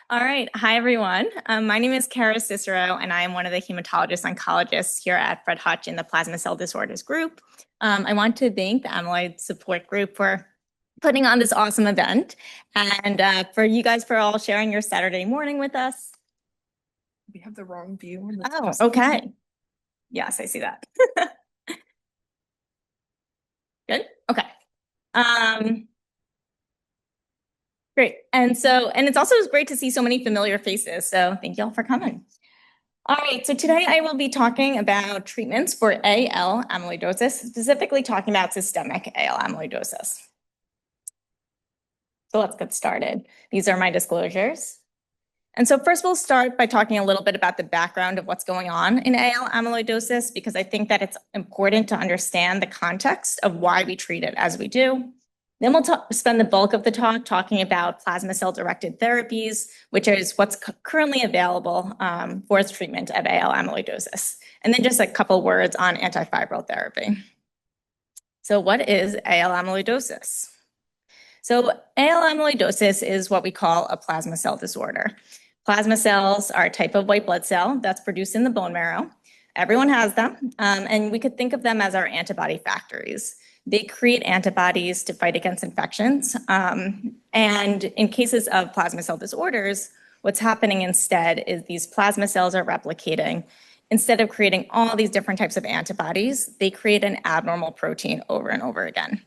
All right. Hi, everyone. My name is Cicero, and I am one of the hematologist oncologists here at Fred Hutch in the Plasma Cell Disorders group. I want to thank the Amyloid Support Group for putting on this awesome event and for you guys for all sharing your Saturday morning with us. We have the wrong view. Oh, okay. Yes, I see that. Good. Okay. Great. And it's also great to see so many familiar faces. So thank you all for coming. All right. So today I will be talking about treatments for AL amyloidosis, specifically talking about systemic AL amyloidosis. So let's get started. These are my disclosures. And so first we'll start by talking a little bit about the background of what's going on in AL amyloidosis, because I think that it's important to understand the context of why we treat it as we do. Then we'll spend the bulk of the talk talking about plasma cell-directed therapies, which is what's currently available for its treatment of AL amyloidosis. And then just a couple words on antifibril therapy. So what is AL amyloidosis? So AL amyloidosis is what we call a plasma cell disorder. Plasma cells are a type of white blood cell that's produced in the bone marrow. Everyone has them, and we could think of them as our antibody factories. They create antibodies to fight against infections. And in cases of plasma cell disorders, what's happening instead is these plasma cells are replicating. Instead of creating all these different types of antibodies, they create an abnormal protein over and over again.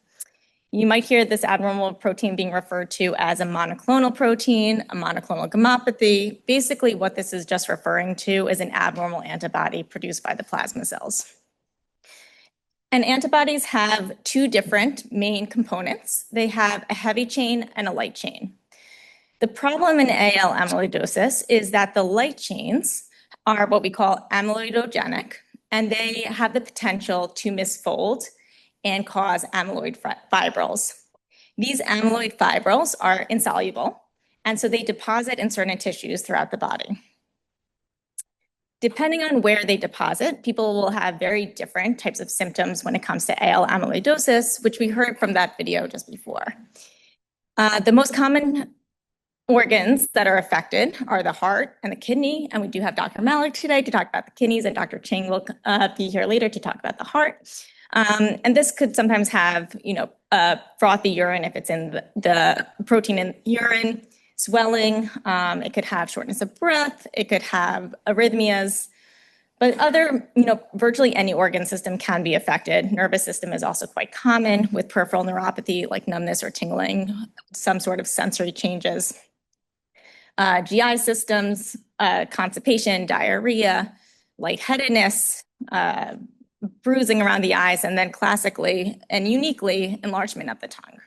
You might hear this abnormal protein being referred to as a monoclonal protein, a monoclonal gammopathy. Basically, what this is just referring to is an abnormal antibody produced by the plasma cells. And antibodies have two different main components. They have a heavy chain and a light chain. The problem in AL amyloidosis is that the light chains are what we call amyloidogenic, and they have the potential to misfold and cause amyloid fibrils. These amyloid fibrils are insoluble, and so they deposit in certain tissues throughout the body. Depending on where they deposit, people will have very different types of symptoms when it comes to AL amyloidosis, which we heard from that video just before. The most common organs that are affected are the heart and the kidney, and we do have Dr. Malik today to talk about the kidneys, and Dr. Chang will be here later to talk about the heart. And this could sometimes have, frothy urine if it's in the protein in urine, swelling. It could have shortness of breath. It could have arrhythmias. But virtually any organ system can be affected. Nervous system is also quite common with peripheral neuropathy like numbness or tingling, some sort of sensory changes. GI systems, constipation, diarrhea, lightheadedness, bruising around the eyes, and then classically and uniquely, enlargement of the tongue.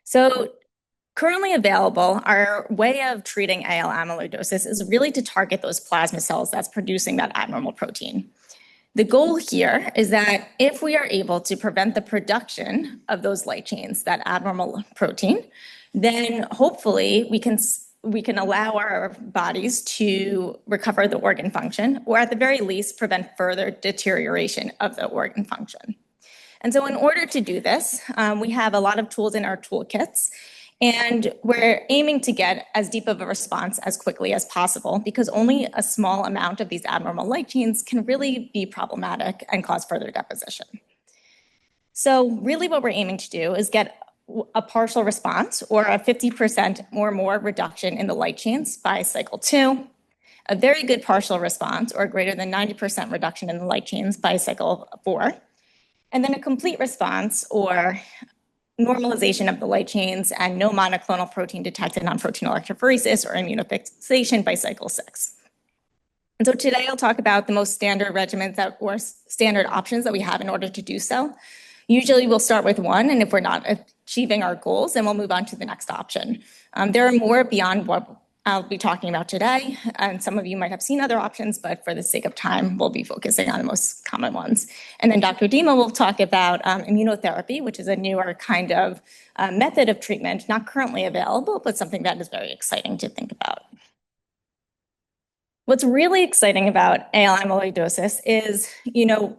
So currently available, our way of treating AL amyloidosis is really to target those plasma cells that's producing that abnormal protein. The goal here is that if we are able to prevent the production of those light chains, that abnormal protein, then hopefully we can allow our bodies to recover the organ function, or at the very least, prevent further deterioration of the organ function. And so in order to do this, we have a lot of tools in our toolkits, and we're aiming to get as deep of a response as quickly as possible, because only a small amount of these abnormal light chains can really be problematic and cause further deposition. So really what we're aiming to do is get a partial response, or a 50% or more reduction in the light chains by cycle 2, a very good partial response, or greater than 90% reduction in the light chains by cycle 4, and then a complete response, or normalization of the light chains and no monoclonal protein detected on protein electrophoresis or immunofixation by cycle 6. And so today I'll talk about the most standard regimens or standard options that we have in order to do so. Usually we'll start with one, and if we're not achieving our goals, then we'll move on to the next option. There are more beyond what I'll be talking about today, and some of you might have seen other options, but for the sake of time, we'll be focusing on the most common ones. And then Dr. Dima will talk about immunotherapy, which is a newer kind of method of treatment, not currently available, but something that is very exciting to think about. What's really exciting about AL amyloidosis is,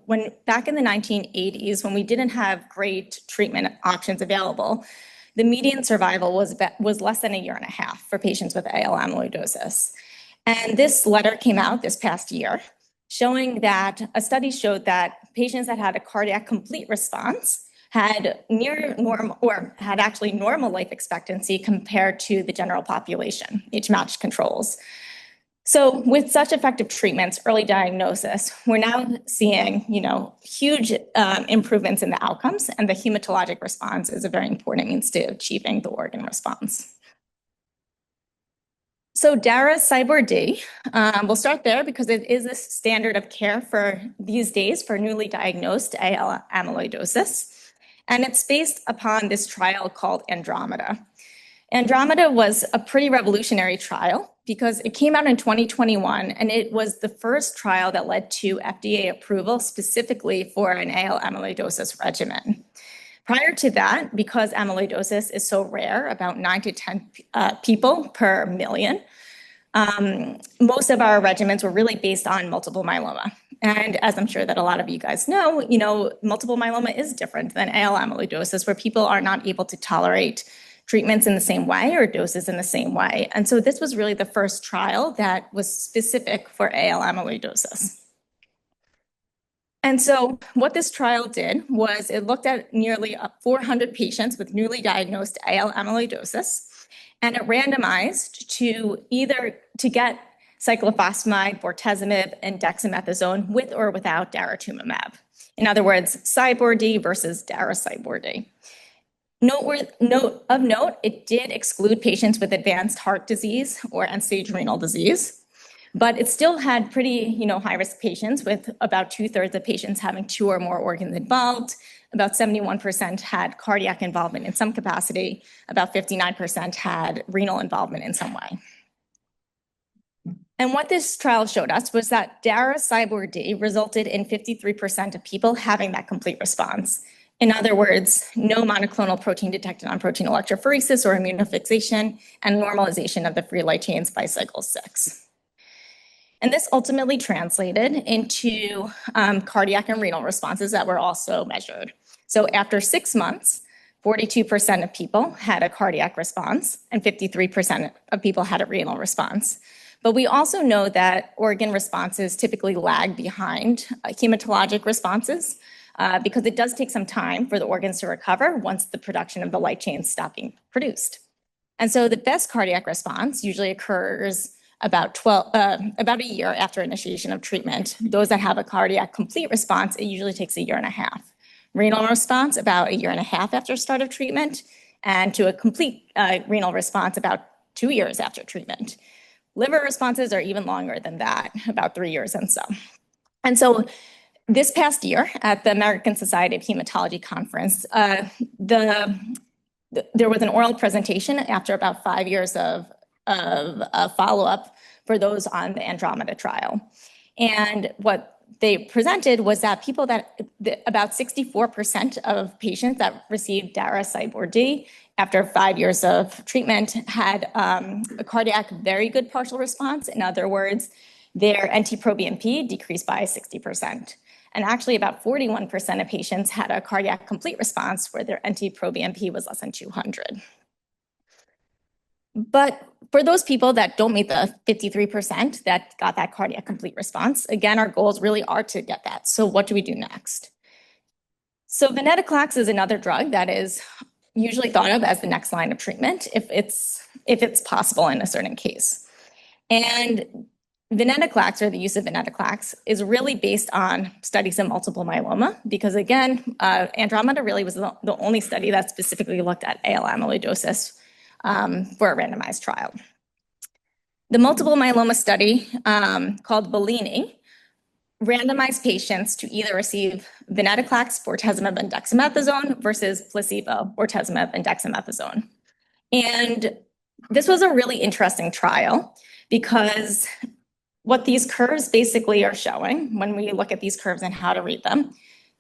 when back in the 1980s, when we didn't have great treatment options available, the median survival was less than a year and a half for patients with AL amyloidosis. And this letter came out this past year showing that a study showed that patients that had a cardiac complete response had near normal or had actually normal life expectancy compared to the general population, age-matched controls. So with such effective treatments, early diagnosis, we're now seeing, huge improvements in the outcomes, and the hematologic response is a very important means to achieving the organ response. So DARA-CyBorD, we'll start there because it is a standard of care for these days for newly diagnosed AL amyloidosis. And it's based upon this trial called Andromeda. Andromeda was a pretty revolutionary trial because it came out in 2021, and it was the first trial that led to FDA approval specifically for an AL amyloidosis regimen. Prior to that, because amyloidosis is so rare, about 9 to 10 people per million, most of our regimens were really based on multiple myeloma. And as I'm sure that a lot of you guys know, multiple myeloma is different than AL amyloidosis, where people are not able to tolerate treatments in the same way or doses in the same way. And so this was really the first trial that was specific for AL amyloidosis. And so what this trial did was it looked at nearly 400 patients with newly diagnosed AL amyloidosis, and it randomized to get cyclophosphamide, bortezomib, and dexamethasone with or without daratumumab. In other words, CyBorD versus DARA-CyBorD. Note of note, it did exclude patients with advanced heart disease or end-stage renal disease. But it still had pretty, high-risk patients, with about 2/3 of patients having 2 or more organs involved. About 71% had cardiac involvement in some capacity. About 59% had renal involvement in some way. And what this trial showed us was that DARA-CyBorD resulted in 53% of people having that complete response. In other words, no monoclonal protein detected on protein electrophoresis or immunofixation, and normalization of the free light chains by cycle 6. And this ultimately translated into cardiac and renal responses that were also measured. So after 6 months, 42% of people had a cardiac response and 53% of people had a renal response. But we also know that organ responses typically lag behind hematologic responses because it does take some time for the organs to recover once the production of the light chains stop being produced. And so the best cardiac response usually occurs about a year after initiation of treatment. Those that have a cardiac complete response, it usually takes a year and a half. Renal response, about a year and a half after start of treatment, and to a complete renal response, about 2 years after treatment. Liver responses are even longer than that, about 3 years and so. And so this past year at the American Society of Hematology conference, there was an oral presentation after about 5 years of follow-up for those on the Andromeda trial. And what they presented was that about 64% of patients that received DARA-CyBorD after 5 years of treatment had a cardiac very good partial response. In other words, their NT-proBNP decreased by 60%. And actually about 41% of patients had a cardiac complete response where their NT-proBNP was less than 200. But for those people that don't meet the 53% that got that cardiac complete response, again, our goals really are to get that. So what do we do next? So venetoclax is another drug that is usually thought of as the next line of treatment if it's possible in a certain case. And venetoclax, or the use of venetoclax, is really based on studies in multiple myeloma because, again, Andromeda really was the only study that specifically looked at AL amyloidosis for a randomized trial. The multiple myeloma study called Bellini randomized patients to either receive venetoclax, bortezomib, and dexamethasone versus placebo, bortezomib, and dexamethasone. And this was a really interesting trial because what these curves basically are showing, when we look at these curves and how to read them,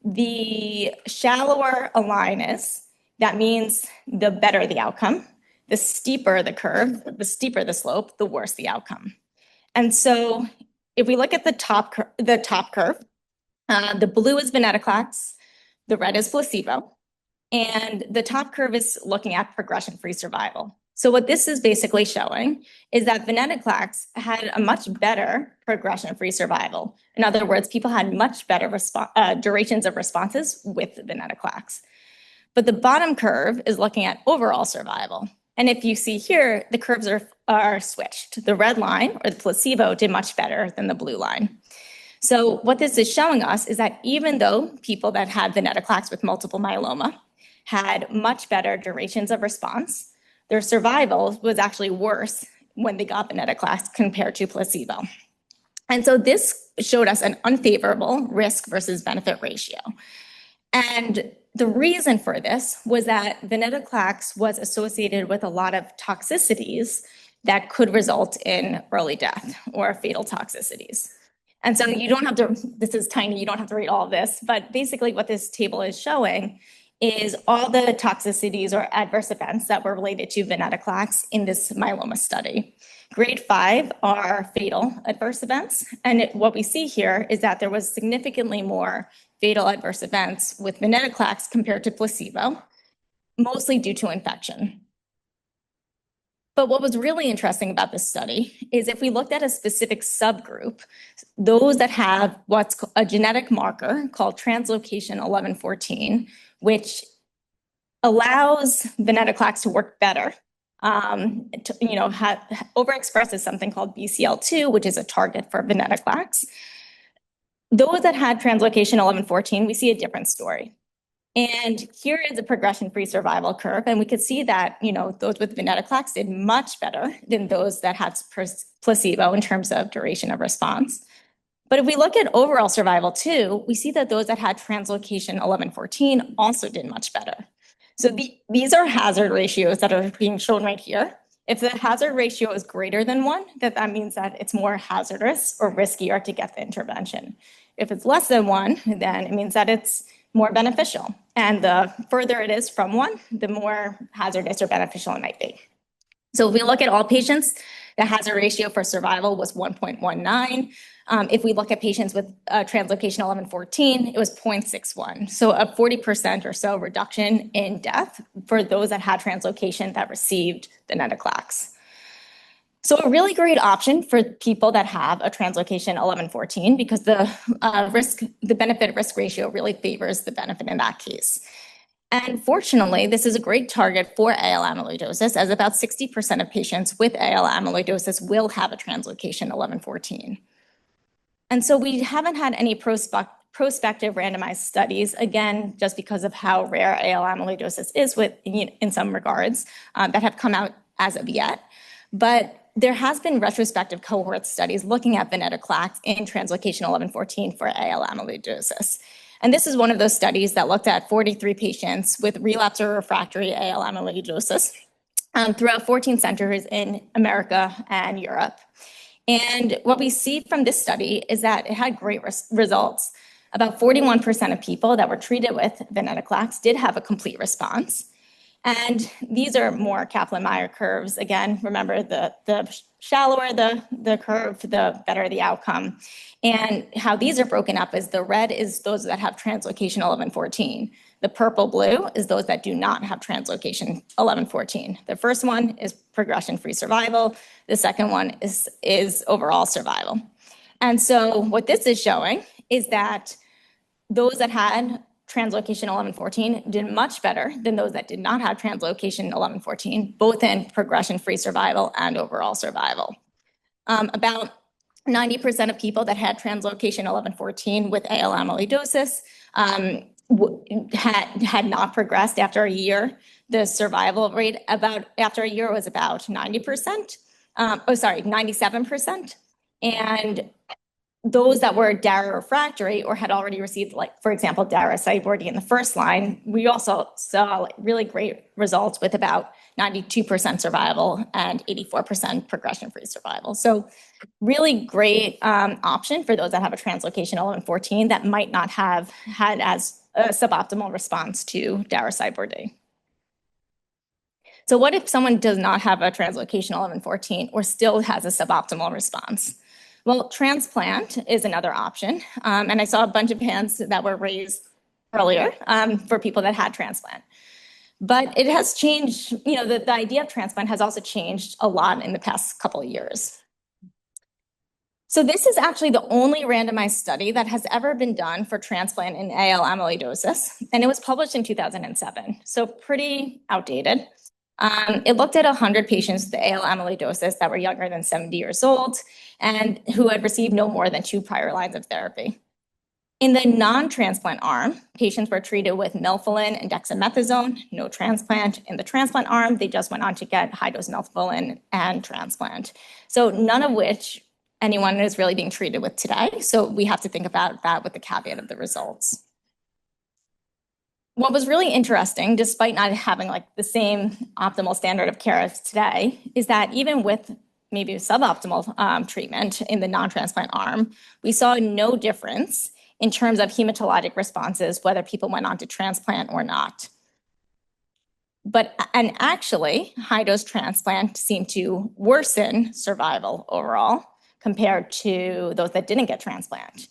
the shallower a line is, that means the better the outcome. The steeper the curve, the steeper the slope, the worse the outcome. And so if we look at the top curve, the blue is venetoclax, the red is placebo. And the top curve is looking at progression-free survival. So what this is basically showing is that venetoclax had a much better progression-free survival. In other words, people had much better durations of responses with venetoclax. But the bottom curve is looking at overall survival. And if you see here, the curves are switched. The red line, or the placebo, did much better than the blue line. So what this is showing us is that even though people that had venetoclax with multiple myeloma had much better durations of response, their survival was actually worse when they got venetoclax compared to placebo. And so this showed us an unfavorable risk versus benefit ratio. And the reason for this was that venetoclax was associated with a lot of toxicities that could result in early death or fatal toxicities. And so you don't have to, this is tiny, you don't have to read all of this, but basically what this table is showing is all the toxicities or adverse events that were related to venetoclax in this myeloma study. Grade 5 are fatal adverse events. And what we see here is that there was significantly more fatal adverse events with venetoclax compared to placebo, mostly due to infection. But what was really interesting about this study is if we looked at a specific subgroup, those that have what's a genetic marker called translocation 1114, which allows venetoclax to work better, overexpresses something called BCL2, which is a target for venetoclax. Those that had translocation 1114, we see a different story. And here is a progression-free survival curve. And we could see that, those with venetoclax did much better than those that had placebo in terms of duration of response. But if we look at overall survival too, we see that those that had translocation 1114 also did much better. So these are hazard ratios that are being shown right here. If the hazard ratio is greater than 1, that means that it's more hazardous or riskier to get the intervention. If it's less than 1, then it means that it's more beneficial. And the further it is from 1, the more hazardous or beneficial it might be. So if we look at all patients, the hazard ratio for survival was 1.19. If we look at patients with translocation 1114, it was 0.61. So a 40% or so reduction in death for those that had translocation that received venetoclax. So a really great option for people that have a translocation 1114 because the benefit risk ratio really favors the benefit in that case. And fortunately, this is a great target for AL amyloidosis, as about 60% of patients with AL amyloidosis will have a translocation 1114. And so we haven't had any prospective randomized studies, again, just because of how rare AL amyloidosis is in some regards, that have come out as of yet. But there has been retrospective cohort studies looking at venetoclax in translocation 1114 for AL amyloidosis. And this is one of those studies that looked at 43 patients with relapse or refractory AL amyloidosis throughout 14 centers in America and Europe. And what we see from this study is that it had great results. About 41% of people that were treated with venetoclax did have a complete response. And these are more Kaplan-Meier curves. Again, remember the shallower the curve, the better the outcome. And how these are broken up is the red is those that have translocation 1114. The purple blue is those that do not have translocation 1114. The first one is progression-free survival. The second one is overall survival. And so what this is showing is that those that had translocation 1114 did much better than those that did not have translocation 1114, both in progression-free survival and overall survival. About 90% of people that had translocation 1114 with AL amyloidosis had not progressed after a year. The survival rate after a year was about 97%. And those that were DARA refractory or had already received, for example, Dara-Cybordi in the first line, we also saw really great results with about 92% survival and 84% progression-free survival. So really great option for those that have a translocation 1114 that might not have had as a suboptimal response to Dara-Cybordi. So what if someone does not have a translocation 1114 or still has a suboptimal response? Well, transplant is another option. And I saw a bunch of hands that were raised earlier for people that had transplant. But it has changed, the idea of transplant has also changed a lot in the past couple of years. So this is actually the only randomized study that has ever been done for transplant in AL amyloidosis, and it was published in 2007, so pretty outdated. It looked at 100 patients with AL amyloidosis that were younger than 70 years old and who had received no more than 2 prior lines of therapy. In the non-transplant arm, patients were treated with melphalan and dexamethasone, no transplant. In the transplant arm, they just went on to get high-dose melphalan and transplant. So none of which anyone is really being treated with today. So we have to think about that with the caveat of the results. What was really interesting, despite not having like the same optimal standard of care as today, is that even with maybe suboptimal treatment in the non-transplant arm, we saw no difference in terms of hematologic responses, whether people went on to transplant or not. And actually, high-dose transplant seemed to worsen survival overall compared to those that didn't get transplant.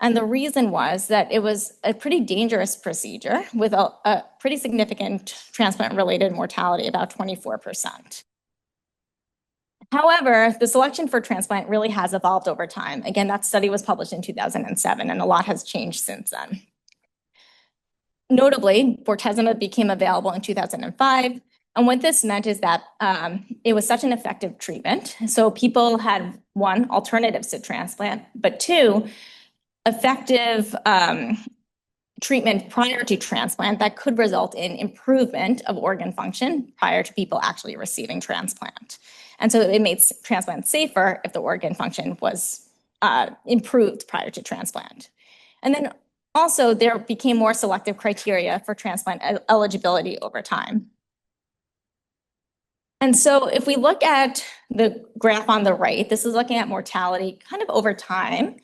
And the reason was that it was a pretty dangerous procedure with a pretty significant transplant-related mortality, about 24%. However, the selection for transplant really has evolved over time. Again, that study was published in 2007, and a lot has changed since then. Notably, bortezomib became available in 2005, and what this meant is that it was such an effective treatment. So people had, 1, alternatives to transplant, but 2, effective treatment prior to transplant that could result in improvement of organ function prior to people actually receiving transplant. And so it made transplant safer if the organ function was improved prior to transplant. And then also there became more selective criteria for transplant eligibility over time. And so if we look at the graph on the right, this is looking at mortality kind of over time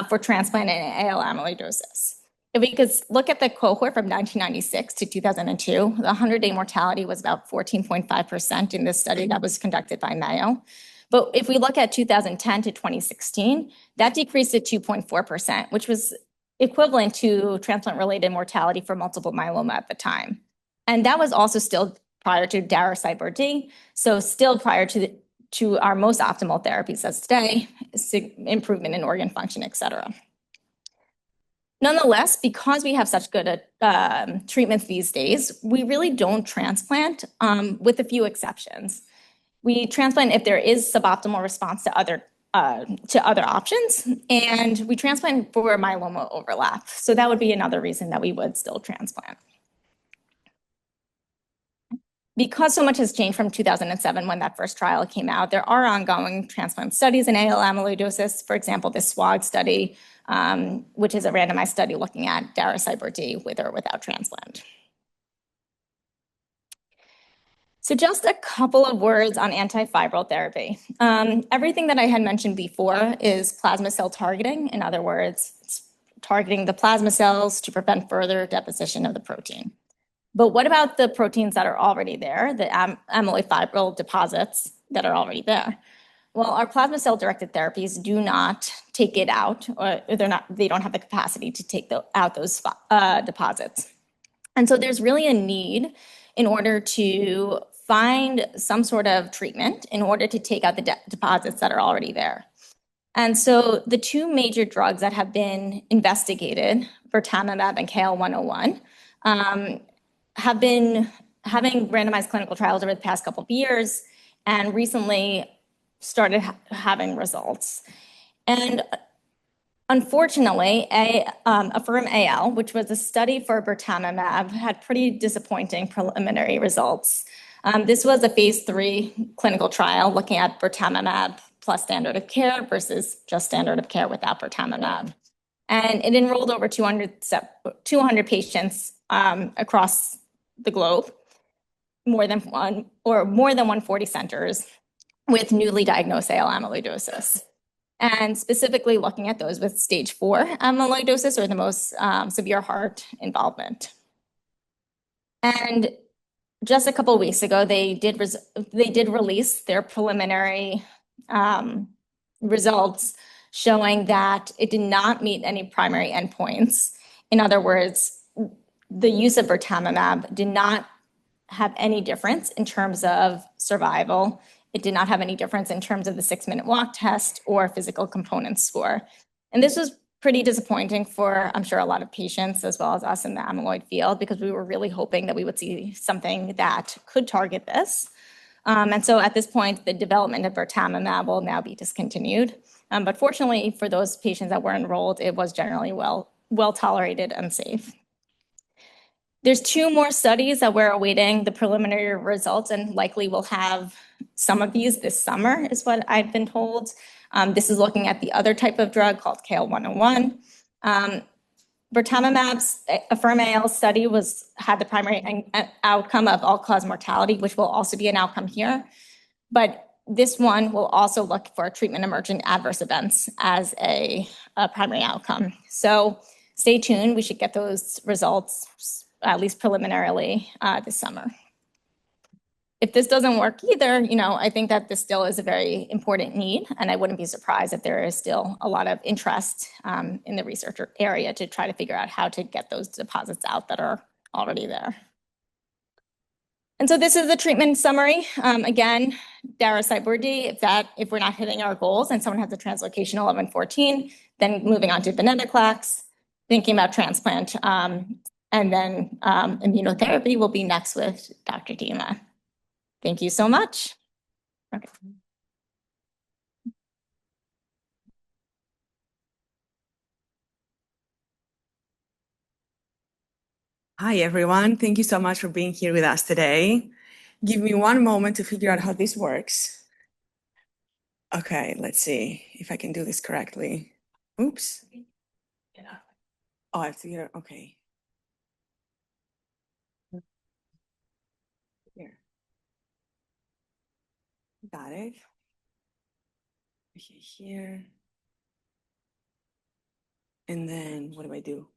for transplant and AL amyloidosis. If we could look at the cohort from 1996 to 2002, the 100-day mortality was about 14.5% in this study that was conducted by Mayo. But if we look at 2010 to 2016, that decreased to 2.4%, which was equivalent to transplant-related mortality for multiple myeloma at the time. And that was also still prior to Dialysis, so still prior to our most optimal therapies as today, improvement in organ function, et cetera. Nonetheless, because we have such good treatments these days, we really don't transplant with a few exceptions. We transplant if there is suboptimal response to other options, and we transplant for myeloma overlap. So that would be another reason that we would still transplant. Because so much has changed from 2007 when that first trial came out, there are ongoing transplant studies in AL amyloidosis. For example, the SWOG study, which is a randomized study looking at Dialysis with or without transplant. So just a couple of words on antifibril therapy. Everything that I had mentioned before is plasma cell targeting. In other words, it's targeting the plasma cells to prevent further deposition of the protein. But what about the proteins that are already there, the amyloid fibril deposits that are already there? Well, our plasma cell-directed therapies do not take it out, or they don't have the capacity to take out those deposits. And so there's really a need in order to find some sort of treatment in order to take out the deposits that are already there. And so the 2 major drugs that have been investigated, birtamimab and KL-101, have been having randomized clinical trials over the past couple of years and recently started having results. And unfortunately, AFFIRM-AL, which was a study for birtamimab, had pretty disappointing preliminary results. This was a phase 3 clinical trial looking at birtamimab plus standard of care versus just standard of care without birtamimab. And it enrolled over 200 patients across the globe, more than 140 centers with newly diagnosed AL amyloidosis. And specifically looking at those with stage 4 amyloidosis or the most severe heart involvement. And just a couple of weeks ago, they did release their preliminary results showing that it did not meet any primary endpoints. In other words, the use of bertamimab did not have any difference in terms of survival. It did not have any difference in terms of the 6-minute walk test or physical component score. And this was pretty disappointing for, I'm sure, a lot of patients as well as us in the amyloid field, because we were really hoping that we would see something that could target this. And so at this point, the development of bertamimab will now be discontinued. But fortunately for those patients that were enrolled, it was generally well tolerated and safe. There's 2 more studies that we're awaiting the preliminary results, and likely we'll have some of these this summer, is what I've been told. This is looking at the other type of drug called KL101. Bertamimab's AFFIRM-AL study had the primary outcome of all-cause mortality, which will also be an outcome here. But this one will also look for treatment-emergent adverse events as a primary outcome. So stay tuned. We should get those results, at least preliminarily, this summer. If this doesn't work either, I think that this still is a very important need, and I wouldn't be surprised if there is still a lot of interest in the research area to try to figure out how to get those deposits out that are already there. And so this is the treatment summary. Again, Dara-Cybordi, if we're not hitting our goals and someone has a translocation 1114, then moving on to venetoclax, thinking about transplant, and then immunotherapy will be next with Dr. Dima. Thank you so much. Okay. Hi, everyone. Thank you so much for being here with us today. Give me one moment to figure out how this works. Okay, let's see if I can do this correctly. Oops. Yeah. Oh, I have to get, okay. Here. Got it. Okay, here. And then what do I do?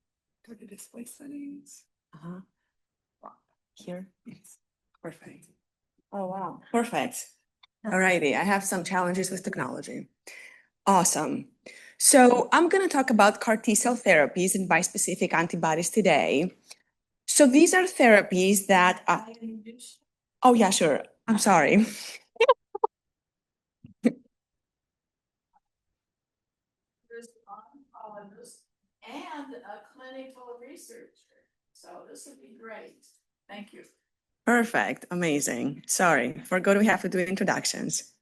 Go to display settings. Here. Yes. Perfect. Oh, wow. Perfect. All righty. I have some challenges with technology. Awesome. So I'm going to talk about CAR T-cell therapies and bispecific antibodies today. So these are therapies that oh, yeah, sure. I'm sorry. And a clinical researcher. So this would be great. Thank you. Perfect. Amazing. Sorry, forgot we have to do introductions.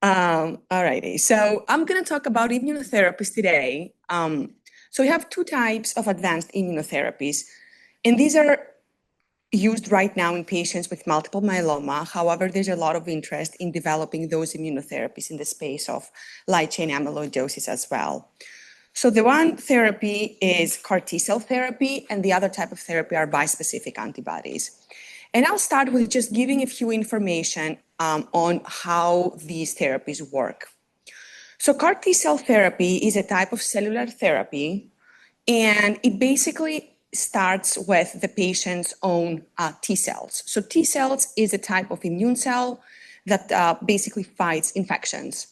All righty. So I'm going to talk about immunotherapies today. So we have 2 types of advanced immunotherapies, and these are used right now in patients with multiple myeloma. However, there's a lot of interest in developing those immunotherapies in the space of light chain amyloidosis as well. So the one therapy is CAR T-cell therapy, and the other type of therapy are bispecific antibodies. And I'll start with just giving a few information on how these therapies work. So CAR T-cell therapy is a type of cellular therapy, and it basically starts with the patient's own T cells. So T cells is a type of immune cell that basically fights infections.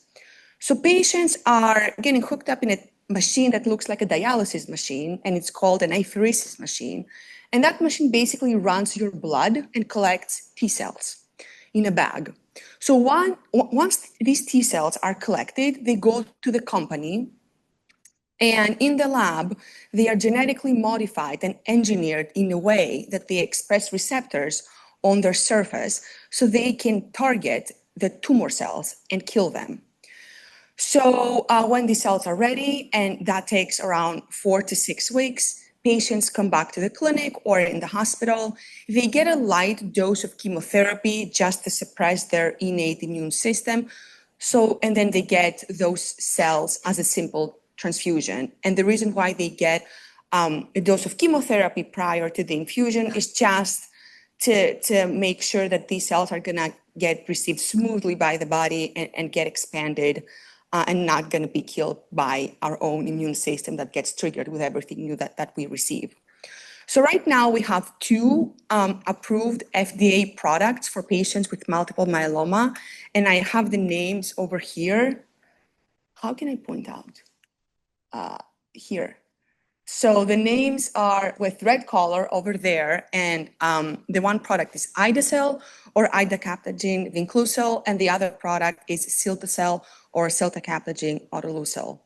So patients are getting hooked up in a machine that looks like a dialysis machine, and it's called an apheresis machine. And that machine basically runs your blood and collects T cells in a bag. So once these T cells are collected, they go to the company, and in the lab, they are genetically modified and engineered in a way that they express receptors on their surface so they can target the tumor cells and kill them. So when these cells are ready, and that takes around 4 to 6 weeks, patients come back to the clinic or in the hospital. They get a light dose of chemotherapy just to suppress their innate immune system. And then they get those cells as a simple transfusion. And the reason why they get a dose of chemotherapy prior to the infusion is just to make sure that these cells are going to get received smoothly by the body and get expanded and not going to be killed by our own immune system that gets triggered with everything new that we receive. So right now we have 2 approved FDA products for patients with multiple myeloma, and I have the names over here. How can I point out? Here. So the names are with red color over there, and the one product is Idacel or idacaptogene vincluzol, and the other product is Cilta-cel or ciltacabtagene autoleucel.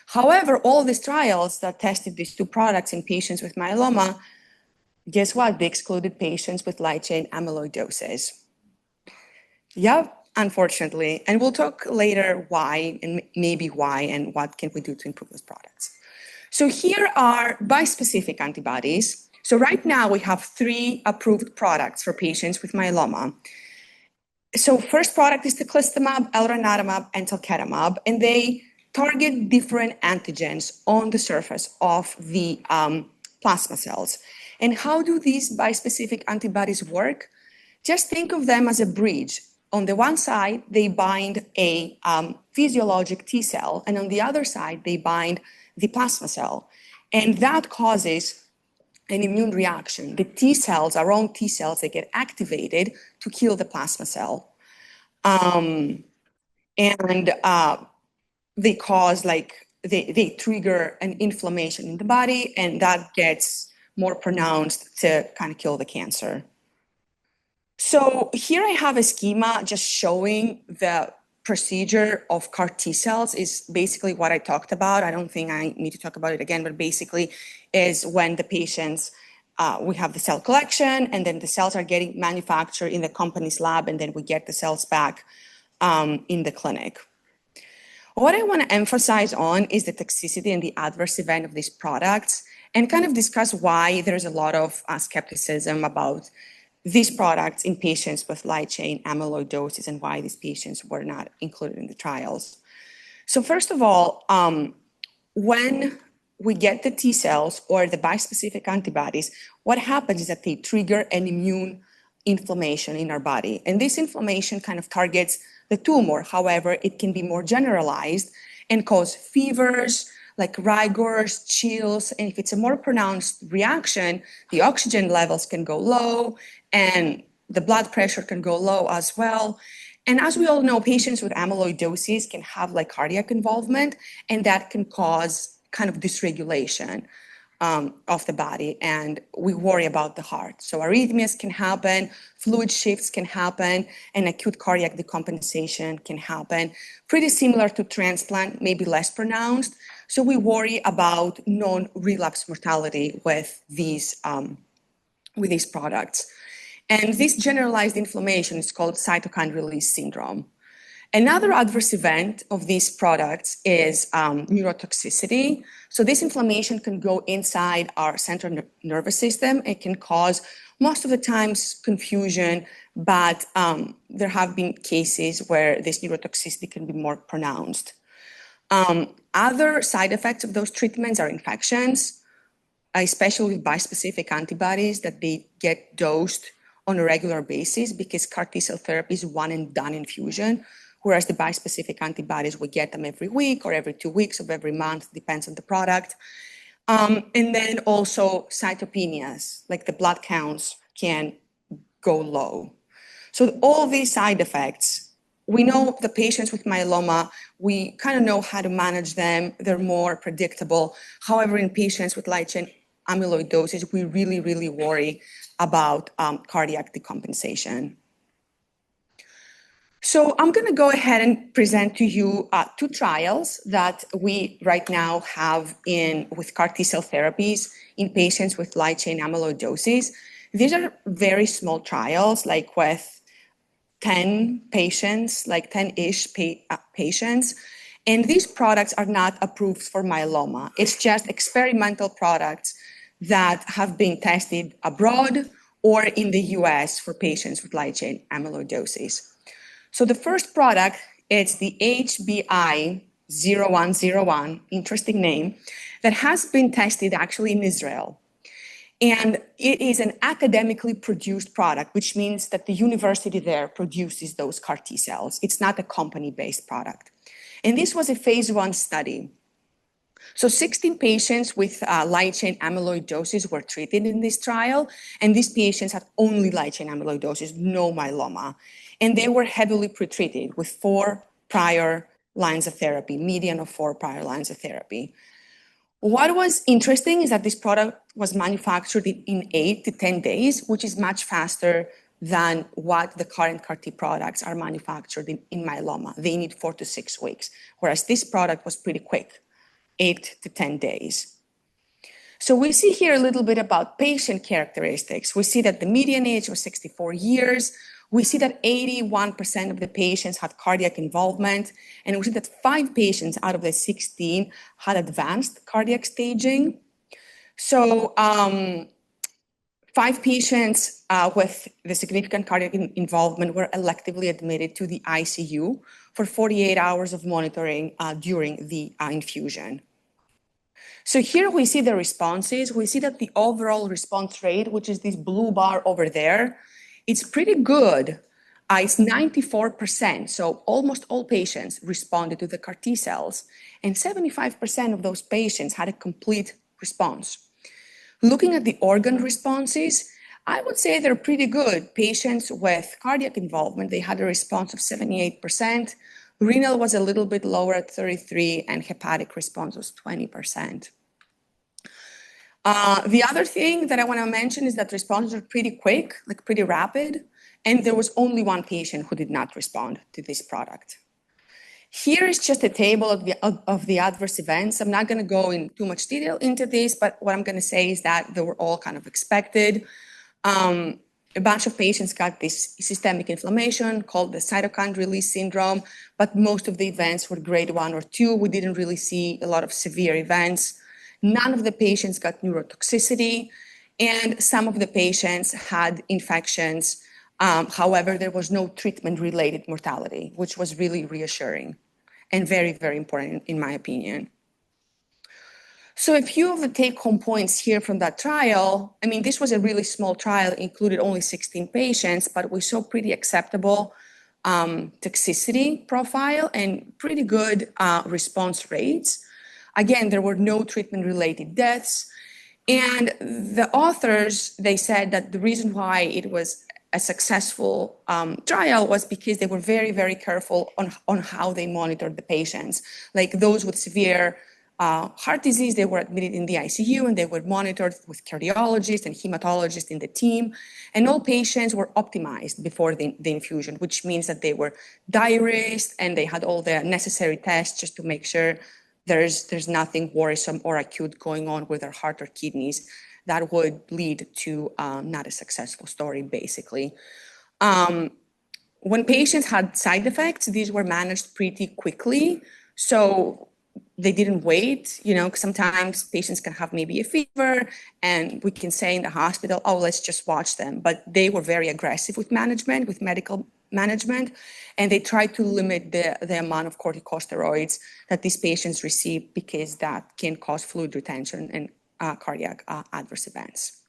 However, all these trials that tested these two products in patients with myeloma, guess what? They excluded patients with light chain amyloidosis. Yep, unfortunately. And we'll talk later why and maybe why and what can we do to improve those products. So here are bispecific antibodies. So right now we have 3 approved products for patients with myeloma. So first product is teclistamab, elranatamab, and talquetamab, and they target different antigens on the surface of the plasma cells. And how do these bispecific antibodies work? Just think of them as a bridge. On the one side, they bind a physiologic T cell, and on the other side, they bind the plasma cell. And that causes an immune reaction. The T cells, our own T cells, they get activated to kill the plasma cell. They cause they trigger an inflammation in the body, and that gets more pronounced to kind of kill the cancer. So here I have a schema just showing the procedure of CAR T cells is basically what I talked about. I don't think I need to talk about it again, but basically is when the patients, we have the cell collection, and then the cells are getting manufactured in the company's lab, and then we get the cells back in the clinic. What I want to emphasize on is the toxicity and the adverse event of these products, and kind of discuss why there's a lot of skepticism about these products in patients with light chain amyloidosis and why these patients were not included in the trials. So first of all, when we get the T cells or the bispecific antibodies, what happens is that they trigger an immune inflammation in our body. And this inflammation kind of targets the tumor. However, it can be more generalized and cause fevers, like rigors, chills, and if it's a more pronounced reaction, the oxygen levels can go low and the blood pressure can go low as well. And as we all know, patients with amyloidosis can have like cardiac involvement, and that can cause kind of dysregulation of the body, and we worry about the heart. So arrhythmias can happen, fluid shifts can happen, and acute cardiac decompensation can happen. Pretty similar to transplant, maybe less pronounced. So we worry about non-relapse mortality with these products. And this generalized inflammation is called cytokine release syndrome. Another adverse event of these products is neurotoxicity. So this inflammation can go inside our central nervous system. It can cause, most of the times, confusion, but there have been cases where this neurotoxicity can be more pronounced. Other side effects of those treatments are infections, especially with bispecific antibodies that they get dosed on a regular basis, because CAR T-cell therapy is one and done infusion, whereas the bispecific antibodies, we get them every week or every 2 weeks or every month, depends on the product. And then also cytopenias, like the blood counts can go low. So all these side effects, we know the patients with myeloma, we kind of know how to manage them. They're more predictable. However, in patients with light chain amyloidosis, we really, really worry about cardiac decompensation. So I'm going to go ahead and present to you 2 trials that we right now have with CAR T-cell therapies in patients with light chain amyloidosis. These are very small trials, like with 10 patients, like 10-ish patients. And these products are not approved for myeloma. It's just experimental products that have been tested abroad or in the US for patients with light chain amyloidosis. So the first product, it's the HBI-0101, interesting name, that has been tested actually in Israel. And it is an academically produced product, which means that the university there produces those CAR T cells. It's not a company-based product. And this was a phase 1 study. So 16 patients with light chain amyloidosis were treated in this trial, and these patients had only light chain amyloidosis, no myeloma. And they were heavily pretreated with 4 prior lines of therapy, median of 4 prior lines of therapy. What was interesting is that this product was manufactured in 8 to 10 days, which is much faster than what the current CAR T products are manufactured in myeloma. They need 4 to 6 weeks, whereas this product was pretty quick, 8 to 10 days. So we see here a little bit about patient characteristics. We see that the median age was 64 years. We see that 81% of the patients had cardiac involvement, and we see that 5 patients out of the 16 had advanced cardiac staging. So 5 patients with the significant cardiac involvement were electively admitted to the ICU for 48 hours of monitoring during the infusion. So here we see the responses. We see that the overall response rate, which is this blue bar over there, it's pretty good. It's 94%. So almost all patients responded to the CAR T cells, and 75% of those patients had a complete response. Looking at the organ responses, I would say they're pretty good. Patients with cardiac involvement, they had a response of 78%. Renal was a little bit lower at 33%, and hepatic response was 20%. The other thing that I want to mention is that responses are pretty quick, like pretty rapid, and there was only 1 patient who did not respond to this product. Here is just a table of the adverse events. I'm not going to go in too much detail into this, but what I'm going to say is that they were all kind of expected. A bunch of patients got this systemic inflammation called the cytokine release syndrome, but most of the events were grade 1 or 2. We didn't really see a lot of severe events. None of the patients got neurotoxicity, and some of the patients had infections. However, there was no treatment-related mortality, which was really reassuring and very, very important in my opinion. So a few of the take-home points here from that trial, I mean, this was a really small trial, included only 16 patients, but we saw pretty acceptable toxicity profile and pretty good response rates. Again, there were no treatment-related deaths. And the authors, they said that the reason why it was a successful trial was because they were very, very careful on how they monitored the patients. Like those with severe heart disease, they were admitted in the ICU and they were monitored with cardiologists and hematologists in the team. And all patients were optimized before the infusion, which means that they were diuresed and they had all the necessary tests just to make sure there's nothing worrisome or acute going on with their heart or kidneys that would lead to not a successful story, basically. When patients had side effects, these were managed pretty quickly. So they didn't wait, you know, 'cause sometimes patients can have maybe a fever and we can say in the hospital, oh, let's just watch them. But they were very aggressive with management, with medical management, and they tried to limit the amount of corticosteroids that these patients receive because that can cause fluid retention and cardiac adverse events.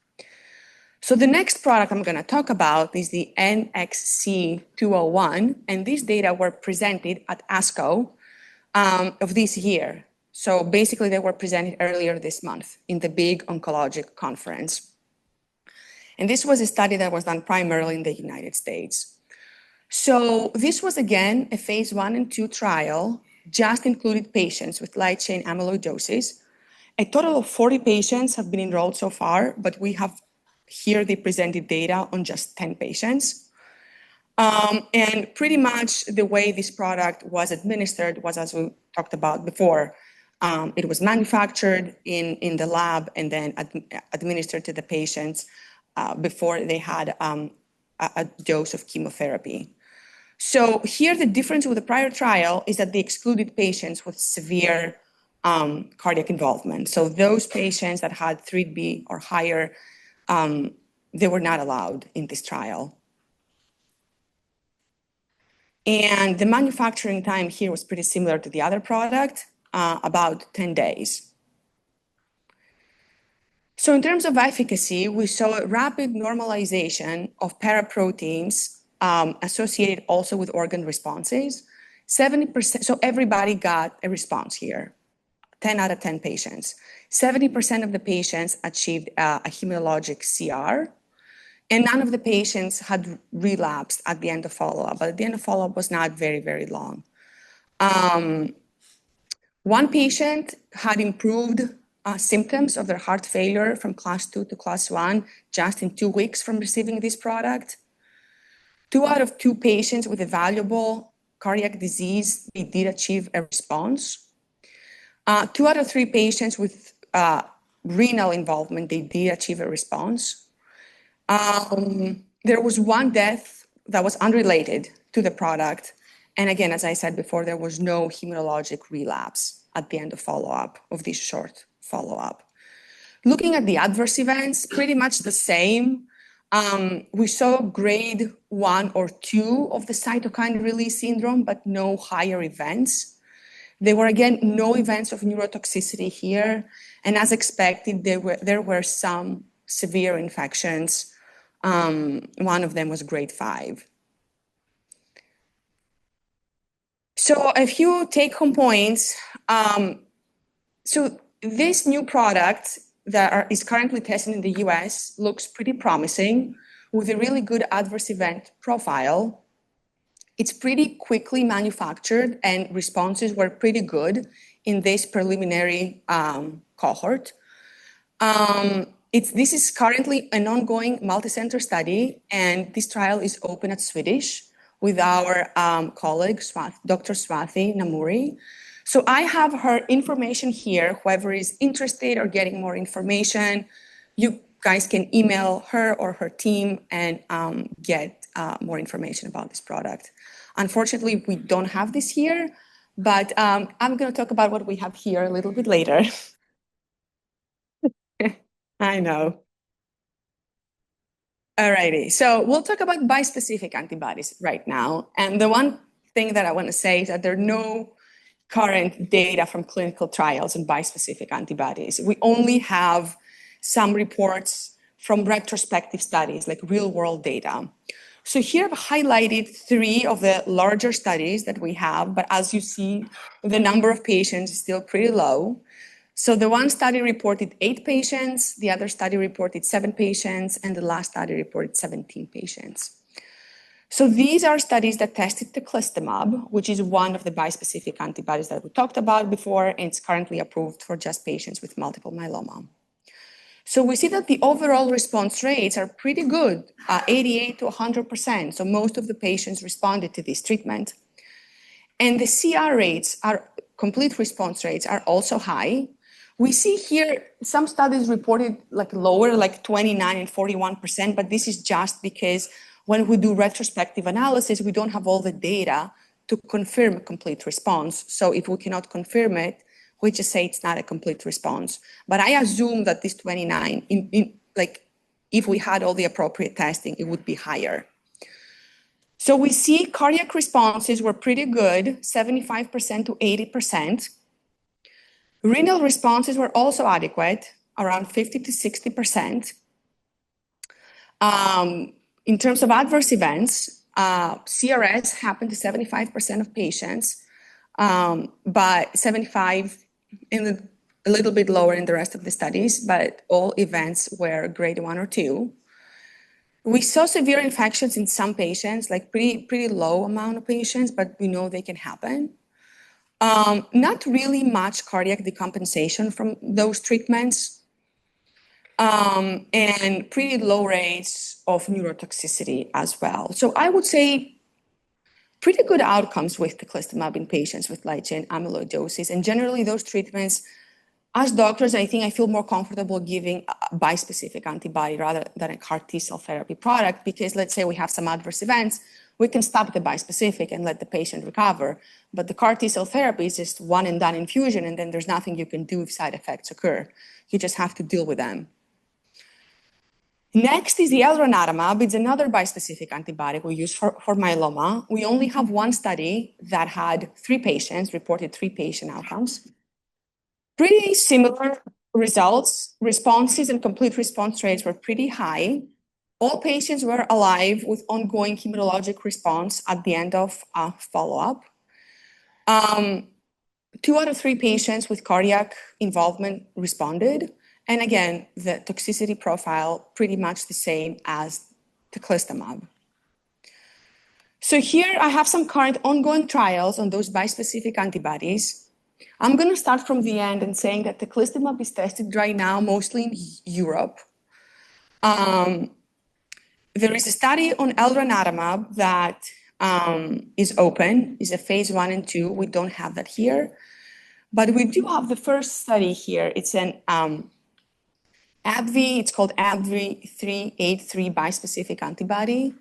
So the next product I'm going to talk about is the NXC201, and these data were presented at ASCO of this year. So basically they were presented earlier this month in the big oncologic conference. And this was a study that was done primarily in the United States. So this was again a phase 1 and 2 trial, just included patients with light chain amyloidosis. A total of 40 patients have been enrolled so far, but we have here the presented data on just 10 patients. And pretty much the way this product was administered was, as we talked about before, it was manufactured in the lab and then administered to the patients before they had a dose of chemotherapy. So here the difference with the prior trial is that they excluded patients with severe cardiac involvement. So those patients that had 3B or higher, they were not allowed in this trial. And the manufacturing time here was pretty similar to the other product, about 10 days. So in terms of efficacy, we saw a rapid normalization of paraproteins associated also with organ responses. 70%, so everybody got a response here, 10 out of 10 patients. 70% of the patients achieved a hematologic CR, and none of the patients had relapsed at the end of follow-up, but at the end of follow-up was not very, very long. One patient had improved symptoms of their heart failure from class 2 to class 1 just in 2 weeks from receiving this product. 2 out of 2 patients with evaluable cardiac disease, they did achieve a response. 2 out of 3 patients with renal involvement, they did achieve a response. There was 1 death that was unrelated to the product. And again, as I said before, there was no hematologic relapse at the end of follow-up, of this short follow-up. Looking at the adverse events, pretty much the same. We saw grade 1 or 2 of the cytokine release syndrome, but no higher events. There were, again, no events of neurotoxicity here. And as expected, there were some severe infections. One of them was grade 5. So a few take-home points. So this new product that is currently tested in the US looks pretty promising with a really good adverse event profile. It's pretty quickly manufactured and responses were pretty good in this preliminary cohort. This is currently an ongoing multicenter study, and this trial is open at Swedish with our colleague, Dr. Swathi Namuri. So I have her information here. Whoever is interested or getting more information, you guys can email her or her team and get more information about this product. Unfortunately, we don't have this here, but I'm going to talk about what we have here a little bit later. I know. Alrighty, so we'll talk about bispecific antibodies right now. And the one thing that I want to say is that there are no current data from clinical trials in bispecific antibodies. We only have some reports from retrospective studies, like real-world data. So here I've highlighted 3 of the larger studies that we have, but as you see, the number of patients is still pretty low. So the one study reported 8 patients, the other study reported 7 patients, and the last study reported 17 patients. So these are studies that tested teclistamab, which is one of the bispecific antibodies that we talked about before, and it's currently approved for just patients with multiple myeloma. So we see that the overall response rates are pretty good, 88 to 100%. So most of the patients responded to this treatment. And the CR rates, complete response rates, are also high. We see here some studies reported like lower, like 29 and 41%, but this is just because when we do retrospective analysis, we don't have all the data to confirm a complete response. So if we cannot confirm it, we just say it's not a complete response. But I assume that this 29, if we had all the appropriate testing, it would be higher. So we see cardiac responses were pretty good, 75% to 80%. Renal responses were also adequate, around 50 to 60%. In terms of adverse events, CRS happened to 75% of patients, but 75 a little bit lower in the rest of the studies, but all events were grade 1 or 2. We saw severe infections in some patients, like pretty low amount of patients, but we know they can happen. Not really much cardiac decompensation from those treatments, and pretty low rates of neurotoxicity as well. So I would say pretty good outcomes with teclistamab in patients with light chain amyloidosis. And generally those treatments, as doctors, I think I feel more comfortable giving a bispecific antibody rather than a CAR T-cell therapy product, because let's say we have some adverse events, we can stop the bispecific and let the patient recover. But the CAR T-cell therapy is just one and done infusion, and then there's nothing you can do if side effects occur. You just have to deal with them. Next is the elranatamab. It's another bispecific antibody we use for myeloma. We only have one study that had 3 patients, reported 3 patient outcomes. Pretty similar results. Responses and complete response rates were pretty high. All patients were alive with ongoing hematologic response at the end of follow-up. 2 out of 3 patients with cardiac involvement responded. And again, the toxicity profile pretty much the same as teclistamab. So here I have some current ongoing trials on those bispecific antibodies. I'm going to start from the end and saying that teclistamab is tested right now mostly in Europe. There is a study on elranatamab that is open, is a phase 1 and 2. We don't have that here. But we do have the first study here. It's an AbbVie, it's called AbbVie 383 bispecific antibody.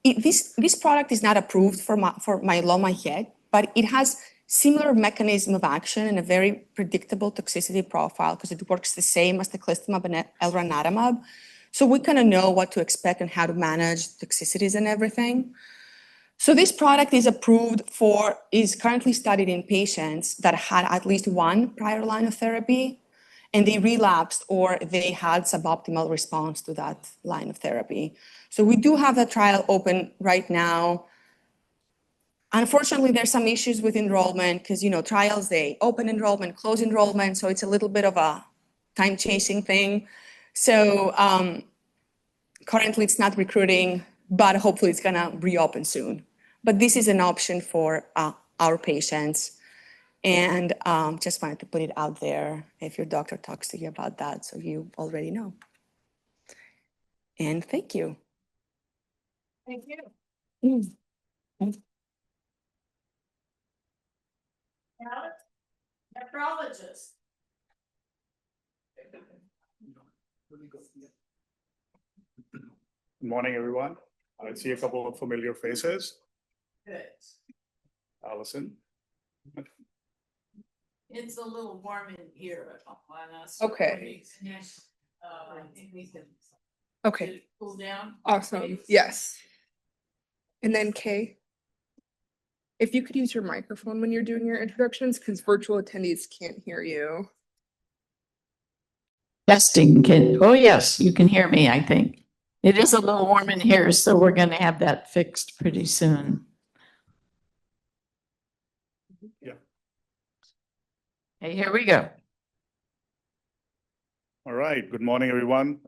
This product is not approved for myeloma yet, but it has similar mechanism of action and a very predictable toxicity profile because it works the same as teclistamab and elranatamab. So we kind of know what to expect and how to manage toxicities and everything. So this product is currently studied in patients that had at least one prior line of therapy, and they relapsed or they had suboptimal response to that line of therapy. So we do have that trial open right now. Unfortunately, there's some issues with enrollment because, trials, they open enrollment, close enrollment, so it's a little bit of a time-chasing thing. So currently it's not recruiting, but hopefully it's gonna reopen soon. But this is an option for our patients. And just wanted to put it out there if your doctor talks to you about that, so you already know. And thank you. Thank you. Alex, nephrologist. Good morning, everyone. I see a couple of familiar faces. Good. Allison. It's a little warm in here on us. Okay. I think we can. Okay, Did it cool down? awesome. Yes. And then Kay, if you could use your microphone when you're doing your introductions, because virtual attendees can't hear you. Testing oh yes, you can hear me, I think. It is a little warm in here, so we're going to have that fixed pretty soon. Yeah. Hey, here we go. All right. Good morning, everyone.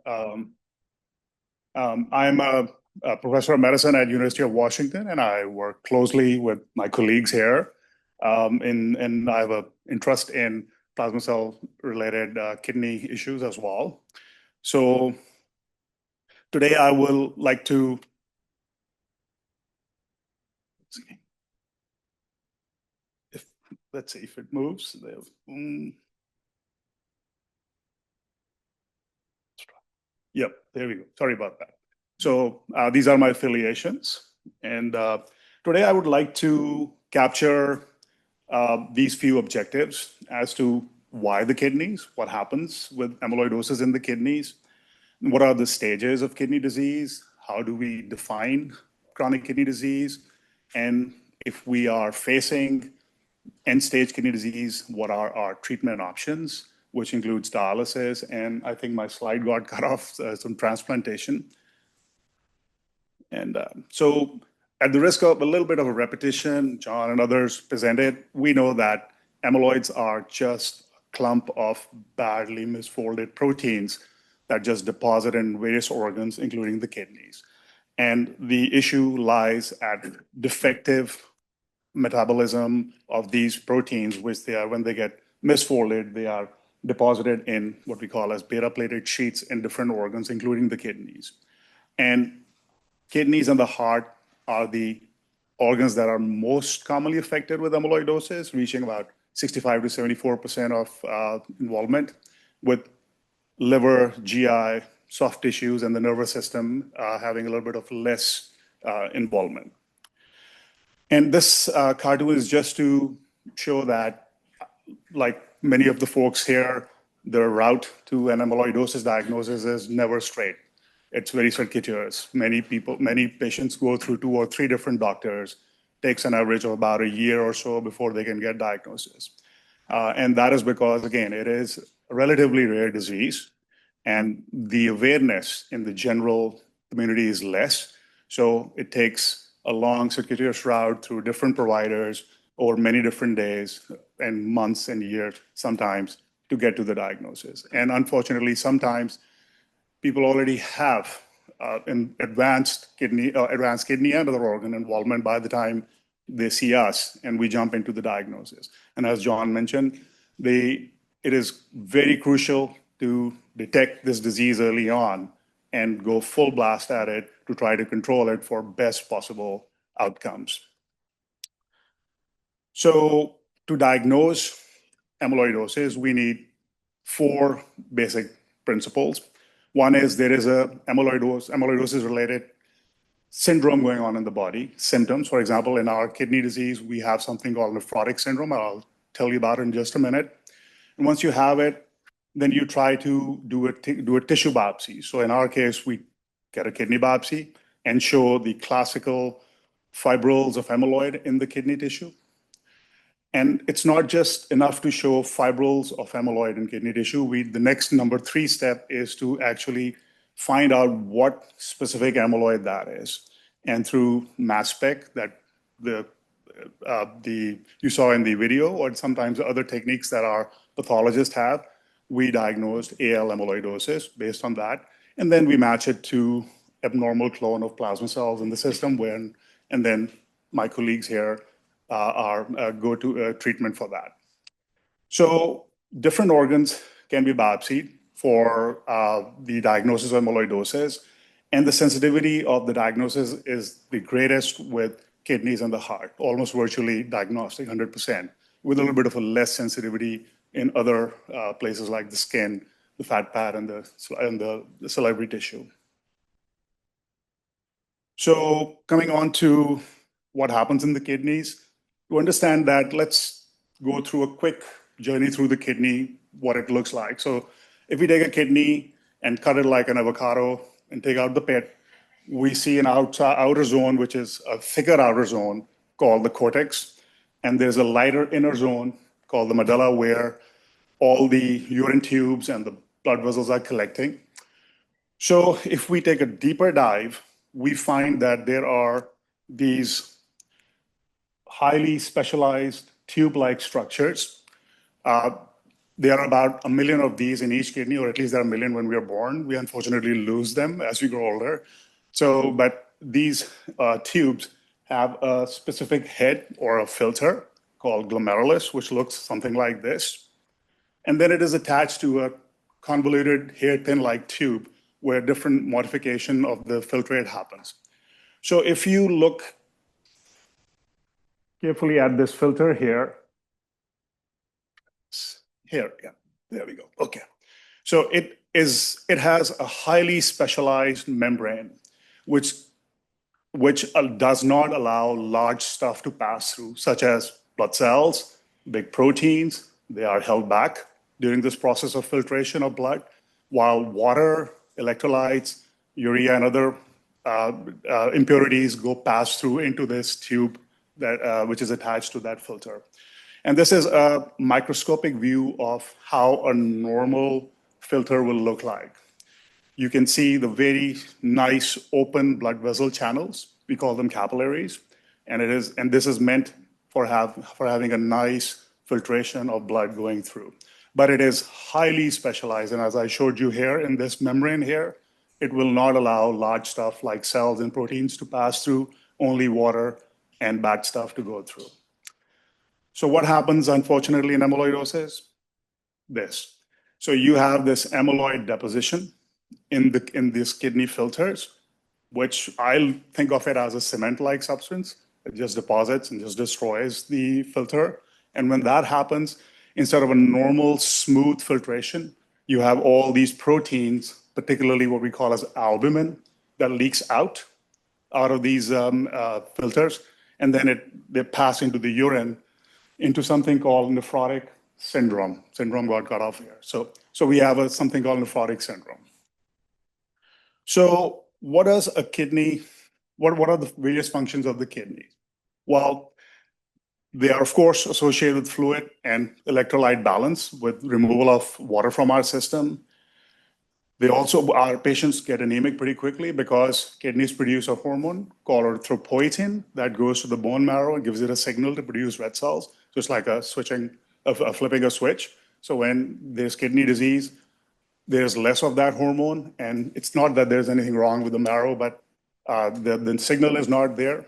I'm a professor of medicine at University of Washington, and I work closely with my colleagues here. And I have an interest in plasma cell-related kidney issues as well. So today I will like to let's see if it moves. Yep, there we go. Sorry about that. So these are my affiliations. And today I would like to capture these few objectives as to why the kidneys, what happens with amyloidosis in the kidneys, what are the stages of kidney disease, how do we define chronic kidney disease, and if we are facing end-stage kidney disease, what are our treatment options, which includes dialysis, and I think my slide got cut off, some transplantation. And so at the risk of a little bit of a repetition, John and others presented, we know that amyloids are just a clump of badly misfolded proteins that just deposit in various organs, including the kidneys. And the issue lies at defective metabolism of these proteins, which they are, when they get misfolded, they are deposited in what we call as beta-plated sheets in different organs, including the kidneys. And kidneys and the heart are the organs that are most commonly affected with amyloidosis, reaching about 65 to 74% of involvement, with liver, GI, soft tissues, and the nervous system having a little bit of less involvement. And this cartoon is just to show that, like many of the folks here, the route to an amyloidosis diagnosis is never straight. It's very circuitous. Many patients go through 2 or 3 different doctors. Takes an average of about a year or so before they can get diagnosis. And that is because, again, it is a relatively rare disease, and the awareness in the general community is less. So it takes a long circuitous route through different providers over many different days and months and years sometimes to get to the diagnosis. And unfortunately, sometimes people already have advanced kidney and other organ involvement by the time they see us and we jump into the diagnosis. And as John mentioned, it is very crucial to detect this disease early on and go full blast at it to try to control it for best possible outcomes. So to diagnose amyloidosis, we need 4 basic principles. One is there is a amyloidosis-related syndrome going on in the body, symptoms. For example, in our kidney disease, we have something called nephrotic syndrome. I'll tell you about it in just a minute. And once you have it, then you try to do a tissue biopsy. So in our case, we get a kidney biopsy and show the classical fibrils of amyloid in the kidney tissue. And it's not just enough to show fibrils of amyloid in kidney tissue. The next number 3 step is to actually find out what specific amyloid that is. And through mass spec that you saw in the video, or sometimes other techniques that our pathologists have, we diagnosed AL amyloidosis based on that. And then we match it to abnormal clone of plasma cells in the system, and then my colleagues here go to treatment for that. So different organs can be biopsied for the diagnosis of amyloidosis, and the sensitivity of the diagnosis is the greatest with kidneys and the heart, almost virtually diagnostic, 100%, with a little bit of a less sensitivity in other places like the skin, the fat pad, and the salivary tissue. So coming on to what happens in the kidneys, to understand that, let's go through a quick journey through the kidney, what it looks like. So if we take a kidney and cut it like an avocado and take out the pit, we see an outer zone, which is a thicker outer zone called the cortex. And there's a lighter inner zone called the medulla, where all the urine tubes and the blood vessels are collecting. So if we take a deeper dive, we find that there are these highly specialized tube-like structures. There are about 1 million of these in each kidney, or at least there are 1 million when we are born. We unfortunately lose them as we grow older. But these tubes have a specific head or a filter called glomerulus, which looks something like this. And then it is attached to a convoluted hairpin-like tube where different modification of the filtrate happens. So if you look carefully at this filter here, yeah, there we go. Okay. So it has a highly specialized membrane, which does not allow large stuff to pass through, such as blood cells, big proteins. They are held back during this process of filtration of blood, while water, electrolytes, urea, and other impurities pass through into this tube which is attached to that filter. And this is a microscopic view of how a normal filter will look like. You can see the very nice open blood vessel channels. We call them capillaries. And this is meant for having a nice filtration of blood going through. But it is highly specialized. And as I showed you here in this membrane here, it will not allow large stuff like cells and proteins to pass through, only water and bad stuff to go through. So what happens, unfortunately, in amyloidosis? This. So you have this amyloid deposition in these kidney filters, which I think of it as a cement-like substance. It just deposits and just destroys the filter. And when that happens, instead of a normal smooth filtration, you have all these proteins, particularly what we call as albumin, that leaks out of these filters. And then they pass into the urine into something called nephrotic syndrome. Syndrome got cut off here. So we have something called nephrotic syndrome. So what are the various functions of the kidney? Well, they are, of course, associated with fluid and electrolyte balance with removal of water from our system. Our patients get anemic pretty quickly because kidneys produce a hormone called erythropoietin that goes to the bone marrow and gives it a signal to produce red cells. So it's like flipping a switch. So when there's kidney disease, there's less of that hormone. And it's not that there's anything wrong with the marrow, but the signal is not there.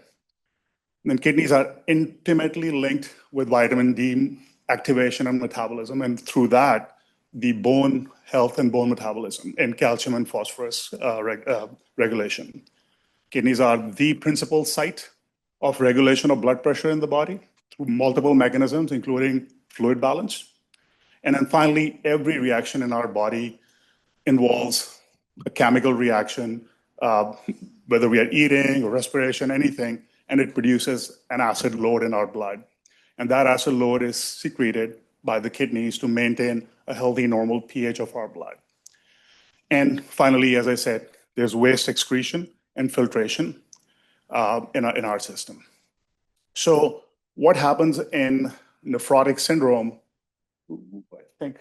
Then kidneys are intimately linked with vitamin D activation and metabolism, and through that, the bone health and bone metabolism and calcium and phosphorus regulation. Kidneys are the principal site of regulation of blood pressure in the body through multiple mechanisms, including fluid balance. And then finally, every reaction in our body involves a chemical reaction, whether we are eating or respiration, anything, and it produces an acid load in our blood. And that acid load is secreted by the kidneys to maintain a healthy, normal pH of our blood. And finally, as I said, there's waste excretion and filtration in our system. So what happens in nephrotic syndrome? I think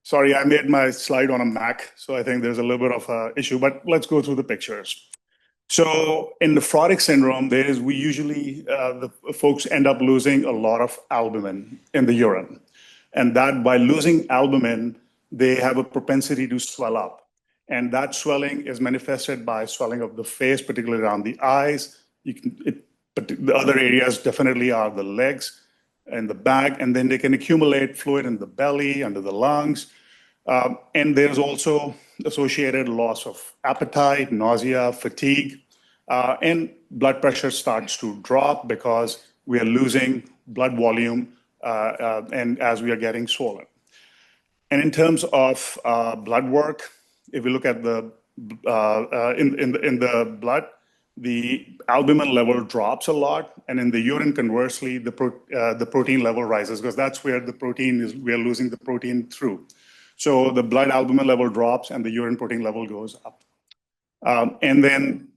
sorry, I made my slide on a Mac, so I think there's a little bit of an issue, but let's go through the pictures. So in nephrotic syndrome, we usually, the folks end up losing a lot of albumin in the urine. And that by losing albumin, they have a propensity to swell up. And that swelling is manifested by swelling of the face, particularly around the eyes. But the other areas definitely are the legs and the back, and then they can accumulate fluid in the belly, under the lungs. And there's also associated loss of appetite, nausea, fatigue, and blood pressure starts to drop because we are losing blood volume and as we are getting swollen. And in terms of blood work, if we look at the in the blood, the albumin level drops a lot, and in the urine, conversely, the protein level rises because that's where the protein is. We are losing the protein through. So the blood albumin level drops, and the urine protein level goes up. And then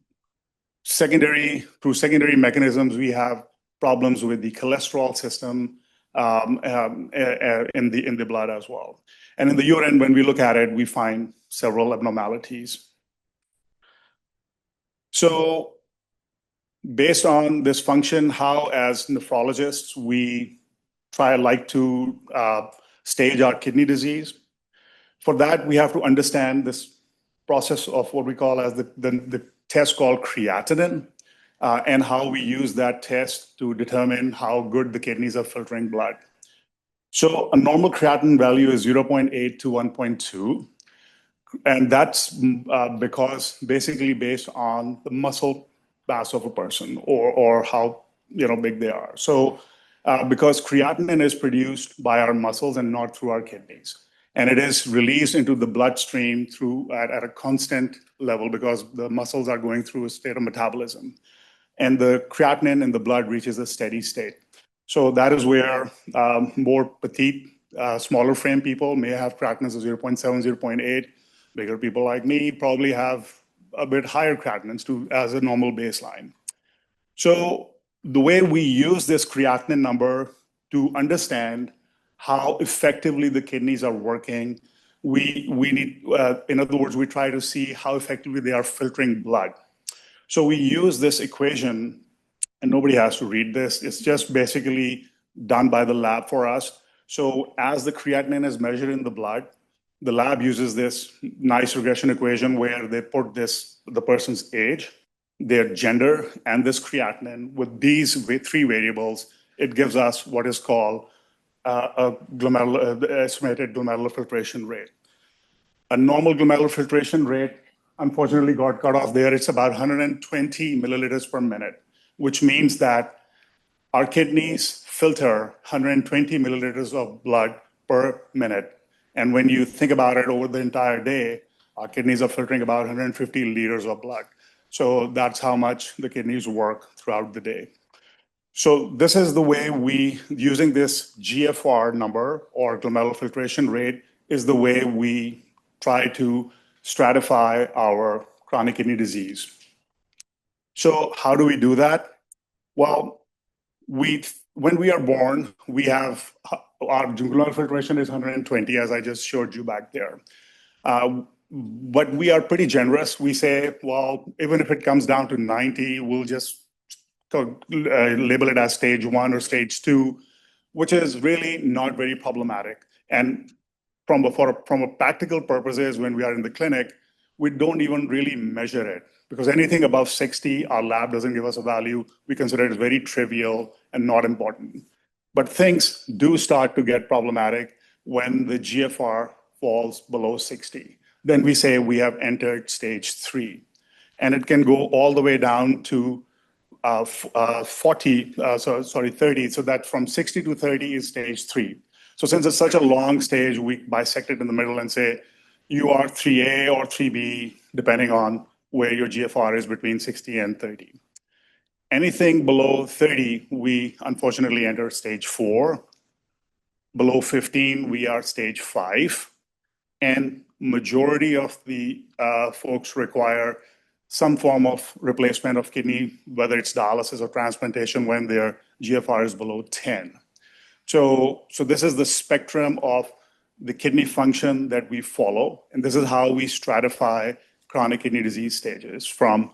through secondary mechanisms, we have problems with the cholesterol system in the blood as well. And in the urine, when we look at it, we find several abnormalities. So based on this function, how as nephrologists, we like to stage our kidney disease. For that, we have to understand this process of what we call as the test called creatinine, and how we use that test to determine how good the kidneys are filtering blood. So a normal creatinine value is 0.8 to 1.2. And that's because basically based on the muscle mass of a person or how big they are. So because creatinine is produced by our muscles and not through our kidneys. And it is released into the bloodstream at a constant level because the muscles are going through a state of metabolism. And the creatinine in the blood reaches a steady state. So that is where more petite, smaller frame people may have creatinines of 0.7, 0.8. Bigger people like me probably have a bit higher creatinines as a normal baseline. So the way we use this creatinine number to understand how effectively the kidneys are working, we need, in other words, we try to see how effectively they are filtering blood. So we use this equation, and nobody has to read this. It's just basically done by the lab for us. So as the creatinine is measured in the blood, the lab uses this nice regression equation where they put the person's age, their gender, and this creatinine. With these three variables, it gives us what is called estimated glomerular filtration rate. A normal glomerular filtration rate, unfortunately, got cut off there. It's about 120 milliliters per minute, which means that our kidneys filter 120 milliliters of blood per minute. And when you think about it over the entire day, our kidneys are filtering about 150 liters of blood. So that's how much the kidneys work throughout the day. So this is the way using this GFR number or glomerular filtration rate is the way we try to stratify our chronic kidney disease. So how do we do that? Well, when we are born, we have our glomerular filtration is 120, as I just showed you back there. But we are pretty generous. We say, well, even if it comes down to 90, we'll just label it as stage 1 or stage 2, which is really not very problematic. And from a practical purposes, when we are in the clinic, we don't even really measure it because anything above 60, our lab doesn't give us a value. We consider it very trivial and not important. But things do start to get problematic when the GFR falls below 60. Then we say we have entered stage 3. And it can go all the way down to 30. So that from 60 to 30 is stage 3. So since it's such a long stage, we bisect it in the middle and say you are 3A or 3B, depending on where your GFR is between 60 and 30. Anything below 30, we unfortunately enter stage 4. Below 15, we are stage 5. And majority of the folks require some form of replacement of kidney, whether it's dialysis or transplantation, when their GFR is below 10. So this is the spectrum of the kidney function that we follow, and this is how we stratify chronic kidney disease stages. From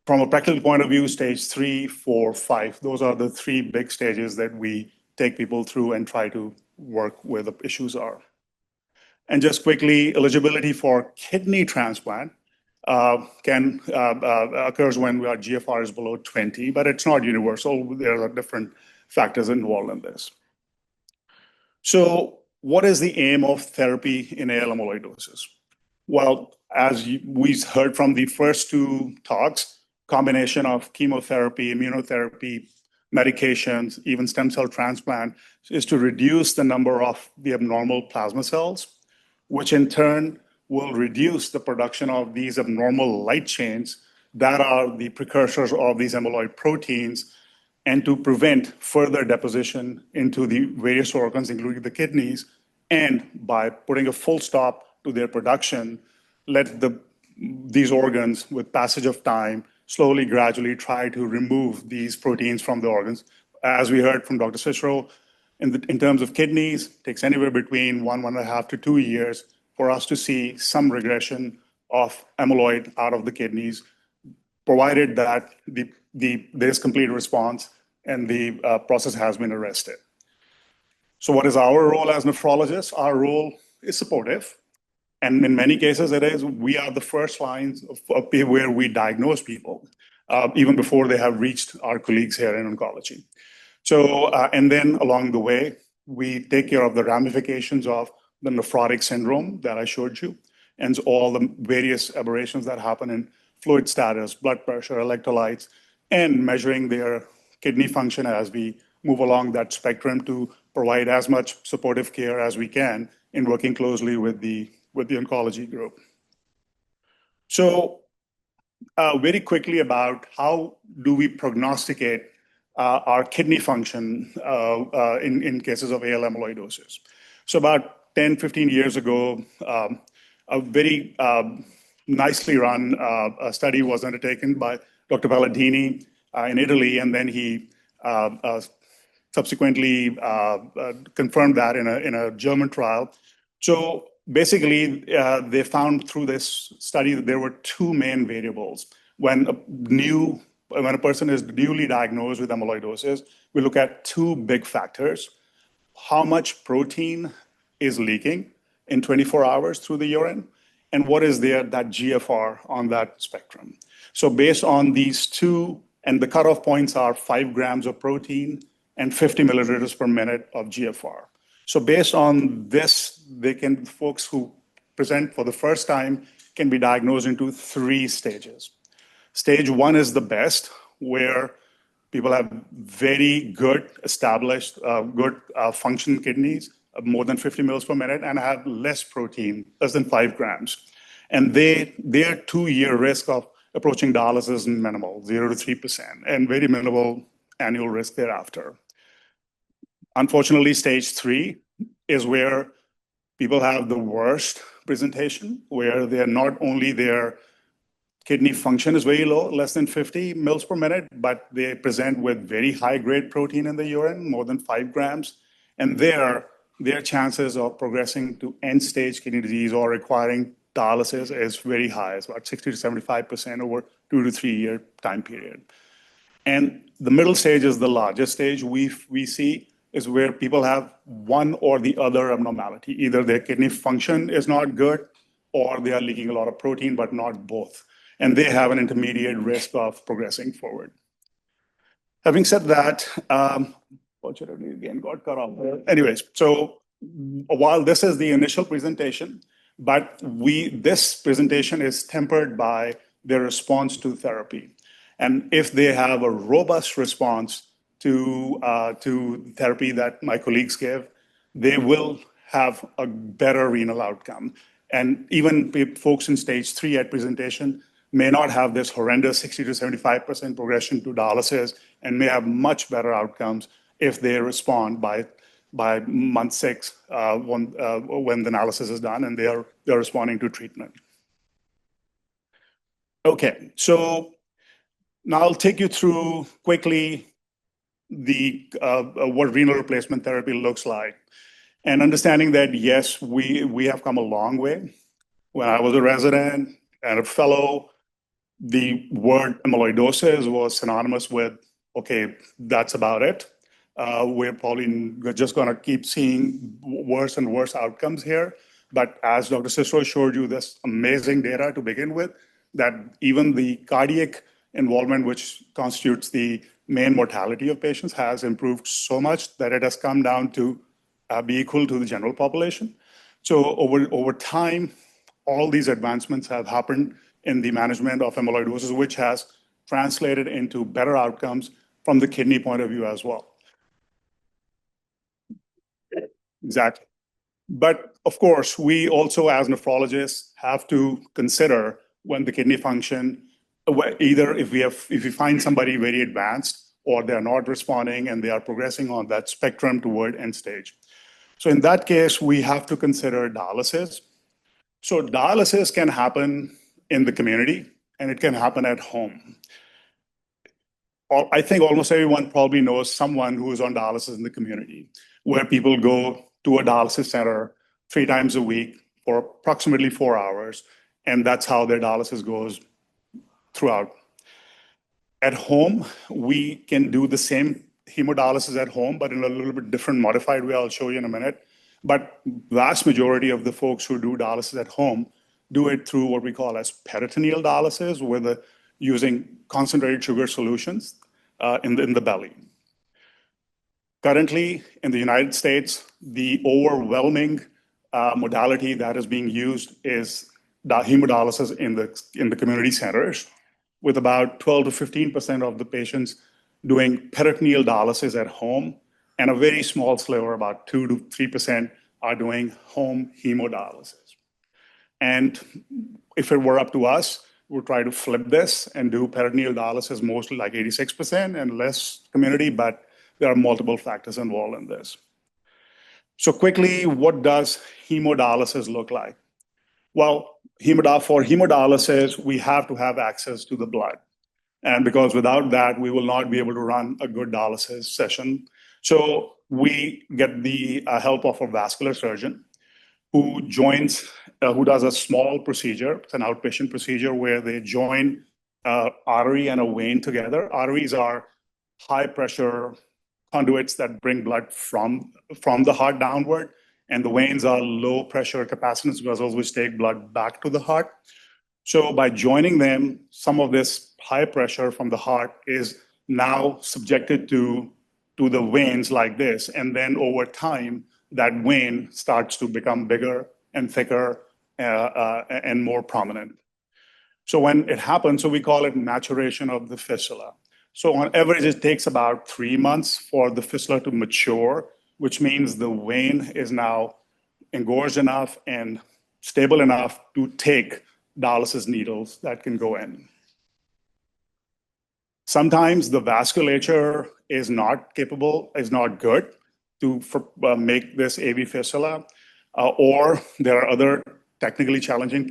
a practical point of view, stage 3, 4, 5, those are the 3 big stages that we take people through and try to work where the issues are. And just quickly, eligibility for kidney transplant occurs when our GFR is below 20, but it's not universal. There are different factors involved in this. So what is the aim of therapy in AL amyloidosis? Well, as we heard from the first 2 talks, combination of chemotherapy, immunotherapy, medications, even stem cell transplant is to reduce the number of the abnormal plasma cells, which in turn will reduce the production of these abnormal light chains that are the precursors of these amyloid proteins, and to prevent further deposition into the various organs, including the kidneys, and by putting a full stop to their production, let these organs, with passage of time, slowly, gradually try to remove these proteins from the organs. As we heard from Dr. Cicero, in terms of kidneys, it takes anywhere between 1.5 to 2 years for us to see some regression of amyloid out of the kidneys, provided that there's complete response and the process has been arrested. So what is our role as nephrologists? Our role is supportive. And in many cases, we are the first lines of where we diagnose people, even before they have reached our colleagues here in oncology. So, and then along the way, we take care of the ramifications of the nephrotic syndrome that I showed you, and all the various aberrations that happen in fluid status, blood pressure, electrolytes, and measuring their kidney function as we move along that spectrum to provide as much supportive care as we can in working closely with the oncology group. So very quickly about how do we prognosticate our kidney function in cases of AL amyloidosis. So about 10, 15 years ago, a very nicely run study was undertaken by Dr. Palladini in Italy, and then he subsequently confirmed that in a German trial. So basically, they found through this study that there were 2 main variables. When a person is newly diagnosed with amyloidosis, we look at 2 big factors: how much protein is leaking in 24 hours through the urine, and what is that GFR on that spectrum. So based on these 2, and the cutoff points are 5 grams of protein and 50 milliliters per minute of GFR. So based on this, folks who present for the first time can be diagnosed into 3 stages. Stage 1 is the best, where people have very good established, good function kidneys, more than 50 mils per minute, and have less protein, less than 5 grams. And their 2-year risk of approaching dialysis is minimal, 0 to 3%, and very minimal annual risk thereafter. Unfortunately, stage 3 is where people have the worst presentation, where they're not only their kidney function is very low, less than 50 mils per minute, but they present with very high-grade protein in the urine, more than 5 grams. And their chances of progressing to end-stage kidney disease or requiring dialysis is very high. It's about 60 to 75% over 2 to 3 year time period. And the middle stage is the largest stage we see, is where people have one or the other abnormality. Either their kidney function is not good, or they are leaking a lot of protein, but not both. And they have an intermediate risk of progressing forward. Having said that, fortunately, again, got cut off. Anyways, so while this is the initial presentation, but this presentation is tempered by their response to therapy. And if they have a robust response to therapy that my colleagues give, they will have a better renal outcome. And even folks in stage 3 at presentation may not have this horrendous 60 to 75% progression to dialysis and may have much better outcomes if they respond by month 6 when the analysis is done and they're responding to treatment. Okay, so now I'll take you through quickly what renal replacement therapy looks like. And understanding that, yes, we have come a long way. When I was a resident and a fellow, the word amyloidosis was synonymous with, okay, that's about it. We're probably just going to keep seeing worse and worse outcomes here. But as Dr. Cicero showed you this amazing data to begin with, that even the cardiac involvement, which constitutes the main mortality of patients, has improved so much that it has come down to be equal to the general population. So over time, all these advancements have happened in the management of amyloidosis, which has translated into better outcomes from the kidney point of view as well. Exactly. But of course, we also, as nephrologists, have to consider when the kidney function, either if we find somebody very advanced or they're not responding and they are progressing on that spectrum toward end stage. So in that case, we have to consider dialysis. So dialysis can happen in the community and it can happen at home. I think almost everyone probably knows someone who is on dialysis in the community, where people go to a dialysis center 3 times a week for approximately 4 hours, and that's how their dialysis goes throughout. At home, we can do the same hemodialysis at home, but in a little bit different modified way. I'll show you in a minute. But vast majority of the folks who do dialysis at home do it through what we call as peritoneal dialysis, where using concentrated sugar solutions in the belly. Currently, in the United States, the overwhelming modality that is being used is hemodialysis in the community centers, with about 12 to 15% of the patients doing peritoneal dialysis at home, and a very small sliver, about 2 to 3%, are doing home hemodialysis. And if it were up to us, we'll try to flip this and do peritoneal dialysis mostly like 86% and less community, but there are multiple factors involved in this. So quickly, what does hemodialysis look like? Well, for hemodialysis, we have to have access to the blood. And because without that, we will not be able to run a good dialysis session. So we get the help of a vascular surgeon who does a small procedure. It's an outpatient procedure where they join artery and a vein together. Arteries are high pressure conduits that bring blood from the heart downward, and the veins are low pressure capacitance vessels which take blood back to the heart. So by joining them, some of this high pressure from the heart is now subjected to the veins like this, and then over time, that vein starts to become bigger and thicker and more prominent. So when it happens, so we call it maturation of the fistula. So on average, it takes about 3 months for the fistula to mature, which means the vein is now engorged enough and stable enough to take dialysis needles that can go in. Sometimes the vasculature is not good to make this AV fistula, or there are other technically challenging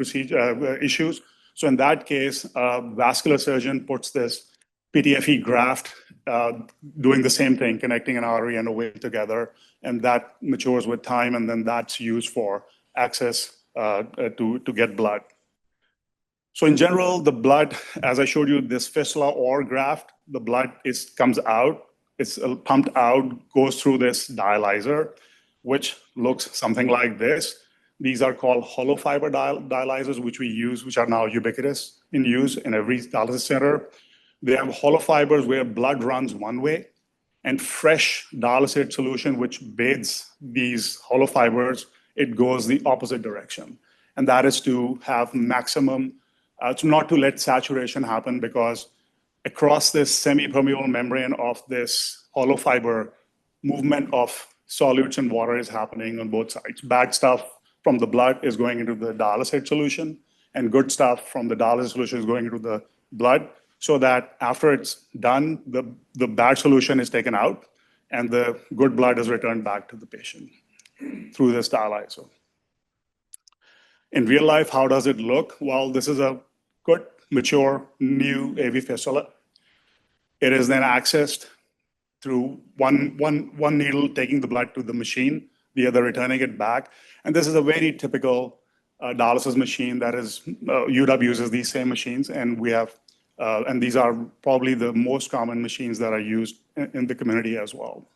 issues. So in that case, a vascular surgeon puts this PTFE graft doing the same thing, connecting an artery and a vein together, and that matures with time, and then that's used for access to get blood. So in general, the blood, as I showed you, this fistula or graft, the blood comes out, it's pumped out, goes through this dialyzer, which looks something like this. These are called hollow fiber dialyzers, which we use, which are now ubiquitous in use in every dialysis center. They have hollow fibers where blood runs one way, and fresh dialysate solution, which bathes these hollow fibers, it goes the opposite direction. And that is to have maximum, not to let saturation happen, because across this semi-permeable membrane of this hollow fiber, movement of solutes and water is happening on both sides. Bad stuff from the blood is going into the dialysate solution, and good stuff from the dialysis solution is going into the blood, so that after it's done, the bad solution is taken out and the good blood is returned back to the patient through this dialyzer. In real life, how does it look? Well, this is a good, mature, new AV fistula. It is then accessed through one needle taking the blood to the machine, the other returning it back. And this is a very typical dialysis machine that is, UW uses these same machines, and we have, and these are probably the most common machines that are used in the community as well.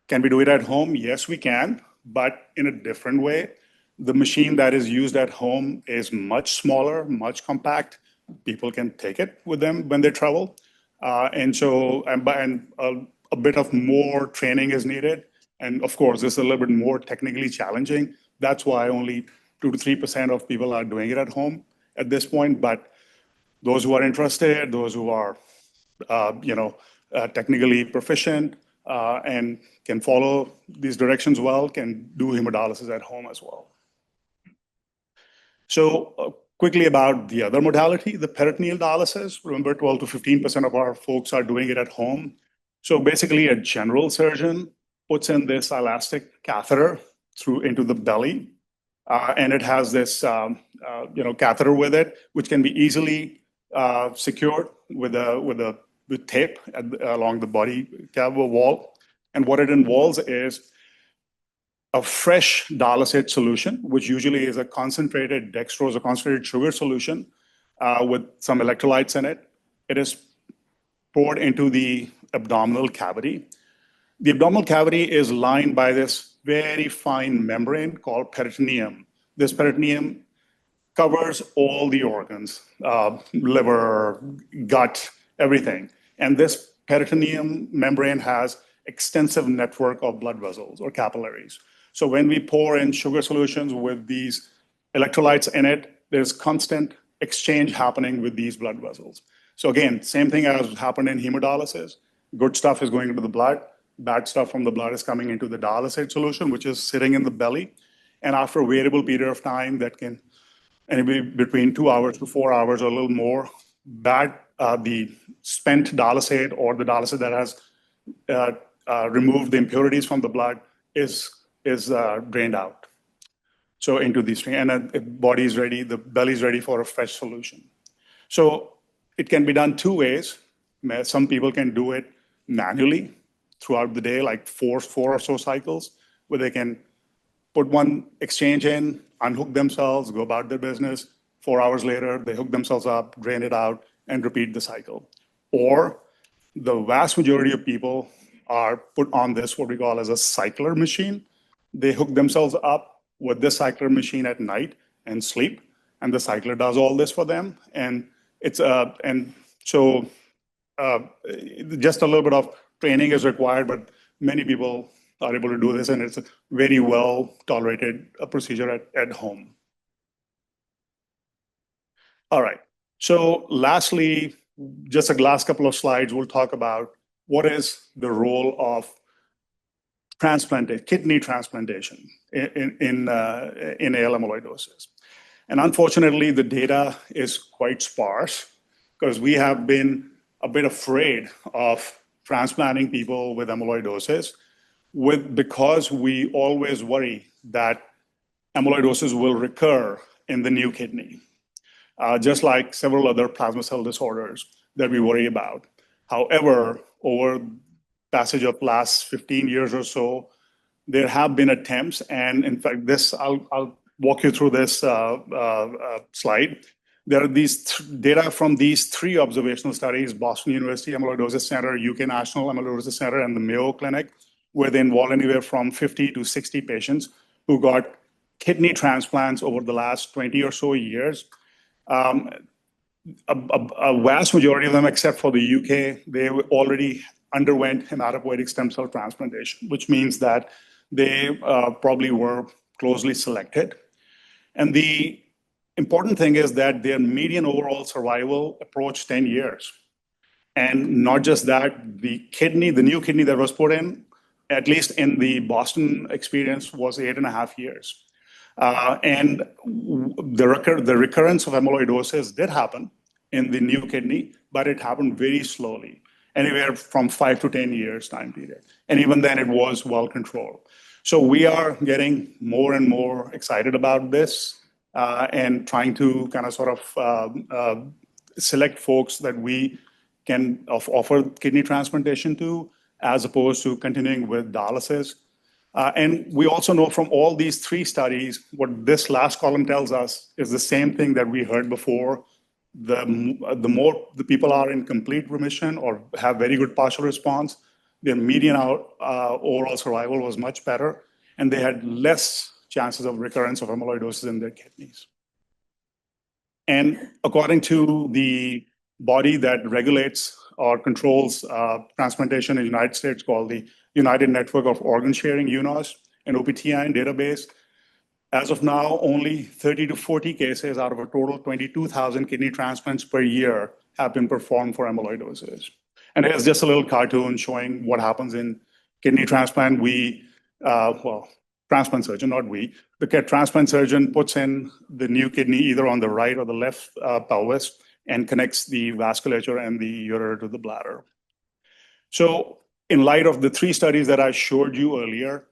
Can we do it at home? Yes, we can, but in a different way. The machine that is used at home is much smaller, much compact. People can take it with them when they travel. And a bit of more training is needed. And of course, this is a little bit more technically challenging. That's why only 2 to 3% of people are doing it at home at this point. But those who are interested, those who are, technically proficient and can follow these directions well, can do hemodialysis at home as well. So quickly about the other modality, the peritoneal dialysis. Remember, 12 to 15% of our folks are doing it at home. So basically, a general surgeon puts in this elastic catheter into the belly, and it has this catheter with it, which can be easily secured with tape along the body wall. And what it involves is a fresh dialysate solution, which usually is a concentrated dextrose or concentrated sugar solution with some electrolytes in it. It is poured into the abdominal cavity. The abdominal cavity is lined by this very fine membrane called peritoneum. This peritoneum covers all the organs, liver, gut, everything. And this peritoneum membrane has extensive network of blood vessels or capillaries. So when we pour in sugar solutions with these electrolytes in it, there's constant exchange happening with these blood vessels. So again, same thing as happened in hemodialysis. Good stuff is going into the blood. Bad stuff from the blood is coming into the dialysate solution, which is sitting in the belly. And after a variable period of time that can anywhere between 2 hours to 4 hours or a little more, the spent dialysate or the dialysate that has removed the impurities from the blood is drained out. So into the stream, and the body is ready, the belly is ready for a fresh solution. So it can be done two ways. Some people can do it manually throughout the day, like four or so cycles, where they can put one exchange in, unhook themselves, go about their business. 4 hours later, they hook themselves up, drain it out, and repeat the cycle. Or the vast majority of people are put on this, what we call as a cycler machine. They hook themselves up with this cycler machine at night and sleep, and the cycler does all this for them. And it's just a little bit of training is required, but many people are able to do this, and it's a very well tolerated procedure at home. All right. So lastly, just a last couple of slides, we'll talk about what is the role of kidney transplantation in AL amyloidosis. And unfortunately, the data is quite sparse because we have been a bit afraid of transplanting people with amyloidosis because we always worry that amyloidosis will recur in the new kidney, just like several other plasma cell disorders that we worry about. However, over passage of last 15 years or so, there have been attempts, and in fact, I'll walk you through this slide. There are these data from these three observational studies: Boston University Amyloidosis Center, UK National Amyloidosis Center, and the Mayo Clinic, where they involved anywhere from 50 to 60 patients who got kidney transplants over the last 20 or so years. A vast majority of them, except for the UK, they already underwent hematopoietic stem cell transplantation, which means that they probably were closely selected. And the important thing is that their median overall survival approached 10 years. And not just that, the new kidney that was put in, at least in the Boston experience, was 8.5 years. And the recurrence of amyloidosis did happen in the new kidney, but it happened very slowly, anywhere from 5 to 10 years time period. And even then, it was well controlled. So we are getting more and more excited about this and trying to kind of sort of select folks that we can offer kidney transplantation to, as opposed to continuing with dialysis. And we also know from all these 3 studies, what this last column tells us is the same thing that we heard before. The more the people are in complete remission or have very good partial response, their median overall survival was much better, and they had less chances of recurrence of amyloidosis in their kidneys. And according to the body that regulates or controls transplantation in the United States, called the United Network of Organ Sharing, UNOS, an OPTN database, as of now, only 30 to 40 cases out of a total 22,000 kidney transplants per year have been performed for amyloidosis. And here's just a little cartoon showing what happens in kidney transplant. Transplant surgeon, not we. The transplant surgeon puts in the new kidney either on the right or the left pelvis and connects the vasculature and the ureter to the bladder. So in light of the 3 studies that I showed you earlier,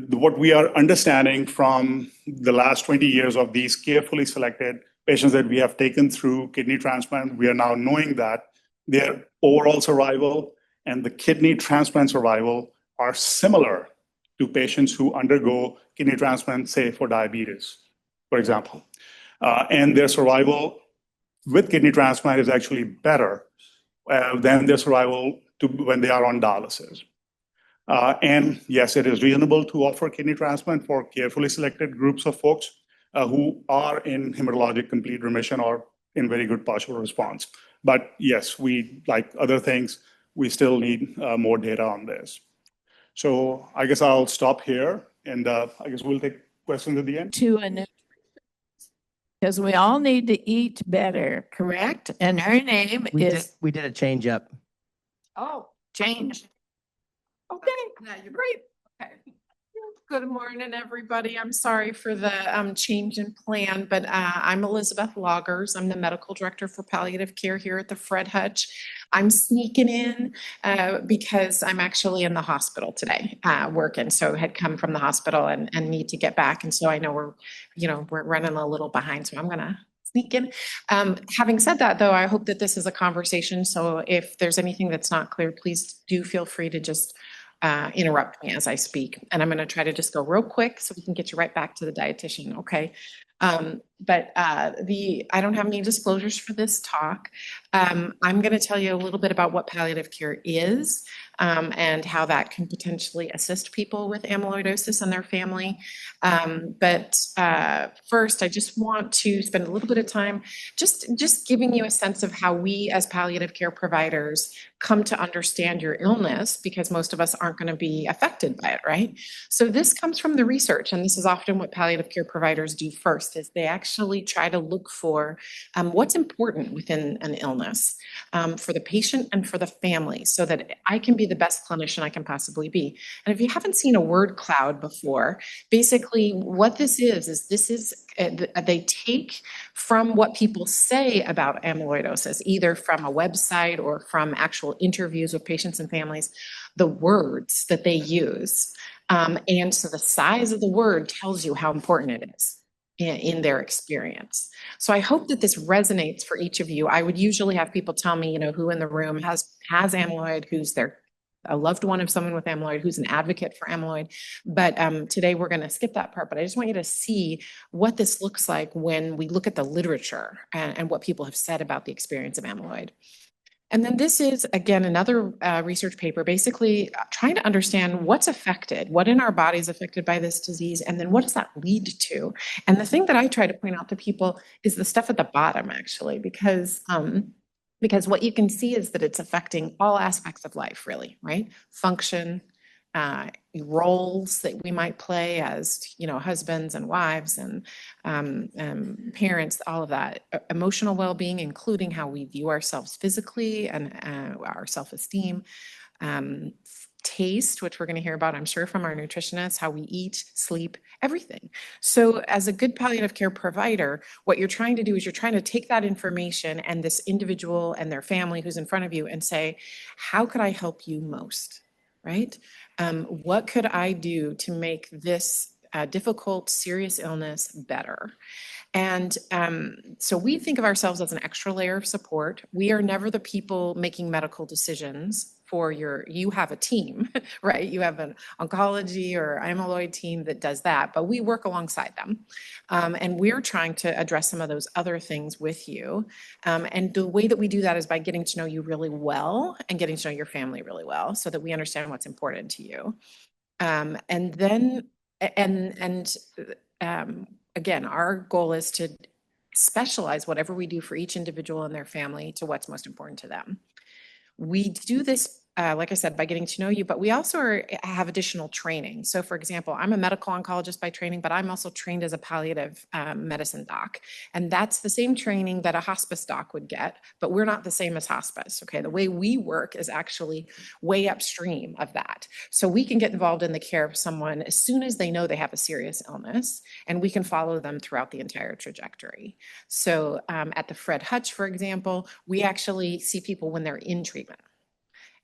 what we are understanding from the last 20 years of these carefully selected patients that we have taken through kidney transplant, we are now knowing that their overall survival and the kidney transplant survival are similar to patients who undergo kidney transplant, say for diabetes, for example. And their survival with kidney transplant is actually better than their survival when they are on dialysis. And yes, it is reasonable to offer kidney transplant for carefully selected groups of folks who are in hematologic complete remission or in very good partial response. But yes, like other things, we still need more data on this. So I guess I'll stop here, and I guess we'll take questions at the end. Because we all need to eat better, correct? And her name is. We did a change up. Oh, change. Okay, Yeah, you're great. okay. Good morning, everybody. I'm sorry for the change in plan, but I'm Elizabeth Loggers. I'm the medical director for palliative care here at the Fred Hutch. I'm sneaking in because I'm actually in the hospital today working. So had come from the hospital and need to get back. And so I know we're running a little behind, so I'm gonna sneak in. Having said that, though, I hope that this is a conversation. So if there's anything that's not clear, please do feel free to just interrupt me as I speak. And I'm going to try to just go real quick so we can get you right back to the dietitian. Okay. But I don't have any disclosures for this talk. I'm going to tell you a little bit about what palliative care is and how that can potentially assist people with amyloidosis and their family. But first, I just want to spend a little bit of time just giving you a sense of how we as palliative care providers come to understand your illness, because most of us aren't going to be affected by it, right? So this comes from the research, and this is often what palliative care providers do first, is they actually try to look for what's important within an illness for the patient and for the family, so that I can be the best clinician I can possibly be. And if you haven't seen a word cloud before, basically what this is they take from what people say about amyloidosis, either from a website or from actual interviews with patients and families, the words that they use. And so the size of the word tells you how important it is in their experience. So I hope that this resonates for each of you. I would usually have people tell me, who in the room has amyloid, who's a loved one of someone with amyloid, who's an advocate for amyloid. But today we're going to skip that part. But I just want you to see what this looks like when we look at the literature and what people have said about the experience of amyloid. And then this is, again, another research paper, basically trying to understand what's affected, what in our body is affected by this disease, and then what does that lead to? And the thing that I try to point out to people is the stuff at the bottom, actually, because what you can see is that it's affecting all aspects of life, really, right? Function, roles that we might play as, husbands and wives and parents, all of that. Emotional well-being, including how we view ourselves physically and our self-esteem. Taste, which we're going to hear about, I'm sure, from our nutritionists, how we eat, sleep, everything. So as a good palliative care provider, what you're trying to do is you're trying to take that information and this individual and their family who's in front of you and say, how could I help you most, right? What could I do to make this difficult, serious illness better? And so we think of ourselves as an extra layer of support. We are never the people making medical decisions for you have a team, right? You have an oncology or amyloid team that does that, but we work alongside them. And we're trying to address some of those other things with you. And the way that we do that is by getting to know you really well and getting to know your family really well so that we understand what's important to you. And then, again, our goal is to specialize whatever we do for each individual and their family to what's most important to them. We do this, like I said, by getting to know you, but we also have additional training. So for example, I'm a medical oncologist by training, but I'm also trained as a palliative medicine doc. And that's the same training that a hospice doc would get, but we're not the same as hospice, okay? The way we work is actually way upstream of that. So we can get involved in the care of someone as soon as they know they have a serious illness, and we can follow them throughout the entire trajectory. So at the Fred Hutch, for example, we actually see people when they're in treatment.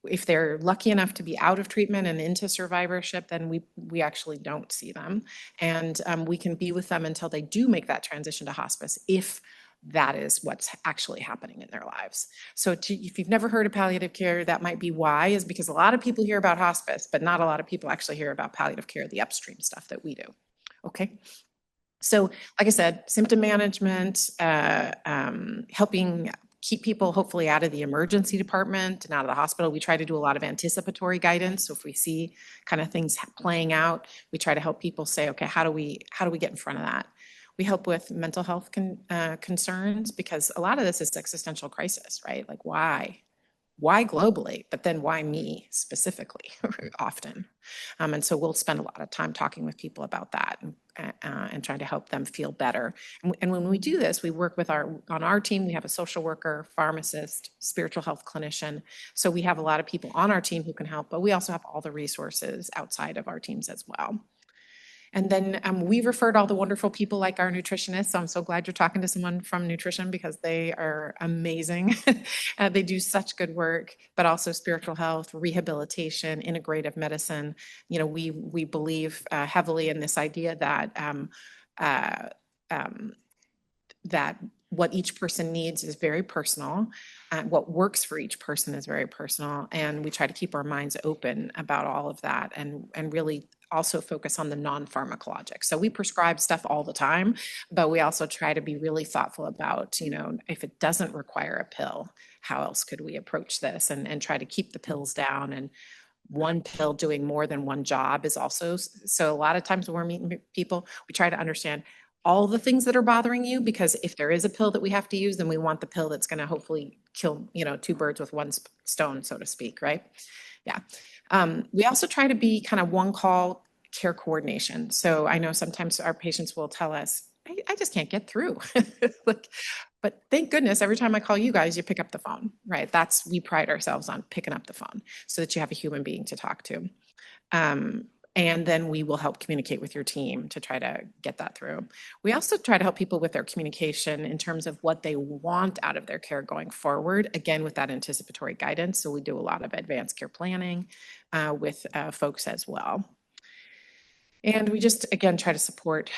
If they're lucky enough to be out of treatment and into survivorship, then we actually don't see them. And we can be with them until they do make that transition to hospice, if that is what's actually happening in their lives. So if you've never heard of palliative care, that might be why, is because a lot of people hear about hospice, but not a lot of people actually hear about palliative care, the upstream stuff that we do. Okay. So like I said, symptom management, helping keep people hopefully out of the emergency department and out of the hospital. We try to do a lot of anticipatory guidance. So if we see kind of things playing out, we try to help people say, okay, how do we get in front of that? We help with mental health concerns, because a lot of this is existential crisis, right? Like why globally, but then why me specifically often? And so we'll spend a lot of time talking with people about that and trying to help them feel better. And when we do this, we work with on our team, we have a social worker, pharmacist, spiritual health clinician. So we have a lot of people on our team who can help, but we also have all the resources outside of our teams as well. And then we referred all the wonderful people like our nutritionists. So I'm so glad you're talking to someone from nutrition, because they are amazing. They do such good work, but also spiritual health, rehabilitation, integrative medicine. We believe heavily in this idea that that what each person needs is very personal. What works for each person is very personal. And we try to keep our minds open about all of that and really also focus on the non-pharmacologic. So we prescribe stuff all the time, but we also try to be really thoughtful about, if it doesn't require a pill, how else could we approach this and try to keep the pills down. And one pill doing more than one job is also, so a lot of times when we're meeting people, we try to understand all the things that are bothering you, because if there is a pill that we have to use, then we want the pill that's going to hopefully kill, two birds with one stone, so to speak, right? Yeah. We also try to be kind of one call care coordination. So I know sometimes our patients will tell us, I just can't get through. But thank goodness, every time I call you guys, you pick up the phone, right? We pride ourselves on picking up the phone so that you have a human being to talk to. And then we will help communicate with your team to try to get that through. We also try to help people with their communication in terms of what they want out of their care going forward, again, with that anticipatory guidance. So we do a lot of advanced care planning with folks as well. And we just, again, try to support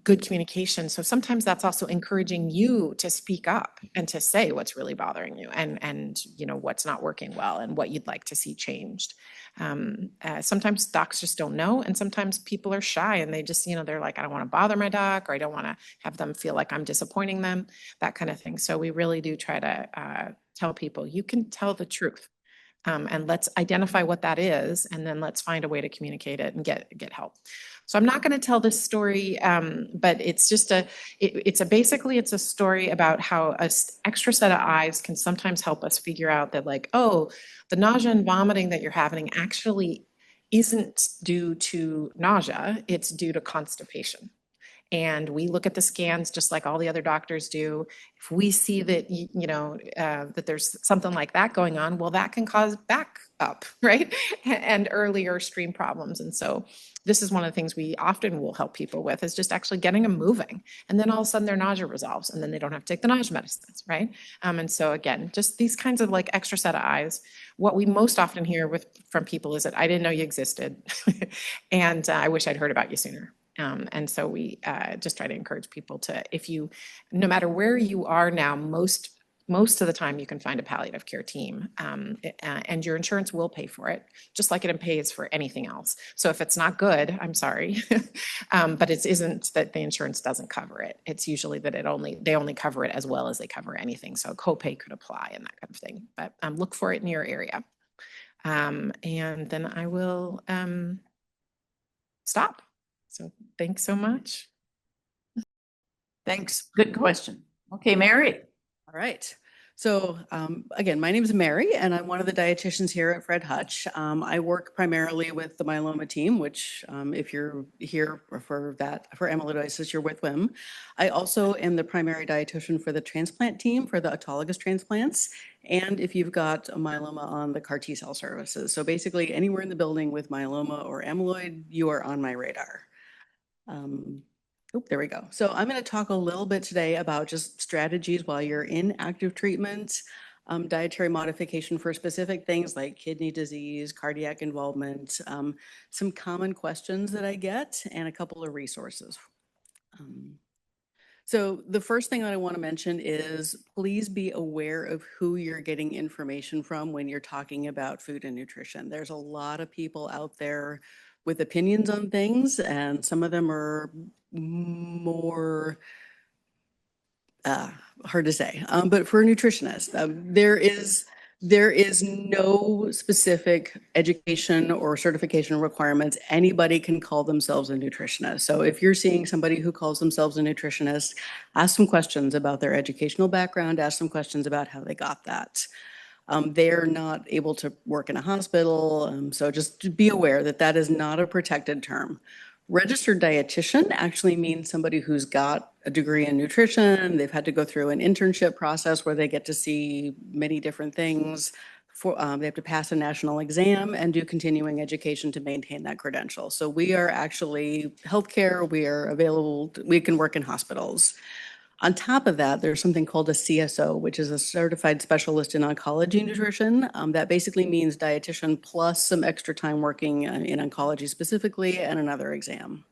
good communication. So sometimes that's also encouraging you to speak up and to say what's really bothering you and what's not working well and what you'd like to see changed. Sometimes docs just don't know, and sometimes people are shy and they just, they're like, I don't want to bother my doc, or I don't want to have them feel like I'm disappointing them, that kind of thing. So we really do try to tell people, you can tell the truth. And let's identify what that is, and then let's find a way to communicate it and get help. So I'm not going to tell this story, but it's just basically it's a story about how an extra set of eyes can sometimes help us figure out that, like, oh, the nausea and vomiting that you're having actually isn't due to nausea, it's due to constipation. And we look at the scans just like all the other doctors do. If we see that, that there's something like that going on, well, that can cause back up, right? And earlier stream problems. And so this is one of the things we often will help people with, is just actually getting them moving. And then all of a sudden their nausea resolves, and then they don't have to take the nausea medicines, right? And so again, just these kinds of like extra set of eyes. What we most often hear from people is that I didn't know you existed. And I wish I'd heard about you sooner. And so we just try to encourage people to, no matter where you are now, most of the time you can find a palliative care team, and your insurance will pay for it, just like it pays for anything else. So if it's not good, I'm sorry, but it isn't that the insurance doesn't cover it. It's usually that they only cover it as well as they cover anything. So a copay could apply and that kind of thing. But look for it in your area, and then I will stop. So thanks so much. Thanks. Good question. Okay, Mary. All right. So again, my name is Mary, and I'm one of the dietitians here at Fred Hutch. I work primarily with the myeloma team, which if you're here for amyloidosis, you're with WIM. I also am the primary dietitian for the transplant team for the autologous transplants. And if you've got a myeloma on the CAR T cell services. So basically anywhere in the building with myeloma or amyloid, you are on my radar. There we go. So I'm going to talk a little bit today about just strategies while you're in active treatment, dietary modification for specific things like kidney disease, cardiac involvement, some common questions that I get, and a couple of resources. So the first thing that I want to mention is please be aware of who you're getting information from when you're talking about food and nutrition. There's a lot of people out there with opinions on things, and some of them are more hard to say. But for a nutritionist, there is no specific education or certification requirements. Anybody can call themselves a nutritionist. So if you're seeing somebody who calls themselves a nutritionist, ask some questions about their educational background, ask some questions about how they got that. They're not able to work in a hospital, so just be aware that that is not a protected term. Registered dietitian actually means somebody who's got a degree in nutrition. They've had to go through an internship process where they get to see many different things. They have to pass a national exam and do continuing education to maintain that credential. So we are actually healthcare. We are available. We can work in hospitals. On top of that, there's something called a CSO, which is a certified specialist in oncology nutrition. That basically means dietitian plus some extra time working in oncology specifically and another exam.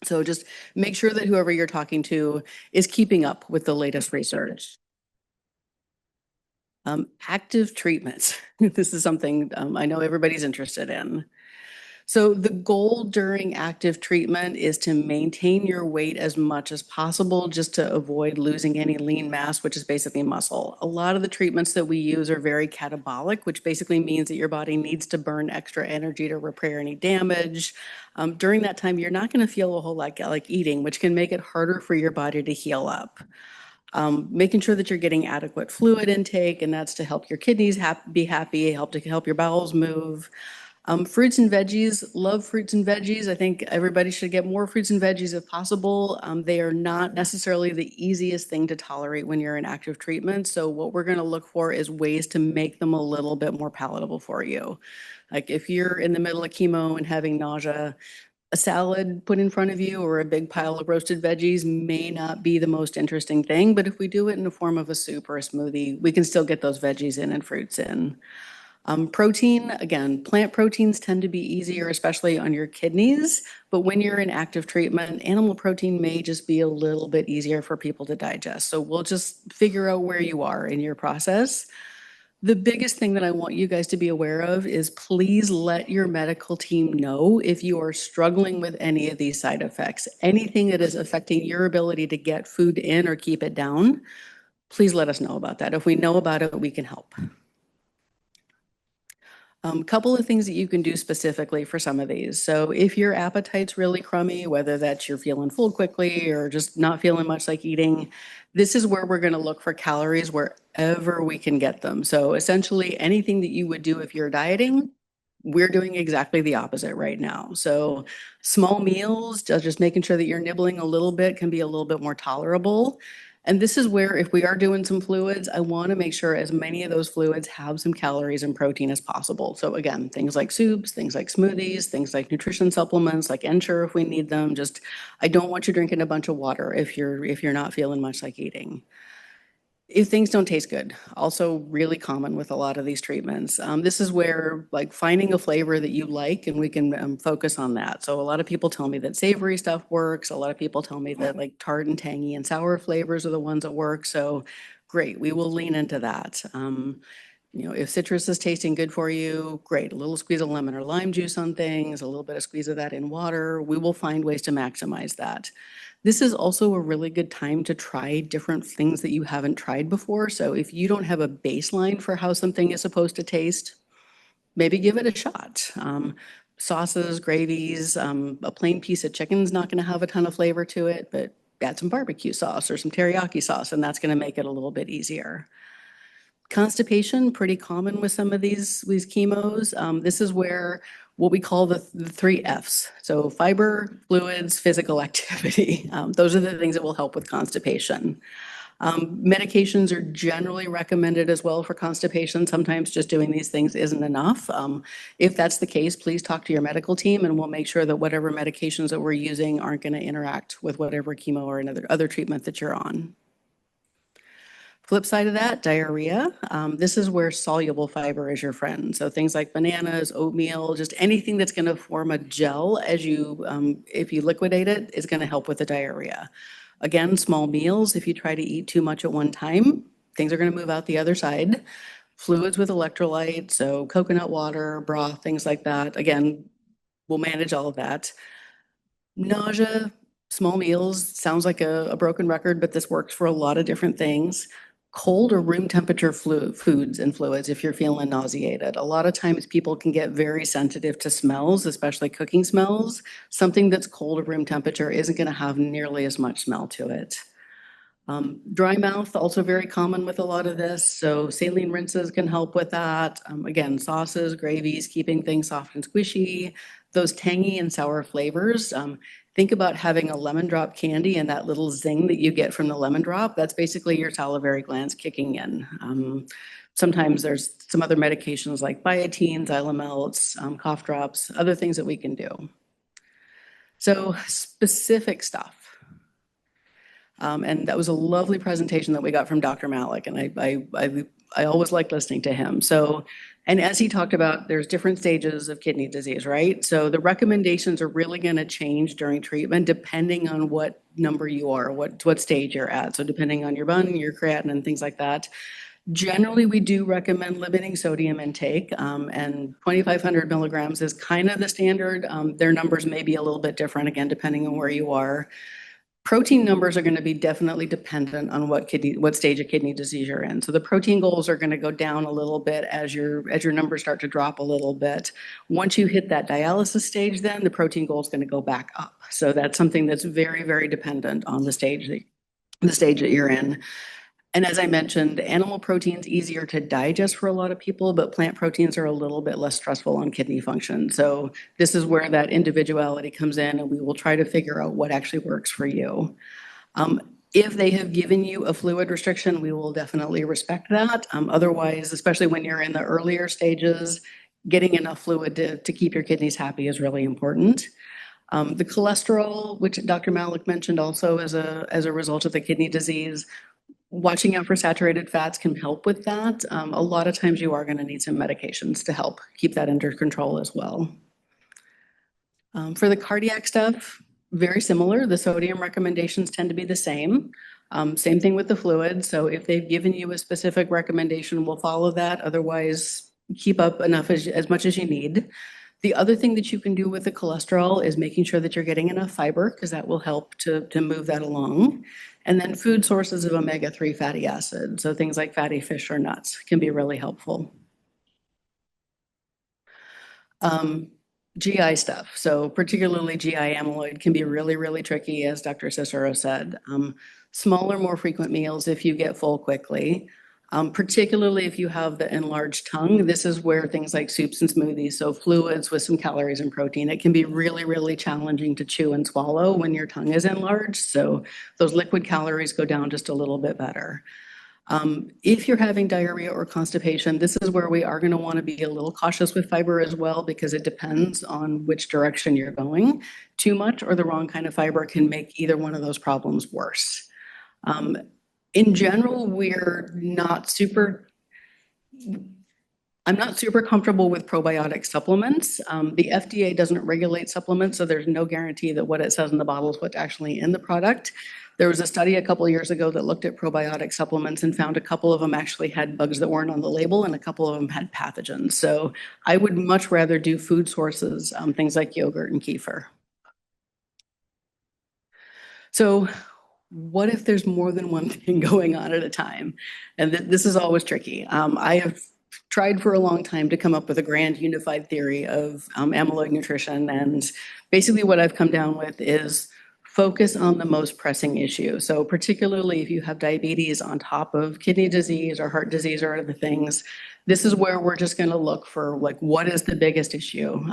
So just make sure that whoever you're talking to is keeping up with the latest research. Active treatments. This is something I know everybody's interested in. So the goal during active treatment is to maintain your weight as much as possible, just to avoid losing any lean mass, which is basically muscle. A lot of the treatments that we use are very catabolic, which basically means that your body needs to burn extra energy to repair any damage. During that time, you're not going to feel a whole lot like eating, which can make it harder for your body to heal up. Making sure that you're getting adequate fluid intake, and that's to help your kidneys be happy, help your bowels move. Fruits and veggies, love fruits and veggies. I think everybody should get more fruits and veggies if possible. They are not necessarily the easiest thing to tolerate when you're in active treatment. So what we're going to look for is ways to make them a little bit more palatable for you. Like if you're in the middle of chemo and having nausea, a salad put in front of you or a big pile of roasted veggies may not be the most interesting thing, but if we do it in the form of a soup or a smoothie, we can still get those veggies in and fruits in. Protein, again, plant proteins tend to be easier, especially on your kidneys, but when you're in active treatment, animal protein may just be a little bit easier for people to digest. So we'll just figure out where you are in your process. The biggest thing that I want you guys to be aware of is please let your medical team know if you are struggling with any of these side effects. Anything that is affecting your ability to get food in or keep it down, please let us know about that. If we know about it, we can help. Couple of things that you can do specifically for some of these. So if your appetite's really crummy, whether that's you're feeling full quickly or just not feeling much like eating, this is where we're going to look for calories wherever we can get them. So essentially anything that you would do if you're dieting, we're doing exactly the opposite right now. So small meals, just making sure that you're nibbling a little bit can be a little bit more tolerable. And this is where if we are doing some fluids, I want to make sure as many of those fluids have some calories and protein as possible. So again, things like soups, things like smoothies, things like nutrition supplements, like Ensure if we need them. Just, I don't want you drinking a bunch of water if you're not feeling much like eating. If things don't taste good, also really common with a lot of these treatments. This is where like finding a flavor that you like and we can focus on that. So a lot of people tell me that savory stuff works. A lot of people tell me that like tart and tangy and sour flavors are the ones that work. So great, we will lean into that. If citrus is tasting good for you, great. A little squeeze of lemon or lime juice on things, a little bit of squeeze of that in water. We will find ways to maximize that. This is also a really good time to try different things that you haven't tried before. So if you don't have a baseline for how something is supposed to taste, maybe give it a shot. Sauces, gravies, a plain piece of chicken is not going to have a ton of flavor to it, but add some barbecue sauce or some teriyaki sauce, and that's going to make it a little bit easier. Constipation, pretty common with some of these chemos. This is where what we call the 3 Fs. So fiber, fluids, physical activity. Those are the things that will help with constipation. Medications are generally recommended as well for constipation. Sometimes just doing these things isn't enough. If that's the case, please talk to your medical team and we'll make sure that whatever medications that we're using aren't going to interact with whatever chemo or other treatment that you're on. Flip side of that, diarrhea. This is where soluble fiber is your friend. So things like bananas, oatmeal, just anything that's going to form a gel as if you liquidate it, is going to help with the diarrhea. Again, small meals. If you try to eat too much at one time, things are going to move out the other side. Fluids with electrolyte, so coconut water, broth, things like that. Again, we'll manage all of that. Nausea, small meals, sounds like a broken record, but this works for a lot of different things. Cold or room temperature foods and fluids if you're feeling nauseated. A lot of times people can get very sensitive to smells, especially cooking smells. Something that's cold or room temperature isn't going to have nearly as much smell to it. Dry mouth, also very common with a lot of this. So saline rinses can help with that. Again, sauces, gravies, keeping things soft and squishy. Those tangy and sour flavors. Think about having a lemon drop candy and that little zing that you get from the lemon drop. That's basically your salivary glands kicking in. Sometimes there's some other medications like biotin, Xylamelts, cough drops, other things that we can do. So specific stuff. And that was a lovely presentation that we got from Dr. Malik, and I always like listening to him. So, and as he talked about, there's different stages of kidney disease, right? So the recommendations are really going to change during treatment depending on what number you are, what stage you're at. So depending on your bun, your creatinine, things like that. Generally, we do recommend limiting sodium intake, and 2,500 milligrams is kind of the standard. Their numbers may be a little bit different, again, depending on where you are. Protein numbers are going to be definitely dependent on what stage of kidney disease you're in. So the protein goals are going to go down a little bit as your numbers start to drop a little bit. Once you hit that dialysis stage, then the protein goal is going to go back up. So that's something that's very, very dependent on the stage that you're in. And as I mentioned, animal protein's easier to digest for a lot of people, but plant proteins are a little bit less stressful on kidney function. So this is where that individuality comes in, and we will try to figure out what actually works for you. If they have given you a fluid restriction, we will definitely respect that. Otherwise, especially when you're in the earlier stages, getting enough fluid to keep your kidneys happy is really important. The cholesterol, which Dr. Malik mentioned also as a result of the kidney disease, watching out for saturated fats can help with that. A lot of times you are going to need some medications to help keep that under control as well. For the cardiac stuff, very similar. The sodium recommendations tend to be the same. Same thing with the fluid. So if they've given you a specific recommendation, we'll follow that. Otherwise, keep up enough as much as you need. The other thing that you can do with the cholesterol is making sure that you're getting enough fiber, because that will help to move that along. And then food sources of omega-3 fatty acids, so things like fatty fish or nuts can be really helpful. GI stuff, so particularly GI amyloid can be really, really tricky, as Dr. Cicero said. Smaller, more frequent meals if you get full quickly. Particularly if you have the enlarged tongue, this is where things like soups and smoothies, so fluids with some calories and protein, it can be really, really challenging to chew and swallow when your tongue is enlarged. So those liquid calories go down just a little bit better. If you're having diarrhea or constipation, this is where we are going to want to be a little cautious with fiber as well, because it depends on which direction you're going. Too much or the wrong kind of fiber can make either one of those problems worse. In general, I'm not super comfortable with probiotic supplements. The FDA doesn't regulate supplements, so there's no guarantee that what it says in the bottle is what's actually in the product. There was a study a couple of years ago that looked at probiotic supplements and found a couple of them actually had bugs that weren't on the label and a couple of them had pathogens. So I would much rather do food sources, things like yogurt and kefir. So what if there's more than one thing going on at a time? And this is always tricky. I have tried for a long time to come up with a grand unified theory of amyloid nutrition. And basically what I've come down with is focus on the most pressing issue. So particularly if you have diabetes on top of kidney disease or heart disease or other things, this is where we're just going to look for, like, what is the biggest issue?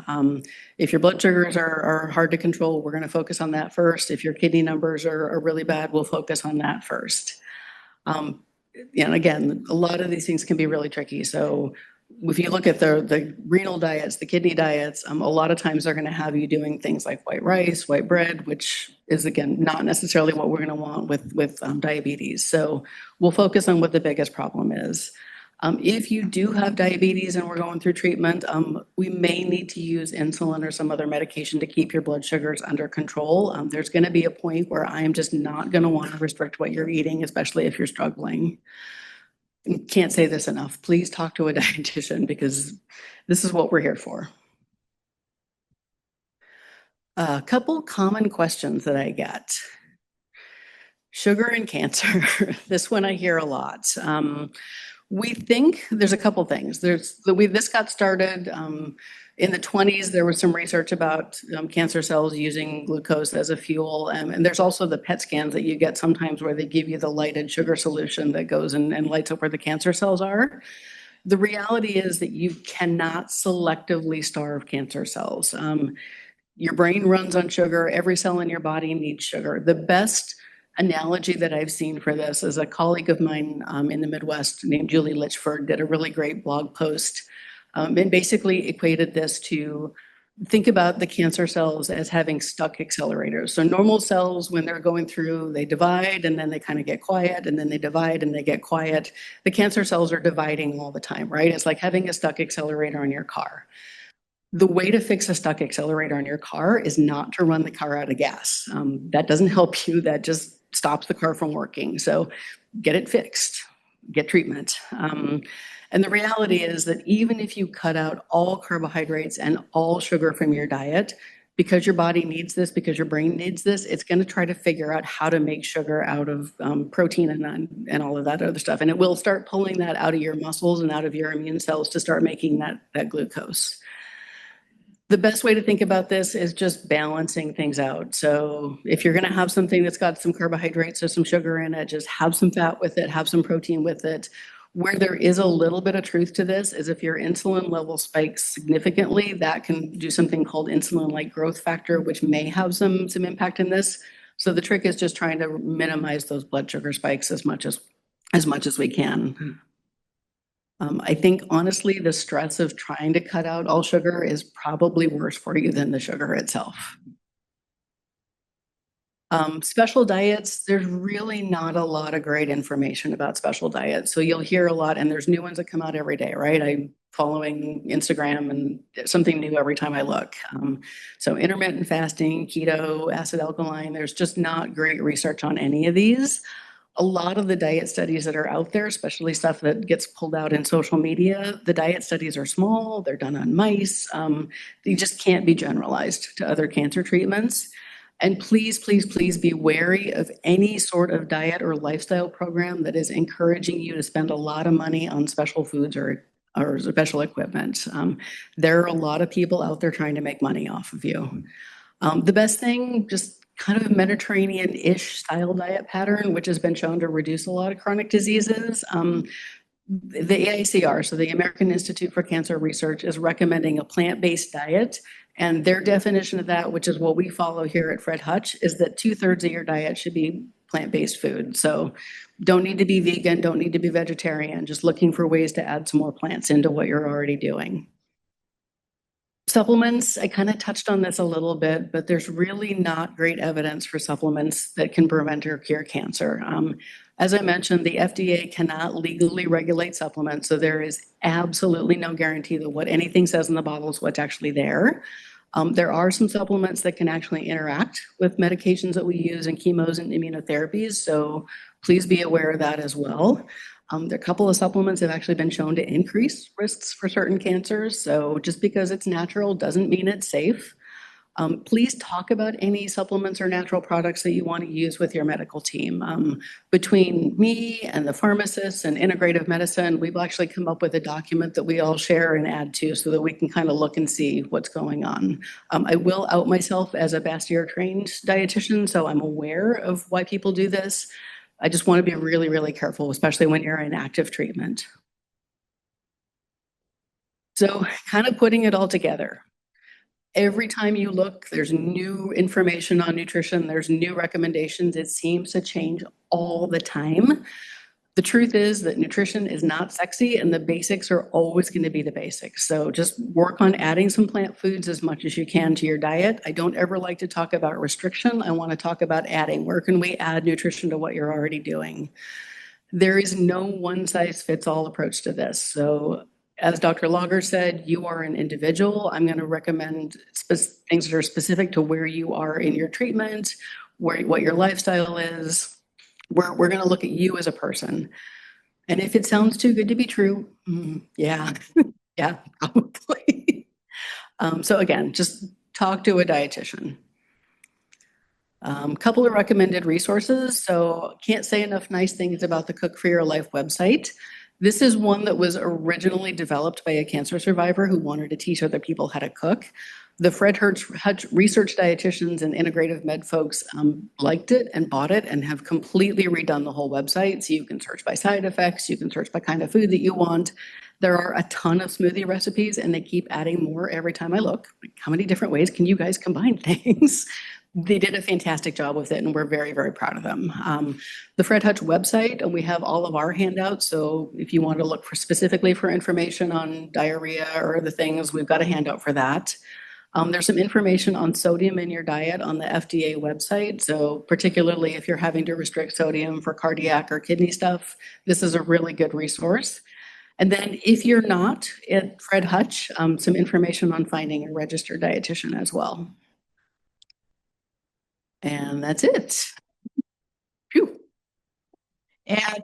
If your blood sugars are hard to control, we're going to focus on that first. If your kidney numbers are really bad, we'll focus on that first. And again, a lot of these things can be really tricky. So if you look at the renal diets, the kidney diets, a lot of times they're going to have you doing things like white rice, white bread, which is, again, not necessarily what we're going to want with diabetes. So we'll focus on what the biggest problem is. If you do have diabetes and we're going through treatment, we may need to use insulin or some other medication to keep your blood sugars under control. There's going to be a point where I am just not going to want to restrict what you're eating, especially if you're struggling. Can't say this enough. Please talk to a dietitian, because this is what we're here for. A couple common questions that I get. Sugar and cancer. This one I hear a lot. We think there's a couple things. This got started in the 1920s. There was some research about cancer cells using glucose as a fuel. And there's also the PET scans that you get sometimes where they give you the lighted sugar solution that goes and lights up where the cancer cells are. The reality is that you cannot selectively starve cancer cells. Your brain runs on sugar. Every cell in your body needs sugar. The best analogy that I've seen for this is a colleague of mine in the Midwest named Julie Litchford did a really great blog post and basically equated this to think about the cancer cells as having stuck accelerators. So normal cells, when they're going through, they divide and then they kind of get quiet, and then they divide and they get quiet. The cancer cells are dividing all the time, right? It's like having a stuck accelerator on your car. The way to fix a stuck accelerator on your car is not to run the car out of gas. That doesn't help you. That just stops the car from working. So get it fixed, get treatment. And the reality is that even if you cut out all carbohydrates and all sugar from your diet, because your body needs this, because your brain needs this, it's going to try to figure out how to make sugar out of protein and all of that other stuff. And it will start pulling that out of your muscles and out of your immune cells to start making that glucose. The best way to think about this is just balancing things out. So if you're going to have something that's got some carbohydrates or some sugar in it, just have some fat with it, have some protein with it. Where there is a little bit of truth to this is if your insulin level spikes significantly, that can do something called insulin-like growth factor, which may have some impact in this. So the trick is just trying to minimize those blood sugar spikes as much as we can. I think, honestly, the stress of trying to cut out all sugar is probably worse for you than the sugar itself. Special diets, there's really not a lot of great information about special diets. So you'll hear a lot, and there's new ones that come out every day, right? I'm following Instagram and something new every time I look. So intermittent fasting, keto, acid alkaline, there's just not great research on any of these. A lot of the diet studies that are out there, especially stuff that gets pulled out in social media, the diet studies are small, they're done on mice. They just can't be generalized to other cancer treatments. And please, please, please be wary of any sort of diet or lifestyle program that is encouraging you to spend a lot of money on special foods or special equipment. There are a lot of people out there trying to make money off of you. The best thing, just kind of a Mediterranean-ish style diet pattern, which has been shown to reduce a lot of chronic diseases. The AICR, so the American Institute for Cancer Research, is recommending a plant-based diet. And their definition of that, which is what we follow here at Fred Hutch, is that 2/3 of your diet should be plant-based food. So don't need to be vegan, don't need to be vegetarian, just looking for ways to add some more plants into what you're already doing. Supplements, I kind of touched on this a little bit, but there's really not great evidence for supplements that can prevent or cure cancer. As I mentioned, the FDA cannot legally regulate supplements, so there is absolutely no guarantee that what anything says in the bottle is what's actually there. There are some supplements that can actually interact with medications that we use in chemos and immunotherapies, so please be aware of that as well. There are a couple of supplements that have actually been shown to increase risks for certain cancers. So just because it's natural doesn't mean it's safe. Please talk about any supplements or natural products that you want to use with your medical team. Between me and the pharmacists and integrative medicine, we've actually come up with a document that we all share and add to so that we can kind of look and see what's going on. I will out myself as a Bastyr trained dietitian, so I'm aware of why people do this. I just want to be really, really careful, especially when you're in active treatment. So kind of putting it all together. Every time you look, there's new information on nutrition, there's new recommendations. It seems to change all the time. The truth is that nutrition is not sexy and the basics are always going to be the basics. So just work on adding some plant foods as much as you can to your diet. I don't ever like to talk about restriction. I want to talk about adding. Where can we add nutrition to what you're already doing? There is no one size fits all approach to this. So as Dr. Lager said, you are an individual. I'm going to recommend things that are specific to where you are in your treatment, what your lifestyle is. We're going to look at you as a person. And if it sounds too good to be true, yeah, yeah, probably. So again, just talk to a dietitian. Couple of recommended resources. So can't say enough nice things about the Cook for Your Life website. This is one that was originally developed by a cancer survivor who wanted to teach other people how to cook. The Fred Hutch research dietitians and integrative med folks liked it and bought it and have completely redone the whole website. So you can search by side effects, you can search by kind of food that you want. There are a ton of smoothie recipes and they keep adding more every time I look. Like, how many different ways can you guys combine things? They did a fantastic job with it and we're very, very proud of them. The Fred Hutch website, and we have all of our handouts. So if you want to look for specifically for information on diarrhea or other things, we've got a handout for that. There's some information on sodium in your diet on the FDA website. So particularly if you're having to restrict sodium for cardiac or kidney stuff, this is a really good resource. And then if you're not at Fred Hutch, some information on finding a registered dietitian as well. And that's it. Phew. And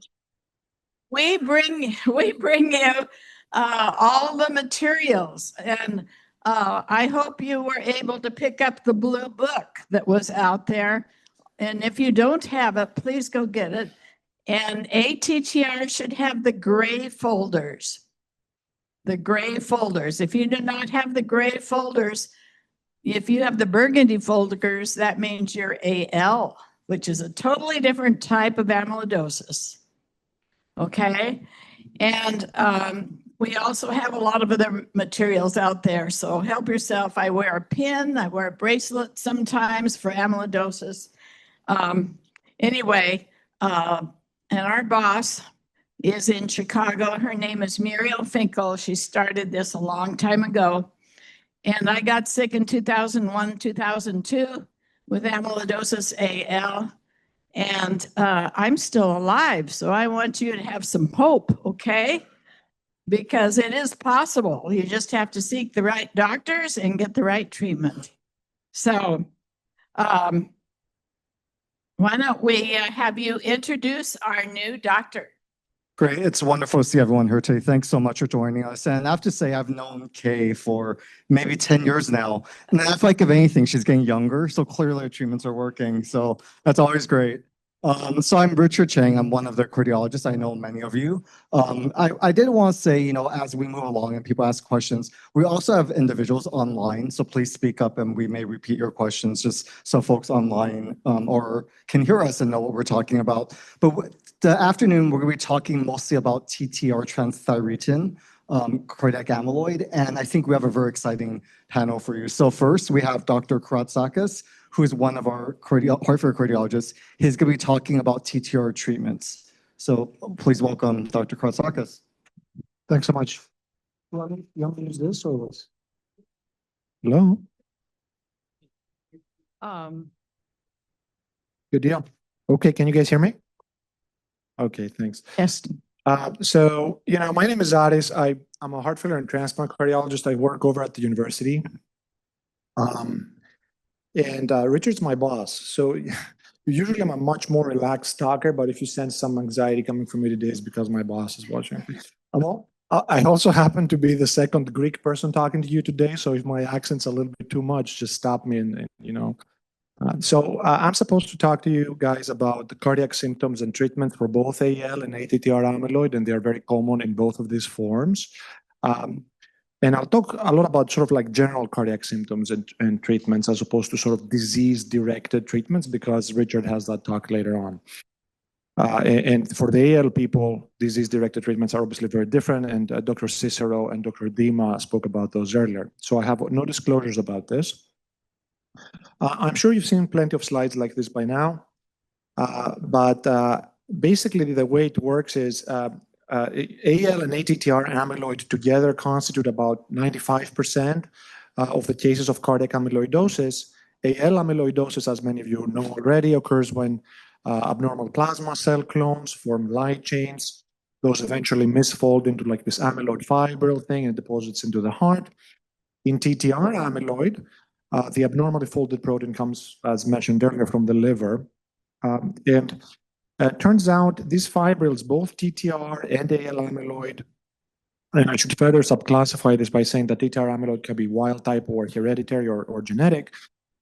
we bring you all the materials, and I hope you were able to pick up the blue book that was out there. And if you don't have it, please go get it. And ATTR should have the gray folders. The gray folders. If you do not have the gray folders, if you have the burgundy folders, that means you're AL, which is a totally different type of amyloidosis. Okay? And we also have a lot of other materials out there, so help yourself. I wear a pin, I wear a bracelet sometimes for amyloidosis. Anyway, and our boss is in Chicago. Her name is Muriel Finkel. She started this a long time ago. And I got sick in 2001, 2002 with amyloidosis AL. And I'm still alive. So I want you to have some hope, okay? Because it is possible. You just have to seek the right doctors and get the right treatment. So Why don't we have you introduce our new doctor? Great. It's wonderful to see everyone here today. Thanks so much for joining us. And I have to say, I've known Kay for maybe 10 years now. And I feel like if anything, she's getting younger. So clearly the treatments are working. So that's always great. So I'm Richard Chang. I'm one of the cardiologists. I know many of you. I did want to say, you know, as we move along and people ask questions, we also have individuals online. So please speak up and we may repeat your questions just so folks online or can hear us and know what we're talking about. But the afternoon, we're going to be talking mostly about TTR transthyretin, cardiac amyloid, and I think we have a very exciting panel for you. So first, we have Dr. Karatasakis, who is one of our heart failure cardiologists. He's going to be talking about TTR treatments. So please welcome Dr. Karatasakis. Thanks so much. You want me to use this or what? Hello? Good deal. Okay, can you guys hear me? Okay, thanks. Yes. So, you know, my name is Aris. I'm a heart failure and transplant cardiologist. I work over at the university. Richard's my boss. So usually I'm a much more relaxed talker, but if you sense some anxiety coming from me today, it's because my boss is watching. I also happen to be the second Greek person talking to you today. So if my accent's a little bit too much, just stop me and you know. I'm supposed to talk to you guys about the cardiac symptoms and treatment for both AL and ATTR amyloid, and they're very common in both of these forms. And I'll talk a lot about sort of like general cardiac symptoms and treatments as opposed to sort of disease-directed treatments because Richard has that talk later on. And for the AL people, disease-directed treatments are obviously very different, and Dr. Cicero and Dr. Dima spoke about those earlier. So I have no disclosures about this. I'm sure you've seen plenty of slides like this by now, but basically the way it works is AL and ATTR amyloid together constitute about 95% of the cases of cardiac amyloidosis. AL amyloidosis, as many of you know already, occurs when abnormal plasma cell clones form light chains. Those eventually misfold into like this amyloid fibril thing and deposits into the heart. In TTR amyloid, the abnormally folded protein comes, as mentioned earlier, from the liver. And it turns out these fibrils, both TTR and AL amyloid, and I should further subclassify this by saying that TTR amyloid can be wild type or hereditary or genetic.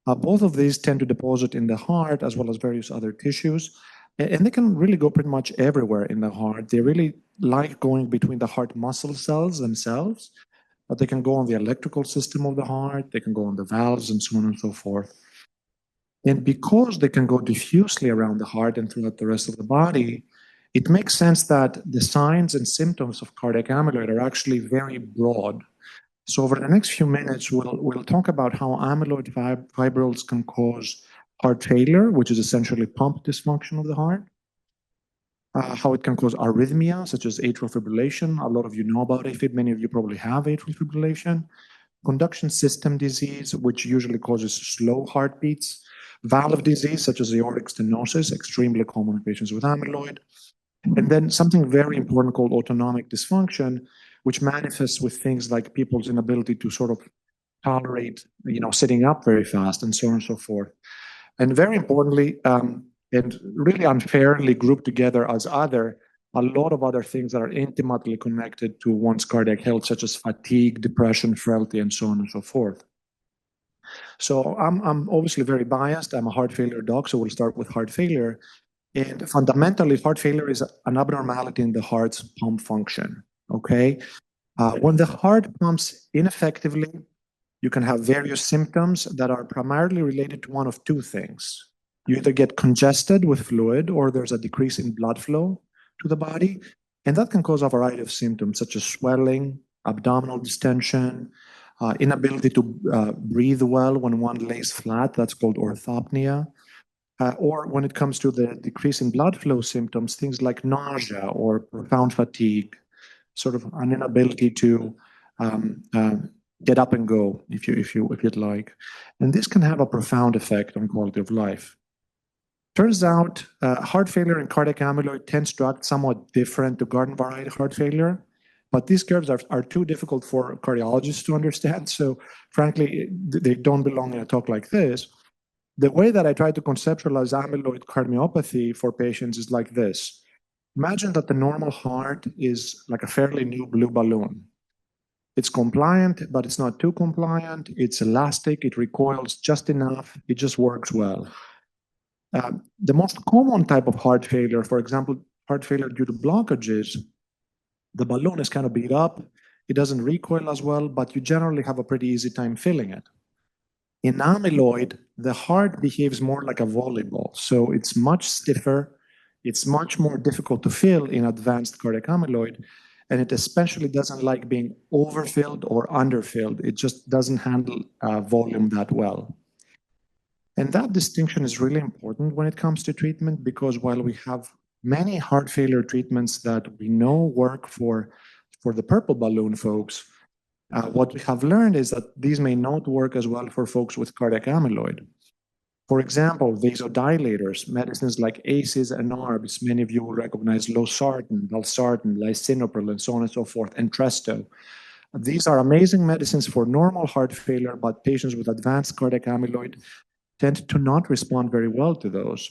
Both of these tend to deposit in the heart as well as various other tissues. And they can really go pretty much everywhere in the heart. They really like going between the heart muscle cells themselves, but they can go on the electrical system of the heart, they can go on the valves and so on and so forth. And because they can go diffusely around the heart and throughout the rest of the body, it makes sense that the signs and symptoms of cardiac amyloid are actually very broad. So over the next few minutes, we'll talk about how amyloid fibrils can cause heart failure, which is essentially pump dysfunction of the heart, how it can cause arrhythmia, such as atrial fibrillation. A lot of you know about AFib. Many of you probably have atrial fibrillation. Conduction system disease, which usually causes slow heartbeats. Valve disease, such as aortic stenosis, extremely common in patients with amyloid. And then something very important called autonomic dysfunction, which manifests with things like people's inability to sort of tolerate, you know, sitting up very fast and so on and so forth. And very importantly, and really unfairly grouped together as a lot of other things that are intimately connected to one's cardiac health, such as fatigue, depression, frailty, and so on and so forth. So I'm obviously very biased. I'm a heart failure doc, so we'll start with heart failure. And fundamentally, heart failure is an abnormality in the heart's pump function, okay? When the heart pumps ineffectively, you can have various symptoms that are primarily related to one of two things. You either get congested with fluid or there's a decrease in blood flow to the body. And that can cause a variety of symptoms such as swelling, abdominal distension, inability to breathe well when one lays flat. That's called orthopnea. Or when it comes to the decrease in blood flow symptoms, things like nausea or profound fatigue, sort of an inability to get up and go, if you'd like. And this can have a profound effect on quality of life. Turns out heart failure and cardiac amyloid tends to act somewhat different to garden variety heart failure, but these curves are too difficult for cardiologists to understand. So frankly, they don't belong in a talk like this. The way that I try to conceptualize amyloid cardiomyopathy for patients is like this. Imagine that the normal heart is like a fairly new blue balloon. It's compliant, but it's not too compliant. It's elastic. It recoils just enough. It just works well. The most common type of heart failure, for example, heart failure due to blockages, the balloon is kind of beat up. It doesn't recoil as well, but you generally have a pretty easy time filling it. In amyloid, the heart behaves more like a volleyball. So it's much stiffer. It's much more difficult to fill in advanced cardiac amyloid. And it especially doesn't like being overfilled or underfilled. It just doesn't handle volume that well. And that distinction is really important when it comes to treatment, because while we have many heart failure treatments that we know work for the purple balloon folks, what we have learned is that these may not work as well for folks with cardiac amyloid. For example, vasodilators, medicines like ACEs and ARBs, many of you will recognize losartan, valsartan, lisinopril, and so on and so forth, and Entresto. These are amazing medicines for normal heart failure, but patients with advanced cardiac amyloid tend to not respond very well to those.